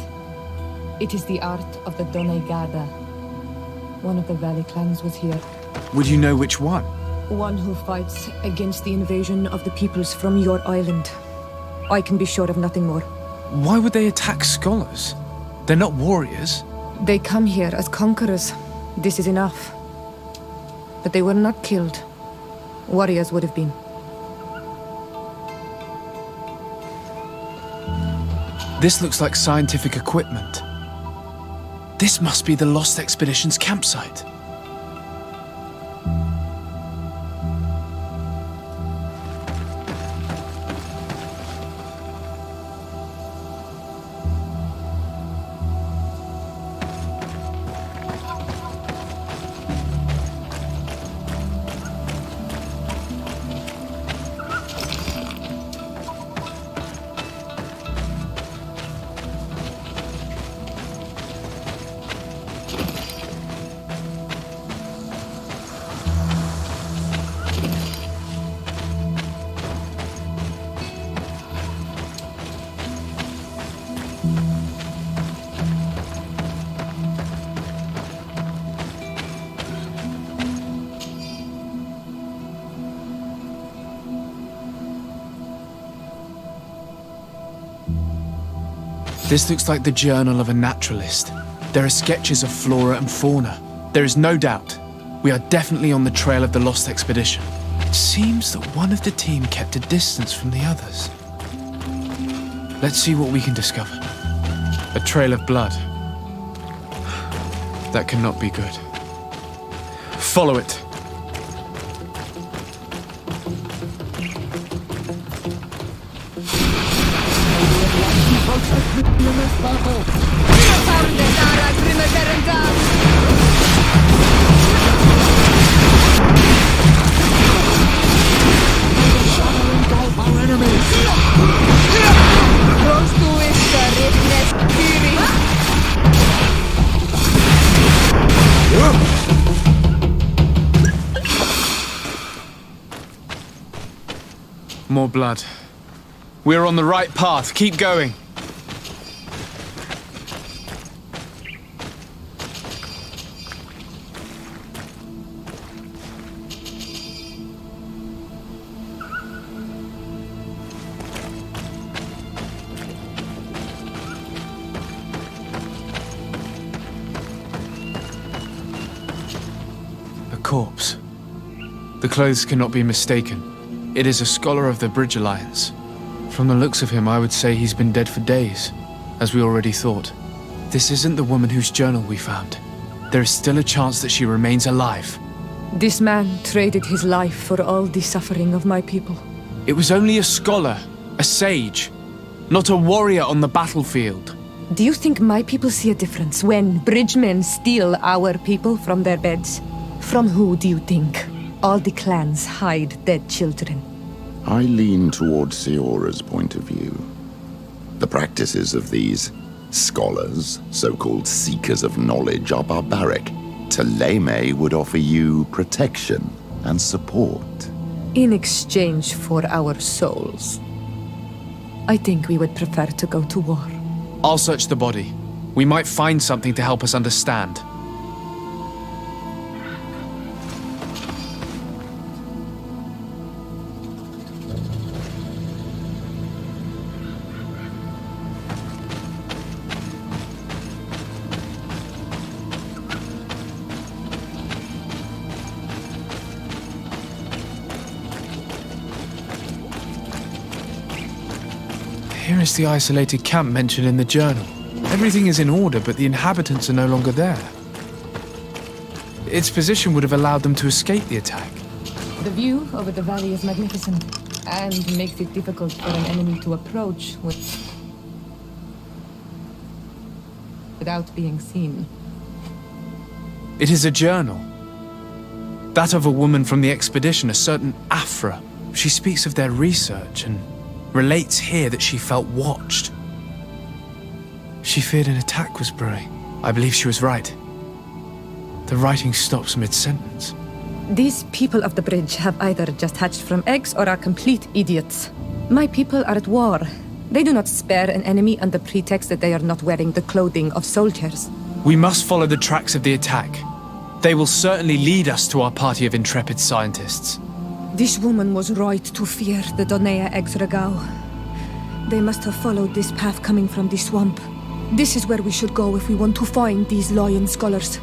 It is the art of the Donegada. One of the valley clans was here. Would you know which one? One who fights against the invasion of the peoples from your island. I can be sure of nothing more. Why would they attack scholars? They're not warriors. They come here as conquerors. This is enough. But they were not killed. Warriors would have been. This looks like scientific equipment. This must be the Lost Expedition's campsite. This looks like the journal of a naturalist. There are sketches of flora and fauna. There is no doubt. We are definitely on the trail of the Lost Expedition. It seems that one of the team kept a distance from the others. Let's see what we can discover. A trail of blood. That cannot be good. Follow it. More blood. We're on the right path. Keep going. A corpse. The clothes cannot be mistaken. It is a scholar of the Bridge Alliance. From the looks of him, I would say he's been dead for days, as we already thought. This isn't the woman whose journal we found. There is still a chance that she remains alive. This man traded his life for all the suffering of my people. It was only a scholar, a sage, not a warrior on the battlefield. Do you think my people see a difference when bridgemen steal our people from their beds? From who do you think all the clans hide dead children? I lean towards Siora's point of view. The practices of these scholars, so-called seekers of knowledge, are barbaric. Thélème would offer you protection and support. In exchange for our souls. I think we would prefer to go to war. I'll search the body. We might find something to help us understand. Here is the isolated camp mentioned in the journal. Everything is in order, but the inhabitants are no longer there. Its position would have allowed them to escape the attack. The view over the valley is magnificent, and makes it difficult for an enemy to approach without being seen. It is a journal. That of a woman from the expedition, a certain Afra. She speaks of their research and relates here that she felt watched. She feared an attack was brewing. I believe she was right. The writing stops mid-sentence. These people of the bridge have either just hatched from eggs or are complete idiots. My people are at war. They do not spare an enemy under pretext that they are not wearing the clothing of soldiers. We must follow the tracks of the attack. They will certainly lead us to our party of intrepid scientists. This woman was right to fear the Donea Exregao. They must have followed this path coming from the swamp. This is where we should go if we want to find these lion scholars.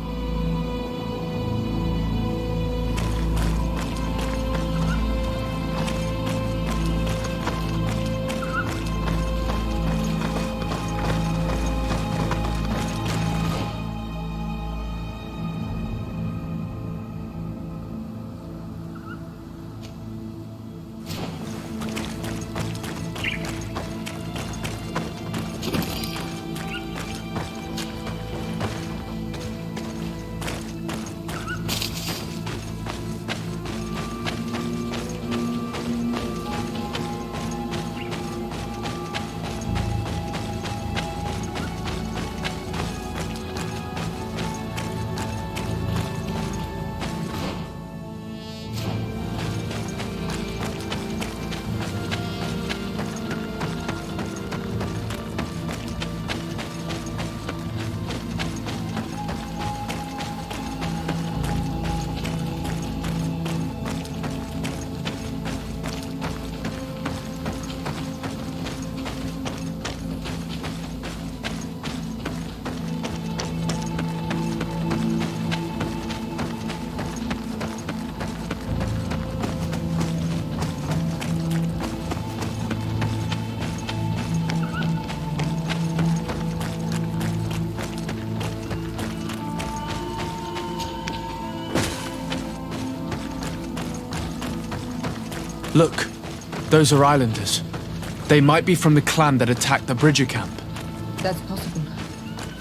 Look, those are islanders. They might be from the clan that attacked the Bridger camp. That's possible.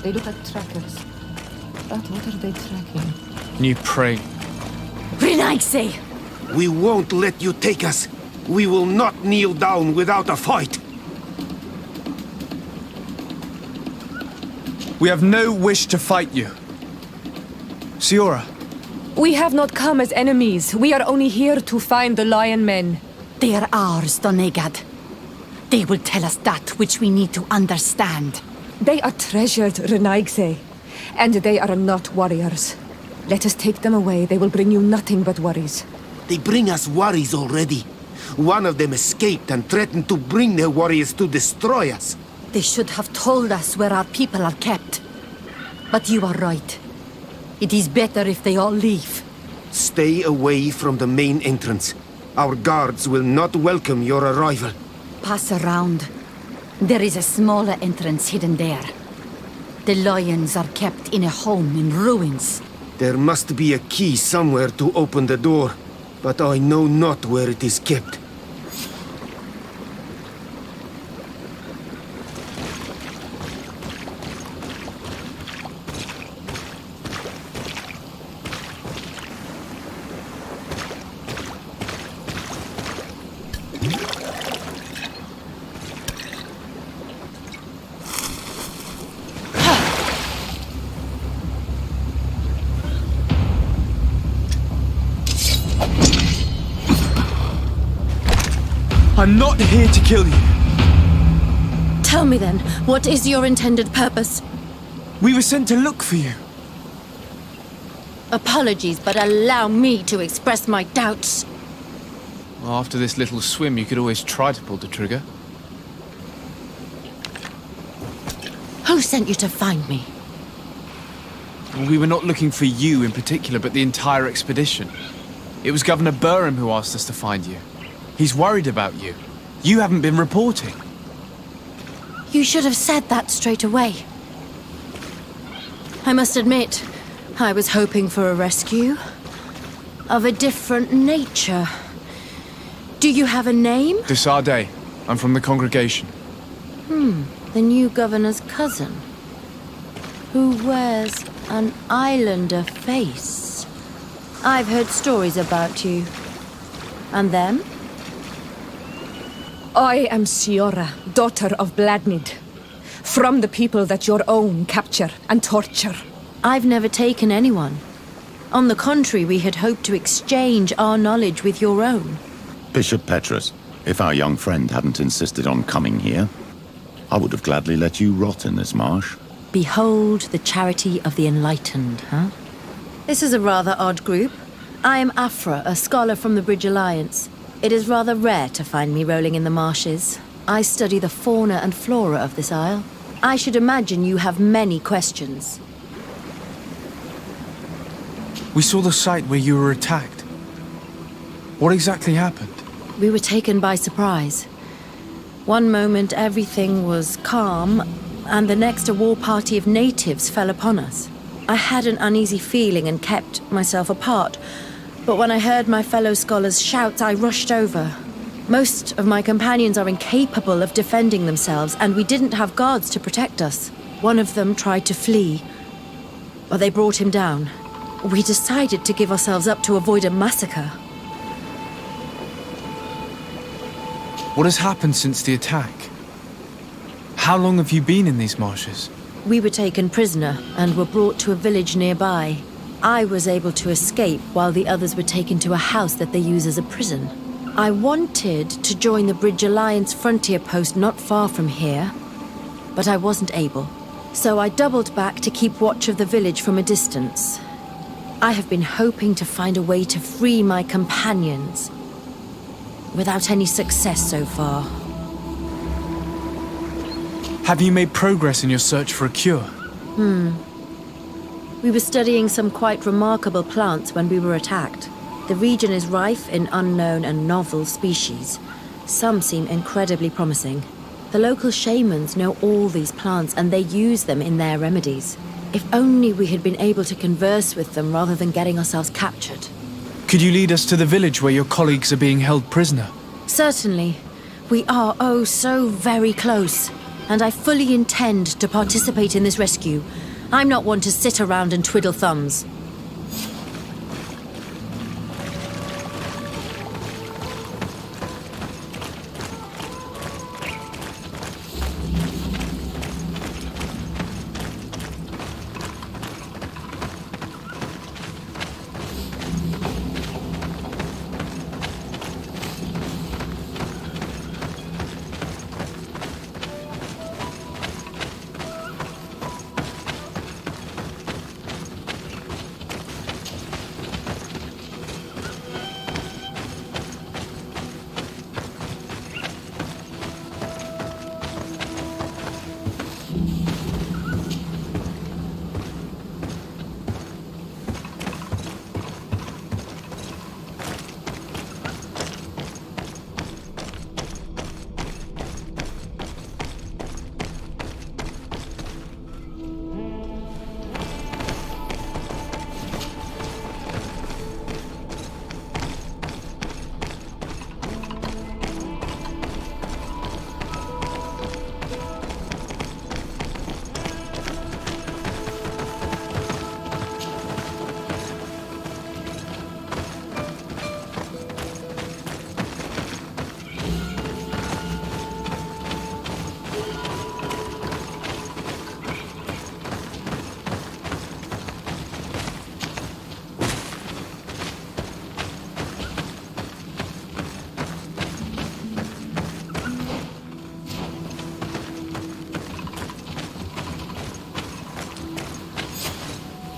They look like trackers. But what are they tracking? New prey. Renaigse! We won't let you take us. We will not kneel down without a fight. We have no wish to fight you. Siora. We have not come as enemies. We are only here to find the Lion Men. They are ours, Donegad. They will tell us that which we need to understand. They are treasured, Renaigse. And they are not warriors. Let us take them away. They will bring you nothing but worries. They bring us worries already. One of them escaped and threatened to bring their warriors to destroy us. They should have told us where our people are kept. But you are right. It is better if they all leave. Stay away from the main entrance. Our guards will not welcome your arrival. Pass around. There is a smaller entrance hidden there. The lions are kept in a home in ruins. There must be a key somewhere to open the door, but I know not where it is kept. I'm not here to kill you. Tell me then, what is your intended purpose? We were sent to look for you. Apologies, but allow me to express my doubts. Well, after this little swim, you could always try to pull the trigger. Who sent you to find me? We were not looking for you in particular, but the entire expedition. It was Governor Burham who asked us to find you. He's worried about you. You haven't been reporting. You should have said that straight away. I must admit, I was hoping for a rescue. Of a different nature. Do you have a name? Desarde. I'm from the congregation. The new governor's cousin. Who wears an islander face. I've heard stories about you. And them? I am Siora, daughter of Bladnid. From the people that your own capture and torture. I've never taken anyone. On the contrary, we had hoped to exchange our knowledge with your own. Bishop Petrus, if our young friend hadn't insisted on coming here, I would have gladly let you rot in this marsh. Behold the charity of the enlightened, huh? This is a rather odd group. I am Afra, a scholar from the Bridge Alliance. It is rather rare to find me rolling in the marshes. I study the fauna and flora of this isle. I should imagine you have many questions. We saw the site where you were attacked. What exactly happened? We were taken by surprise. One moment everything was calm, and the next a war party of natives fell upon us. I had an uneasy feeling and kept myself apart. But when I heard my fellow scholars' shouts, I rushed over. Most of my companions are incapable of defending themselves, and we didn't have guards to protect us. One of them tried to flee, but they brought him down. We decided to give ourselves up to avoid a massacre. What has happened since the attack? How long have you been in these marshes? We were taken prisoner and were brought to a village nearby. I was able to escape while the others were taken to a house that they use as a prison. I wanted to join the Bridge Alliance frontier post not far from here, but I wasn't able. So I doubled back to keep watch of the village from a distance. I have been hoping to find a way to free my companions, without any success so far. Have you made progress in your search for a cure? We were studying some quite remarkable plants when we were attacked. The region is rife in unknown and novel species. Some seem incredibly promising. The local shamans know all these plants and they use them in their remedies. If only we had been able to converse with them rather than getting ourselves captured. Could you lead us to the village where your colleagues are being held prisoner? Certainly. We are oh so very close. And I fully intend to participate in this rescue. I'm not one to sit around and twiddle thumbs.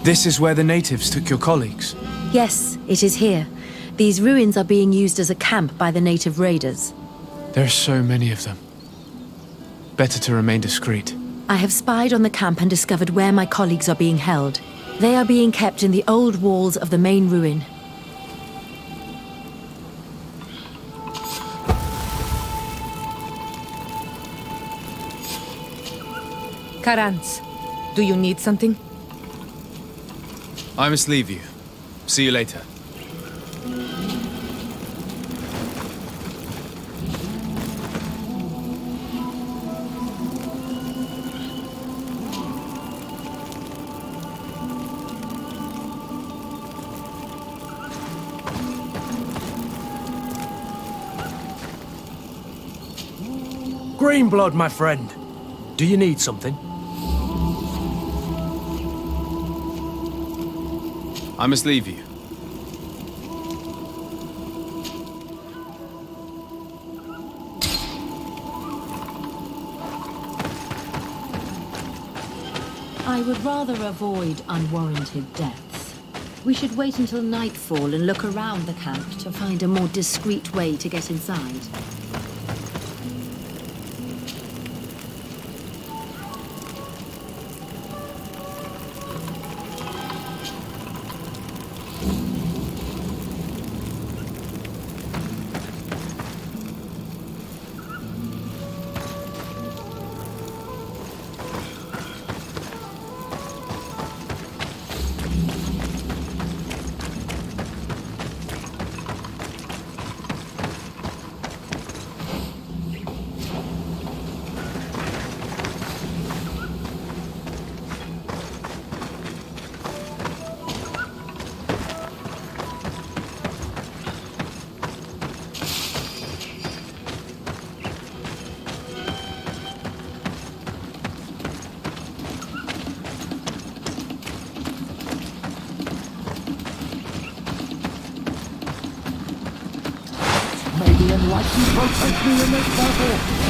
This is where the natives took your colleagues. Yes, it is here. These ruins are being used as a camp by the native raiders. There are so many of them. Better to remain discreet. I have spied on the camp and discovered where my colleagues are being held. They are being kept in the old walls of the main ruin. Karantz, do you need something? I must leave you. See you later. Greenblood, my friend. Do you need something? I must leave you. I would rather avoid unwarranted deaths. We should wait until nightfall and look around the camp to find a more discreet way to get inside. May the enlightened protect me in this battle!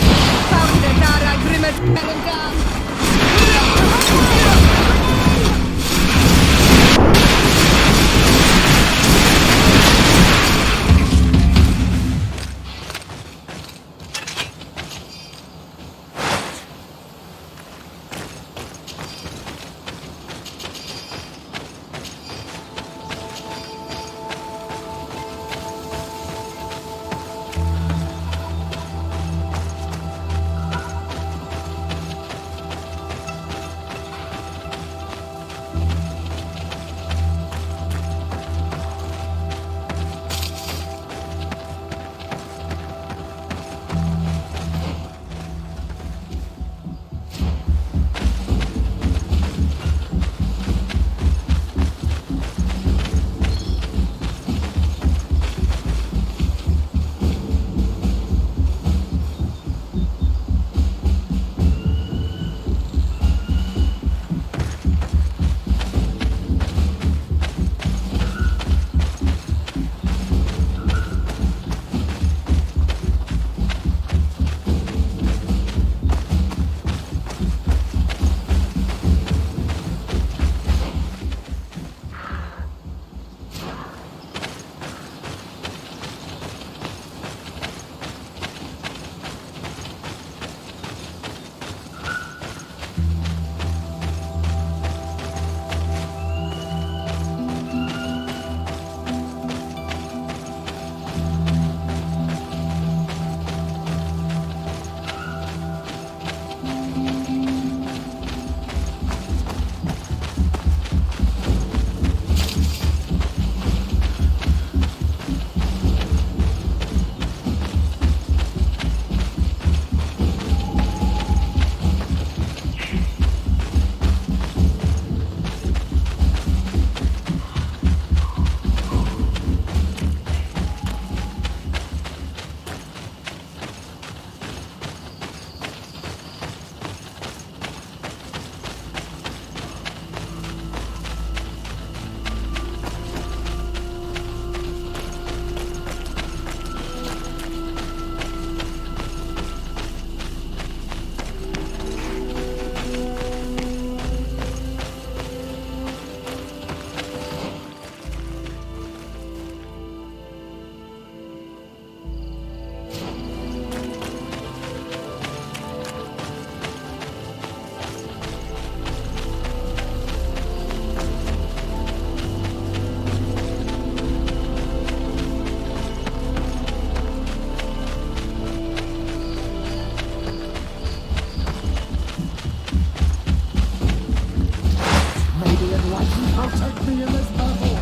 Meet me in this battle!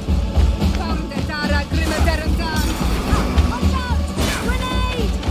Watch out! Grenade!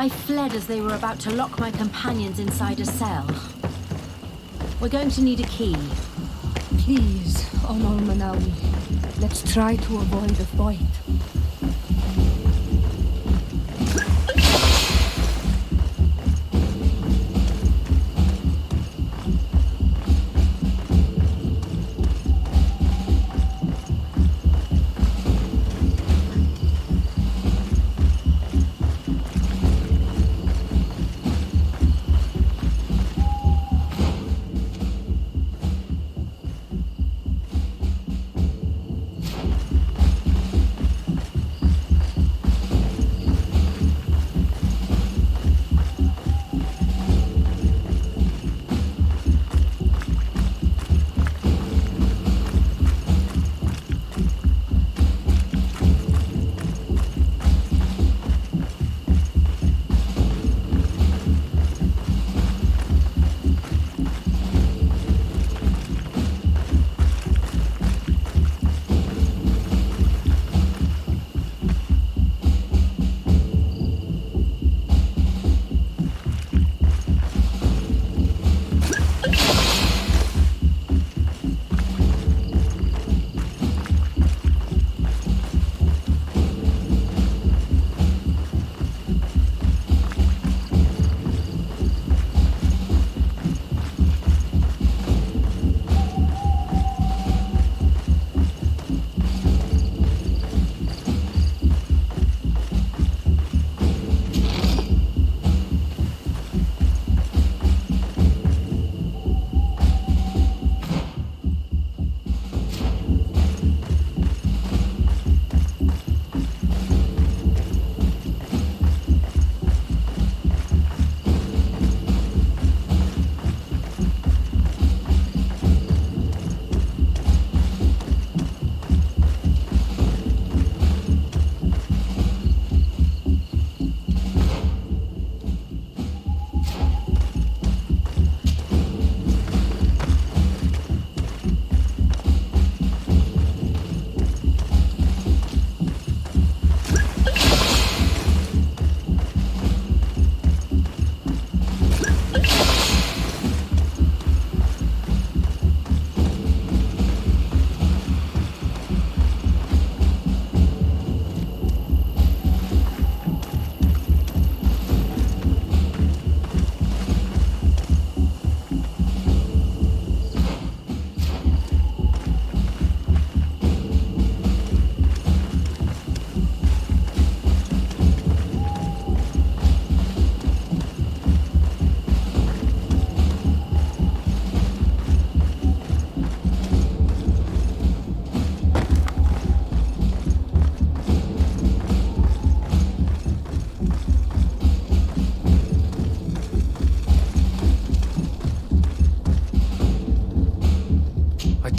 I fled as they were about to lock my companions inside a cell. We're going to need a key. Please, Onol Manawi, let's try to avoid the fight.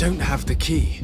don't have the key.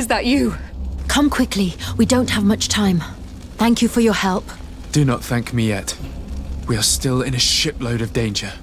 Is that you? Come quickly. We don't have much time. Thank you for your help. Do not thank me yet. We are still in a shipload of danger.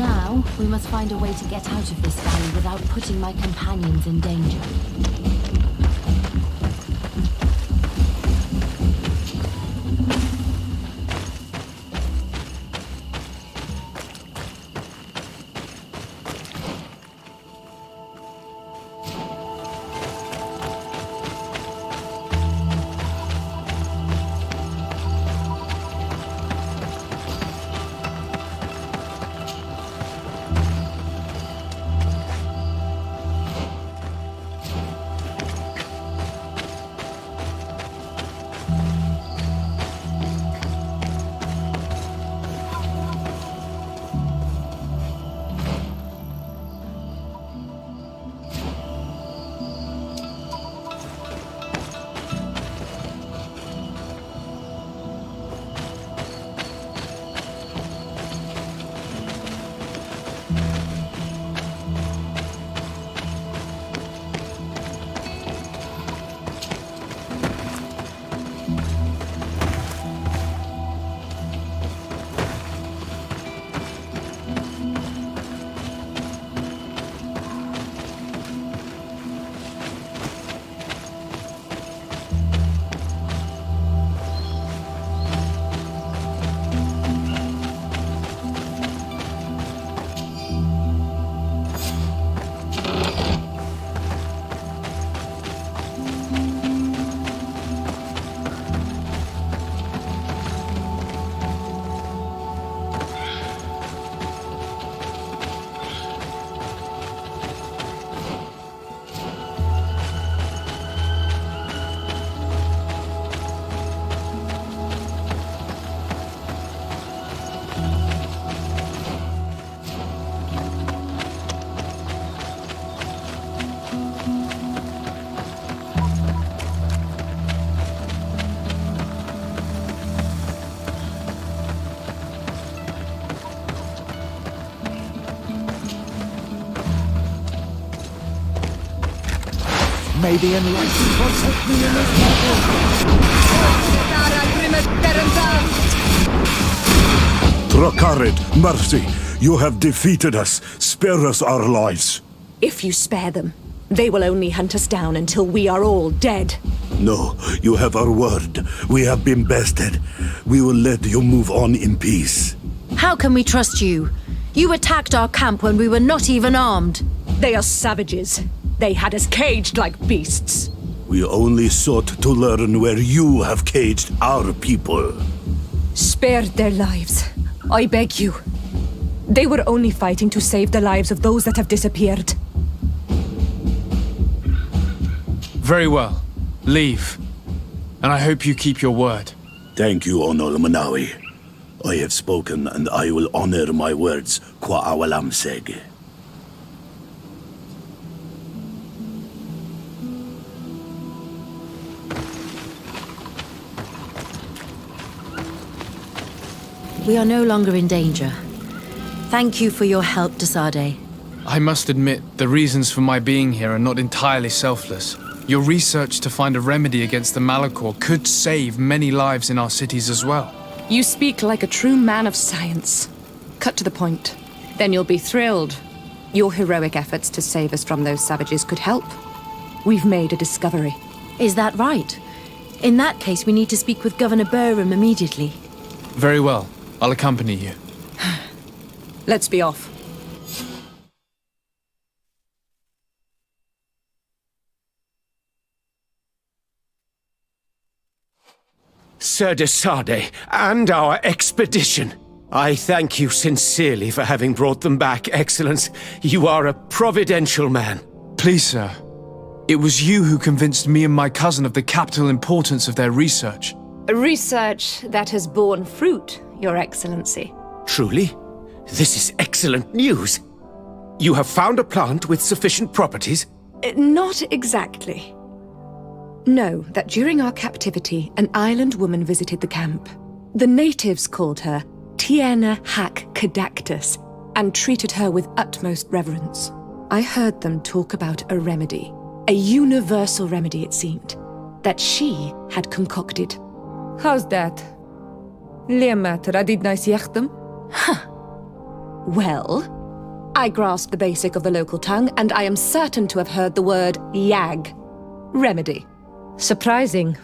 Now, we must find a way to get out of this valley without putting my companions in danger. May the enlightened protect me in this battle! Drakarid, mercy! You have defeated us. Spare us our lives. If you spare them, they will only hunt us down until we are all dead. No, you have our word. We have been bested. We will let you move on in peace. How can we trust you? You attacked our camp when we were not even armed. They are savages. They had us caged like beasts. We only sought to learn where you have caged our people. Spare their lives. I beg you. They were only fighting to save the lives of those that have disappeared. Very well. Leave. And I hope you keep your word. Thank you, Onol Manawi. I have spoken, and I will honor my words, Kwa awalam seg. We are no longer in danger. Thank you for your help, Desade. I must admit, the reasons for my being here are not entirely selfless. Your research to find a remedy against the Malachor could save many lives in our cities as well. You speak like a true man of science. Cut to the point. Then you'll be thrilled. Your heroic efforts to save us from those savages could help. We've made a discovery. Is that right? In that case, we need to speak with Governor Burham immediately. Very well. I'll accompany you. Let's be off. Sir Desade, and our expedition. I thank you sincerely for having brought them back, Excellence. You are a providential man. Please, sir. It was you who convinced me and my cousin of the capital importance of their research. A research that has borne fruit, Your Excellency. Truly? This is excellent news. You have found a plant with sufficient properties? Not exactly. Know that during our captivity, an island woman visited the camp. The natives called her Tiena Hack Cadactus and treated her with utmost reverence. I heard them talk about a remedy, a universal remedy it seemed, that she had concocted. How's that? Leamat radidnais yechtem? Huh. Well, I grasp the basic of the local tongue, and I am certain to have heard the word yag, remedy. Surprising.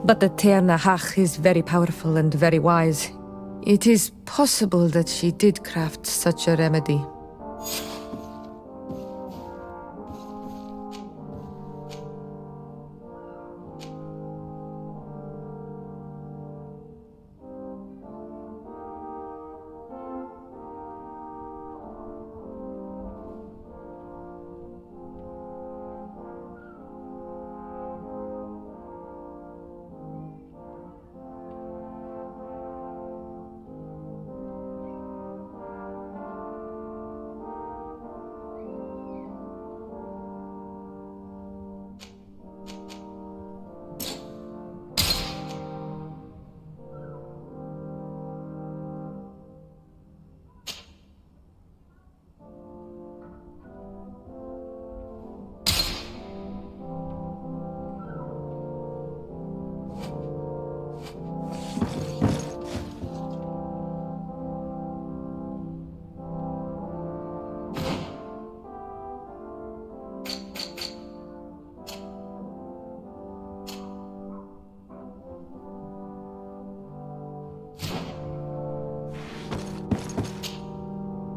But the Terna Hach is very powerful and very wise. It is possible that she did craft such a remedy.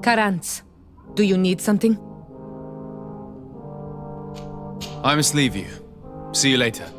Karantz, do you need something? I must leave you. See you later.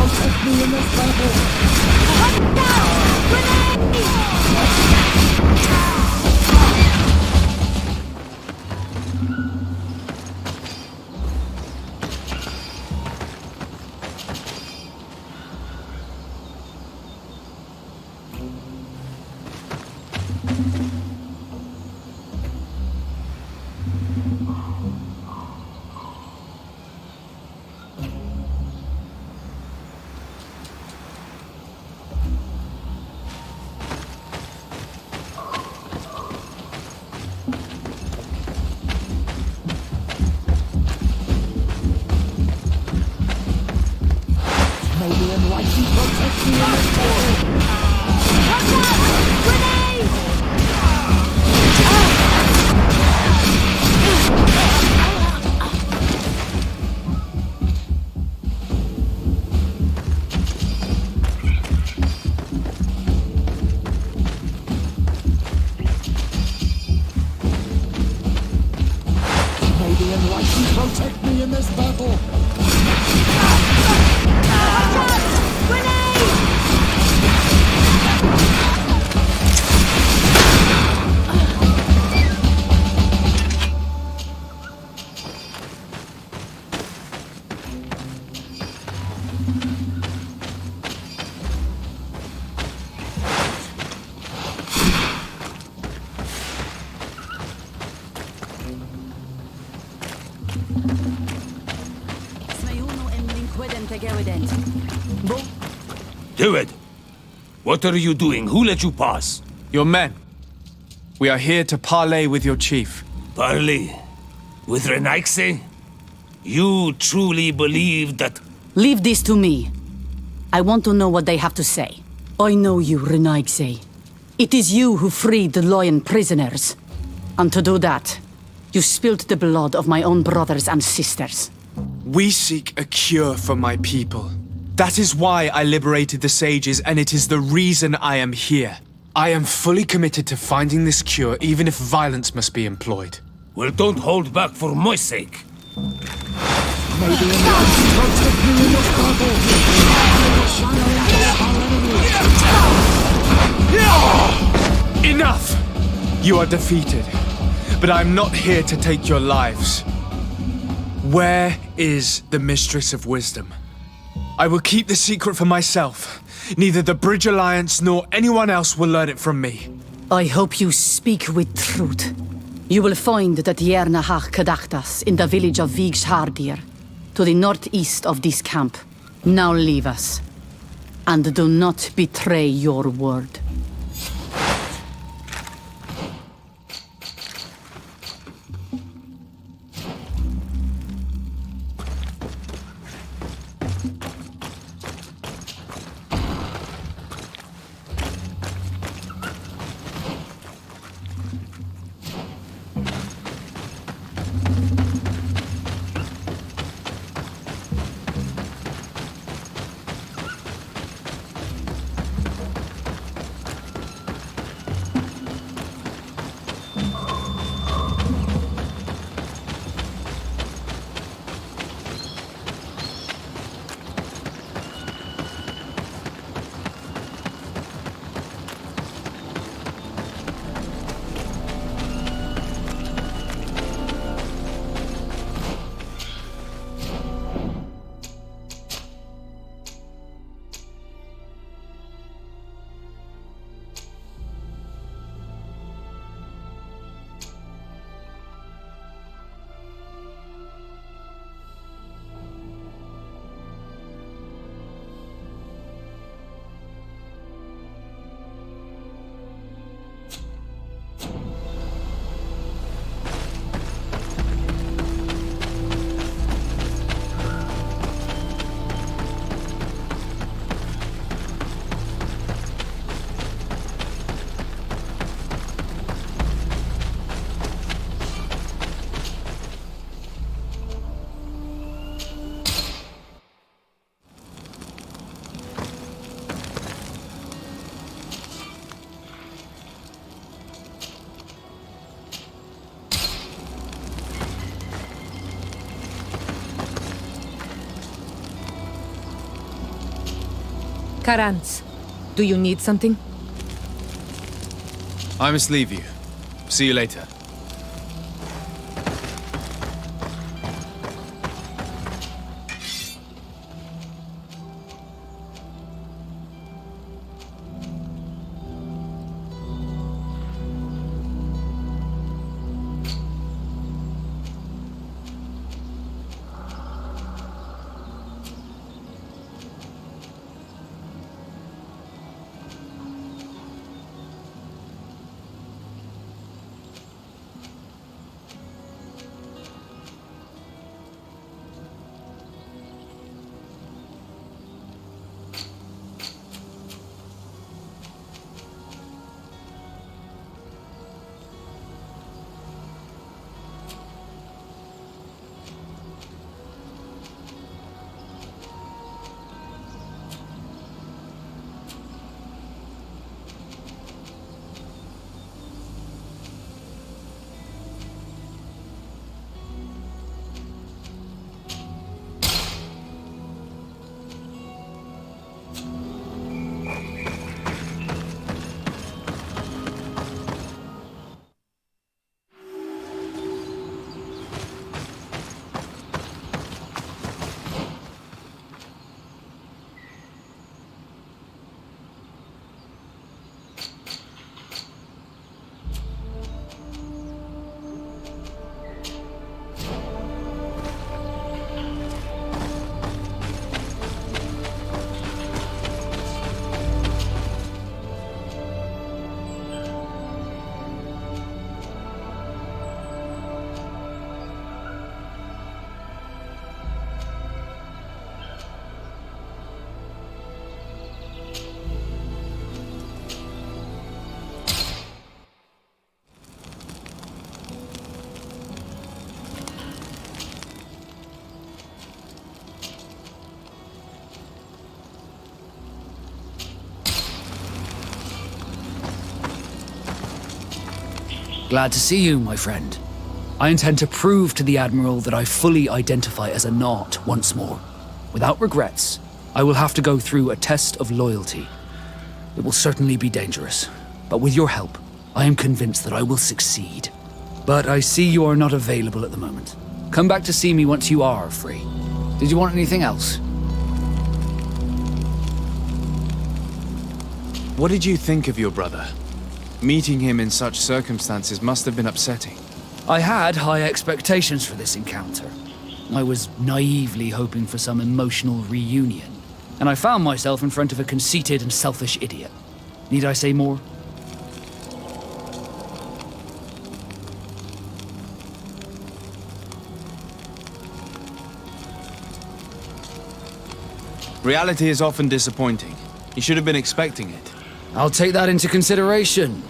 protect me in this battle. May the enlightened protect me in this battle. May the enlightened protect me in this battle. Do it! What are you doing? Who let you pass? Your men. We are here to parley with your chief. Parley? With Renaigse? You truly believe that... Leave this to me. I want to know what they have to say. I know you, Renaigse. It is you who freed the Loyan prisoners. And to do that, you spilled the blood of my own brothers and sisters. We seek a cure for my people. That is why I liberated the sages, and it is the reason I am here. I am fully committed to finding this cure, even if violence must be employed. Well, don't hold back for my sake. May the enlightened protect me in this battle. Enough! You are defeated, but I am not here to take your lives. Where is the Mistress of Wisdom? I will keep the secret for myself. Neither the Bridge Alliance nor anyone else will learn it from me. I hope you speak with truth. You will find the Tierna Hach Kadaktas in the village of Vigshardir, to the northeast of this camp. Now leave us. And do not betray your word. Karantz, do you need something? I must leave you. See you later. Glad to see you, my friend. I intend to prove to the Admiral that I fully identify as a Naut once more. Without regrets, I will have to go through a test of loyalty. It will certainly be dangerous, but with your help, I am convinced that I will succeed. But I see you are not available at the moment. Come back to see me once you are free. Did you want anything else? What did you think of your brother? Meeting him in such circumstances must have been upsetting. I had high expectations for this encounter. I was naively hoping for some emotional reunion, and I found myself in front of a conceited and selfish idiot. Need I say more? Reality is often disappointing. You should have been expecting it. I'll take that into consideration,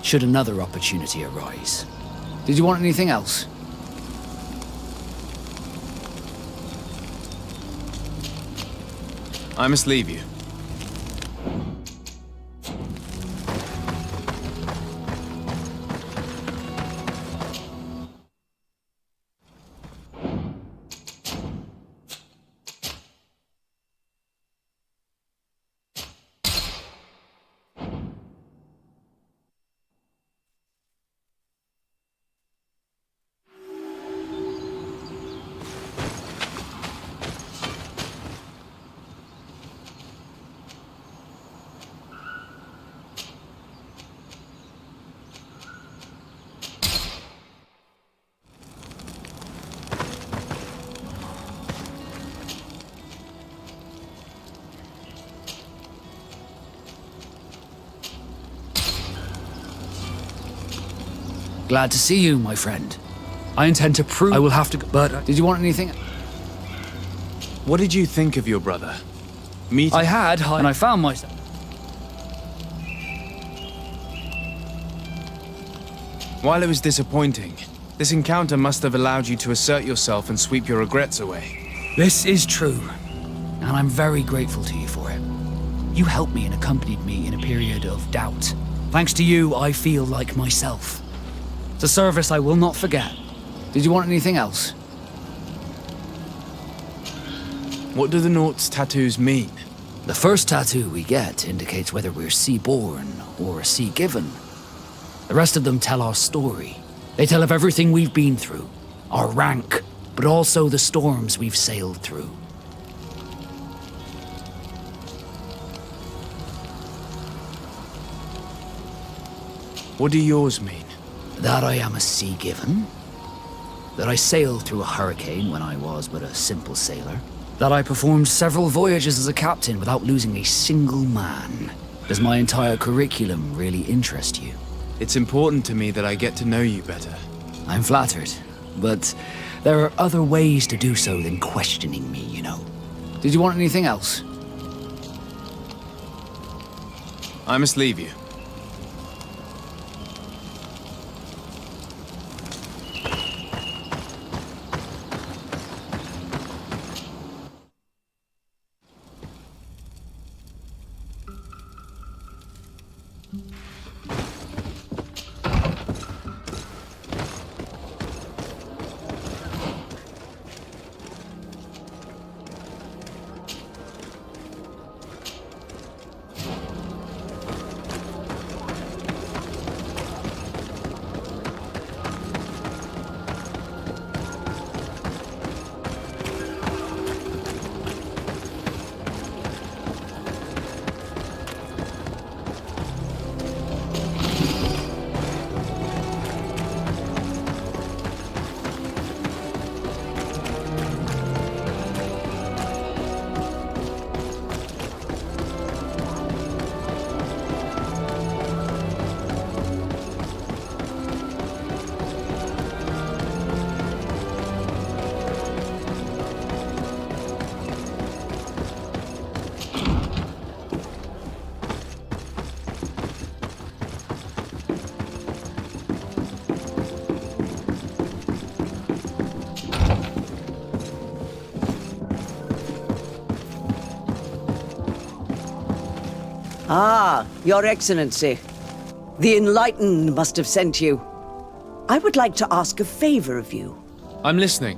should another opportunity arise. Did you want anything else? I must leave you. Glad to see you, my friend. I intend to prove I will have to go, but did you want anything? What did you think of your brother? I had, and I found myself. While it was disappointing, this encounter must have allowed you to assert yourself and sweep your regrets away. This is true, and I'm very grateful to you for it. You helped me and accompanied me in a period of doubt. Thanks to you, I feel like myself. It's a service I will not forget. Did you want anything else? What do the Naut's tattoos mean? The first tattoo we get indicates whether we're sea-born or sea-given. The rest of them tell our story. They tell of everything we've been through, our rank, but also the storms we've sailed through. What do yours mean? That I am a sea-given. That I sailed through a hurricane when I was but a simple sailor. That I performed several voyages as a captain without losing a single man. Does my entire curriculum really interest you? It's important to me that I get to know you better. I'm flattered, but there are other ways to do so than questioning me, you know. Did you want anything else? I must leave you. Ah, Your Excellency. The Enlightened must have sent you. I would like to ask a favor of you. I'm listening.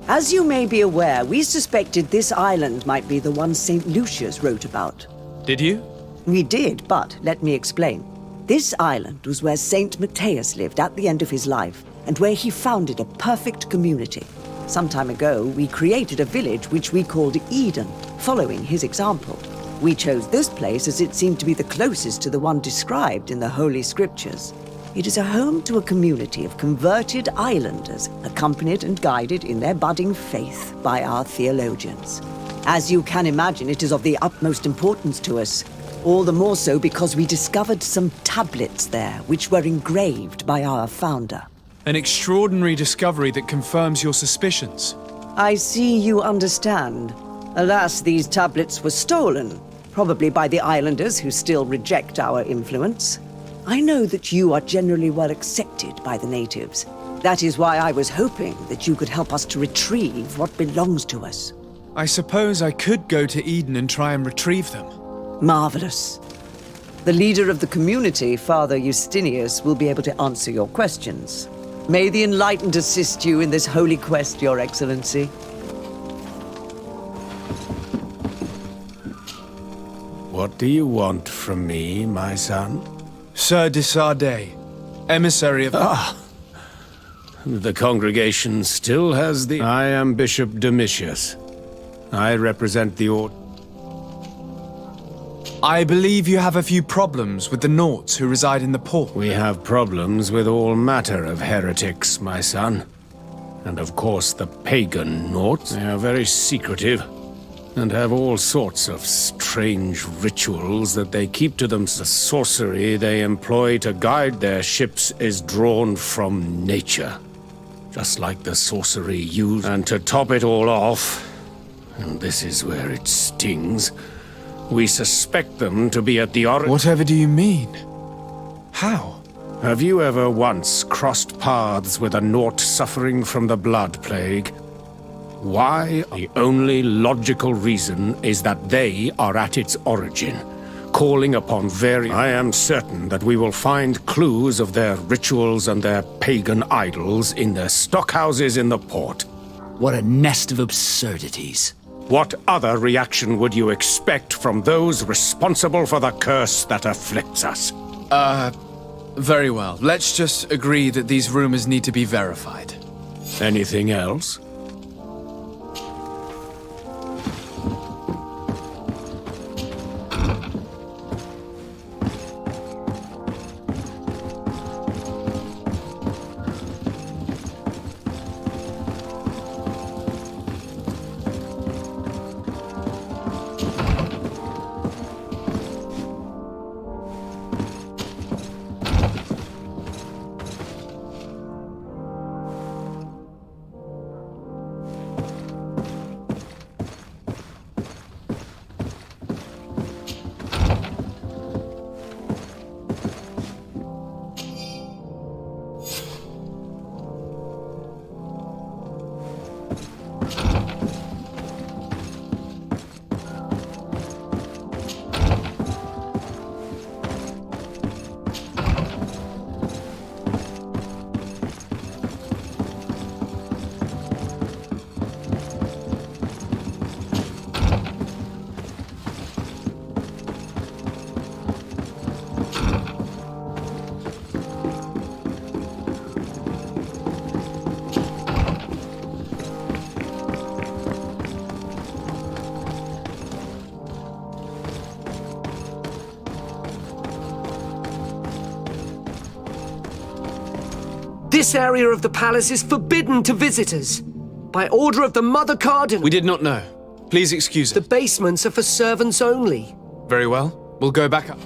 As you may be aware, we suspected this island might be the one St. Lucius wrote about. Did you? We did, but let me explain. This island was where St. Matthias lived at the end of his life, and where he founded a perfect community. Some time ago, we created a village which we called Eden, following his example. We chose this place as it seemed to be the closest to the one described in the Holy Scriptures. It is a home to a community of converted islanders, accompanied and guided in their budding faith by our theologians. As you can imagine, it is of the utmost importance to us, all the more so because we discovered some tablets there which were engraved by our founder. An extraordinary discovery that confirms your suspicions. I see you understand. Alas, these tablets were stolen, probably by the islanders who still reject our influence. I know that you are generally well accepted by the natives. That is why I was hoping that you could help us to retrieve what belongs to us. I suppose I could go to Eden and try and retrieve them. Marvelous. The leader of the community, Father Justinius, will be able to answer your questions. May the Enlightened assist you in this holy quest, Your Excellency. What do you want from me, my son? Sir de Sardet, emissary of... The congregation still has the... I am Bishop Domitius. I represent the order. I believe you have a few problems with the Nauts who reside in the port. We have problems with all matter of heretics, my son. And of course the pagan Nauts. They are very secretive and have all sorts of strange rituals that they keep to them. The sorcery they employ to guide their ships is drawn from nature, just like the sorcery used. And to top it all off, and this is where it stings, we suspect them to be at the origin. Whatever do you mean? How? Have you ever once crossed paths with a Naut suffering from the blood plague? Why? The only logical reason is that they are at its origin, calling upon various... I am certain that we will find clues of their rituals and their pagan idols in their stockhouses in the port. What a nest of absurdities. What other reaction would you expect from those responsible for the curse that afflicts us? Very well. Let's just agree that these rumors need to be verified. Anything else? This area of the palace is forbidden to visitors. By order of the Mother Cardinal. We did not know. Please excuse it. The basements are for servants only. Very well. We'll go back up.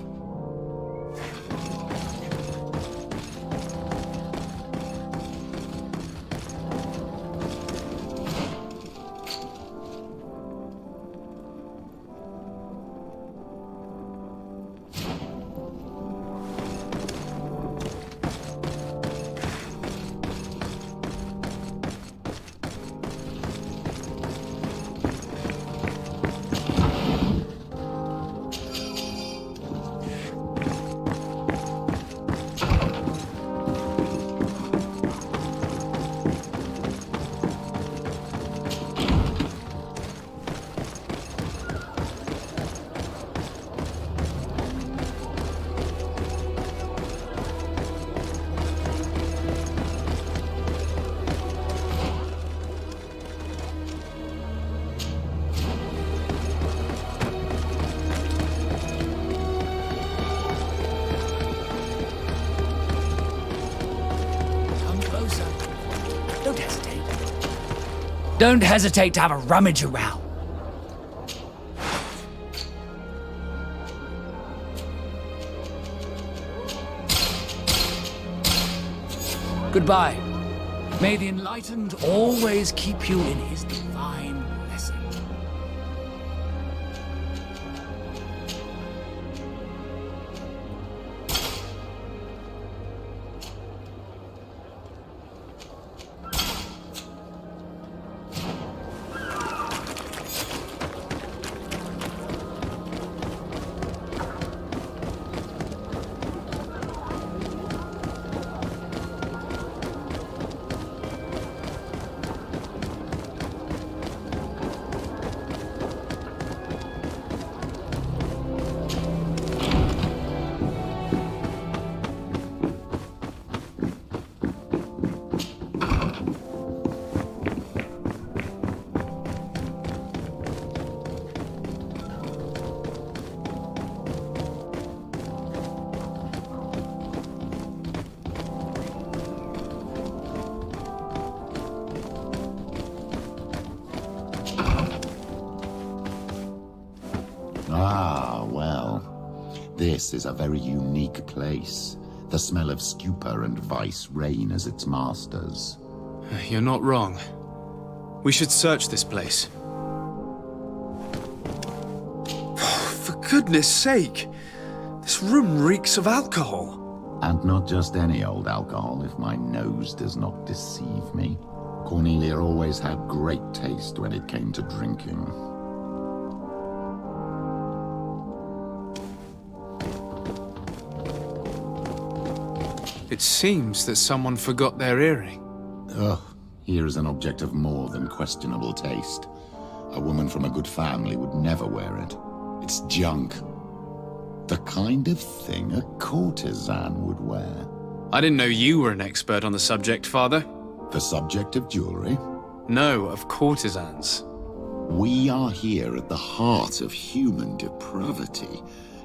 Don't hesitate to have a rummage around. Goodbye. May the Enlightened always keep you in his divine blessing. Ah, well. This is a very unique place. The smell of stupor and vice reign as its masters. You're not wrong. We should search this place. For goodness sake! This room reeks of alcohol. And not just any old alcohol, if my nose does not deceive me. Cornelia always had great taste when it came to drinking. It seems that someone forgot their earring. Ugh, here is an object of more than questionable taste. A woman from a good family would never wear it. It's junk. The kind of thing a courtesan would wear. I didn't know you were an expert on the subject, Father. The subject of jewelry? No, of courtesans. We are here at the heart of human depravity.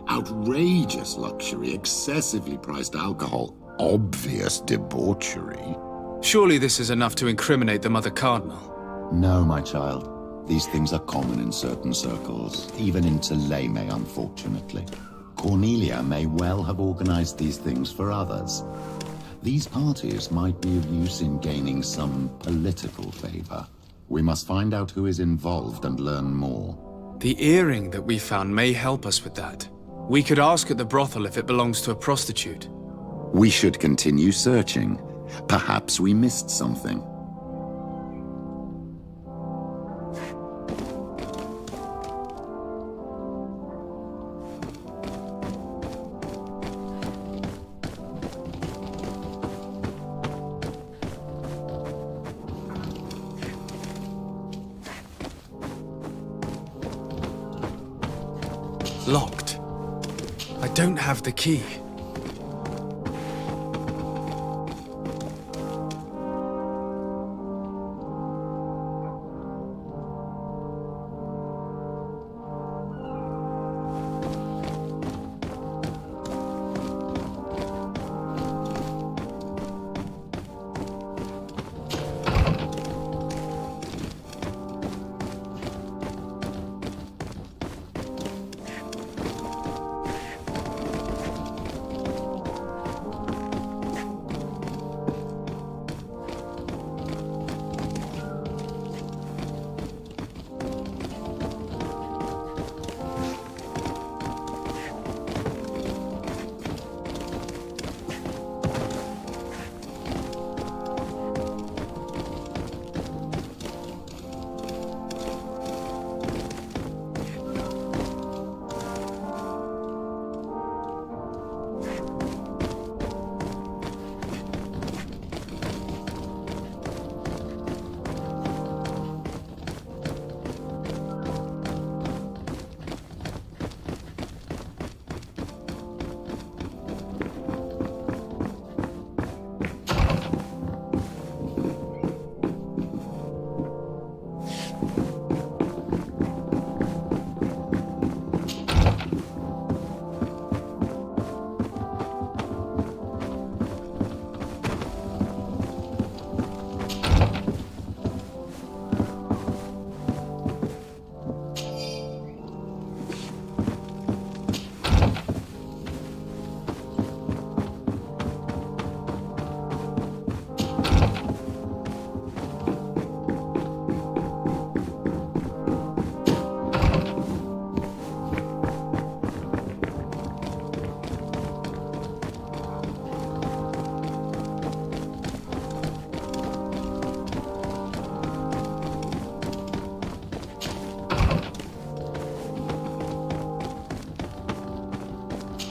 Outrageous luxury, excessively priced alcohol, obvious debauchery. Surely this is enough to incriminate the Mother Cardinal. No, my child. These things are common in certain circles, even in Thélème, unfortunately. Cornelia may well have organized these things for others. These parties might be of use in gaining some political favor. We must find out who is involved and learn more. The earring that we found may help us with that. We could ask at the brothel if it belongs to a prostitute. We should continue searching. Perhaps we missed something. Locked. I don't have the key.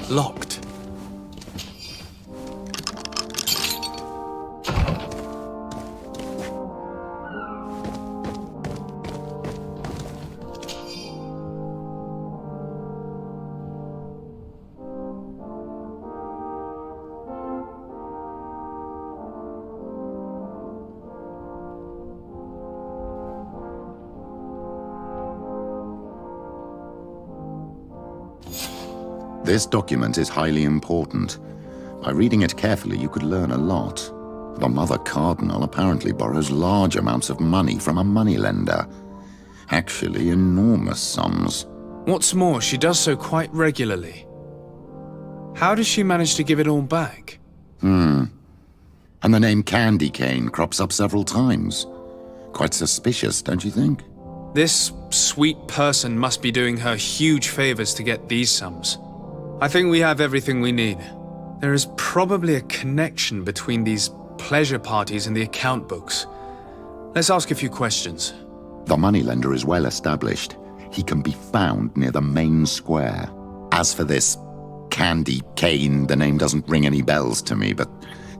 Locked. This document is highly important. By reading it carefully, you could learn a lot. The Mother Cardinal apparently borrows large amounts of money from a moneylender. Actually, enormous sums. What's more, she does so quite regularly. How does she manage to give it all back? And the name Candy Cane crops up several times. Quite suspicious, don't you think? This sweet person must be doing her huge favors to get these sums. I think we have everything we need. There is probably a connection between these pleasure parties and the account books. Let's ask a few questions. The moneylender is well established. He can be found near the main square. As for this Candy Cane, the name doesn't ring any bells to me, but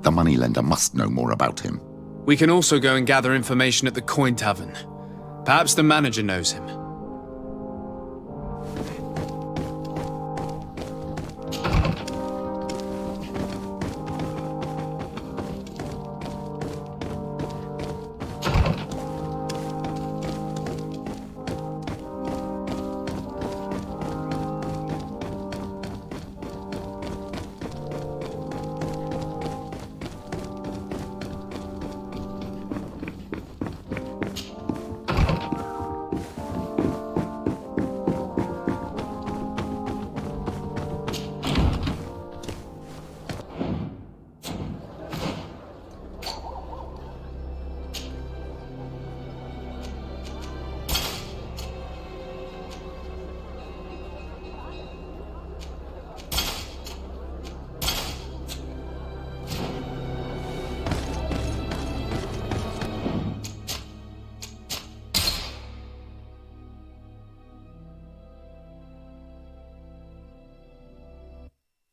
the moneylender must know more about him. We can also go and gather information at the Coin Tavern. Perhaps the manager knows him.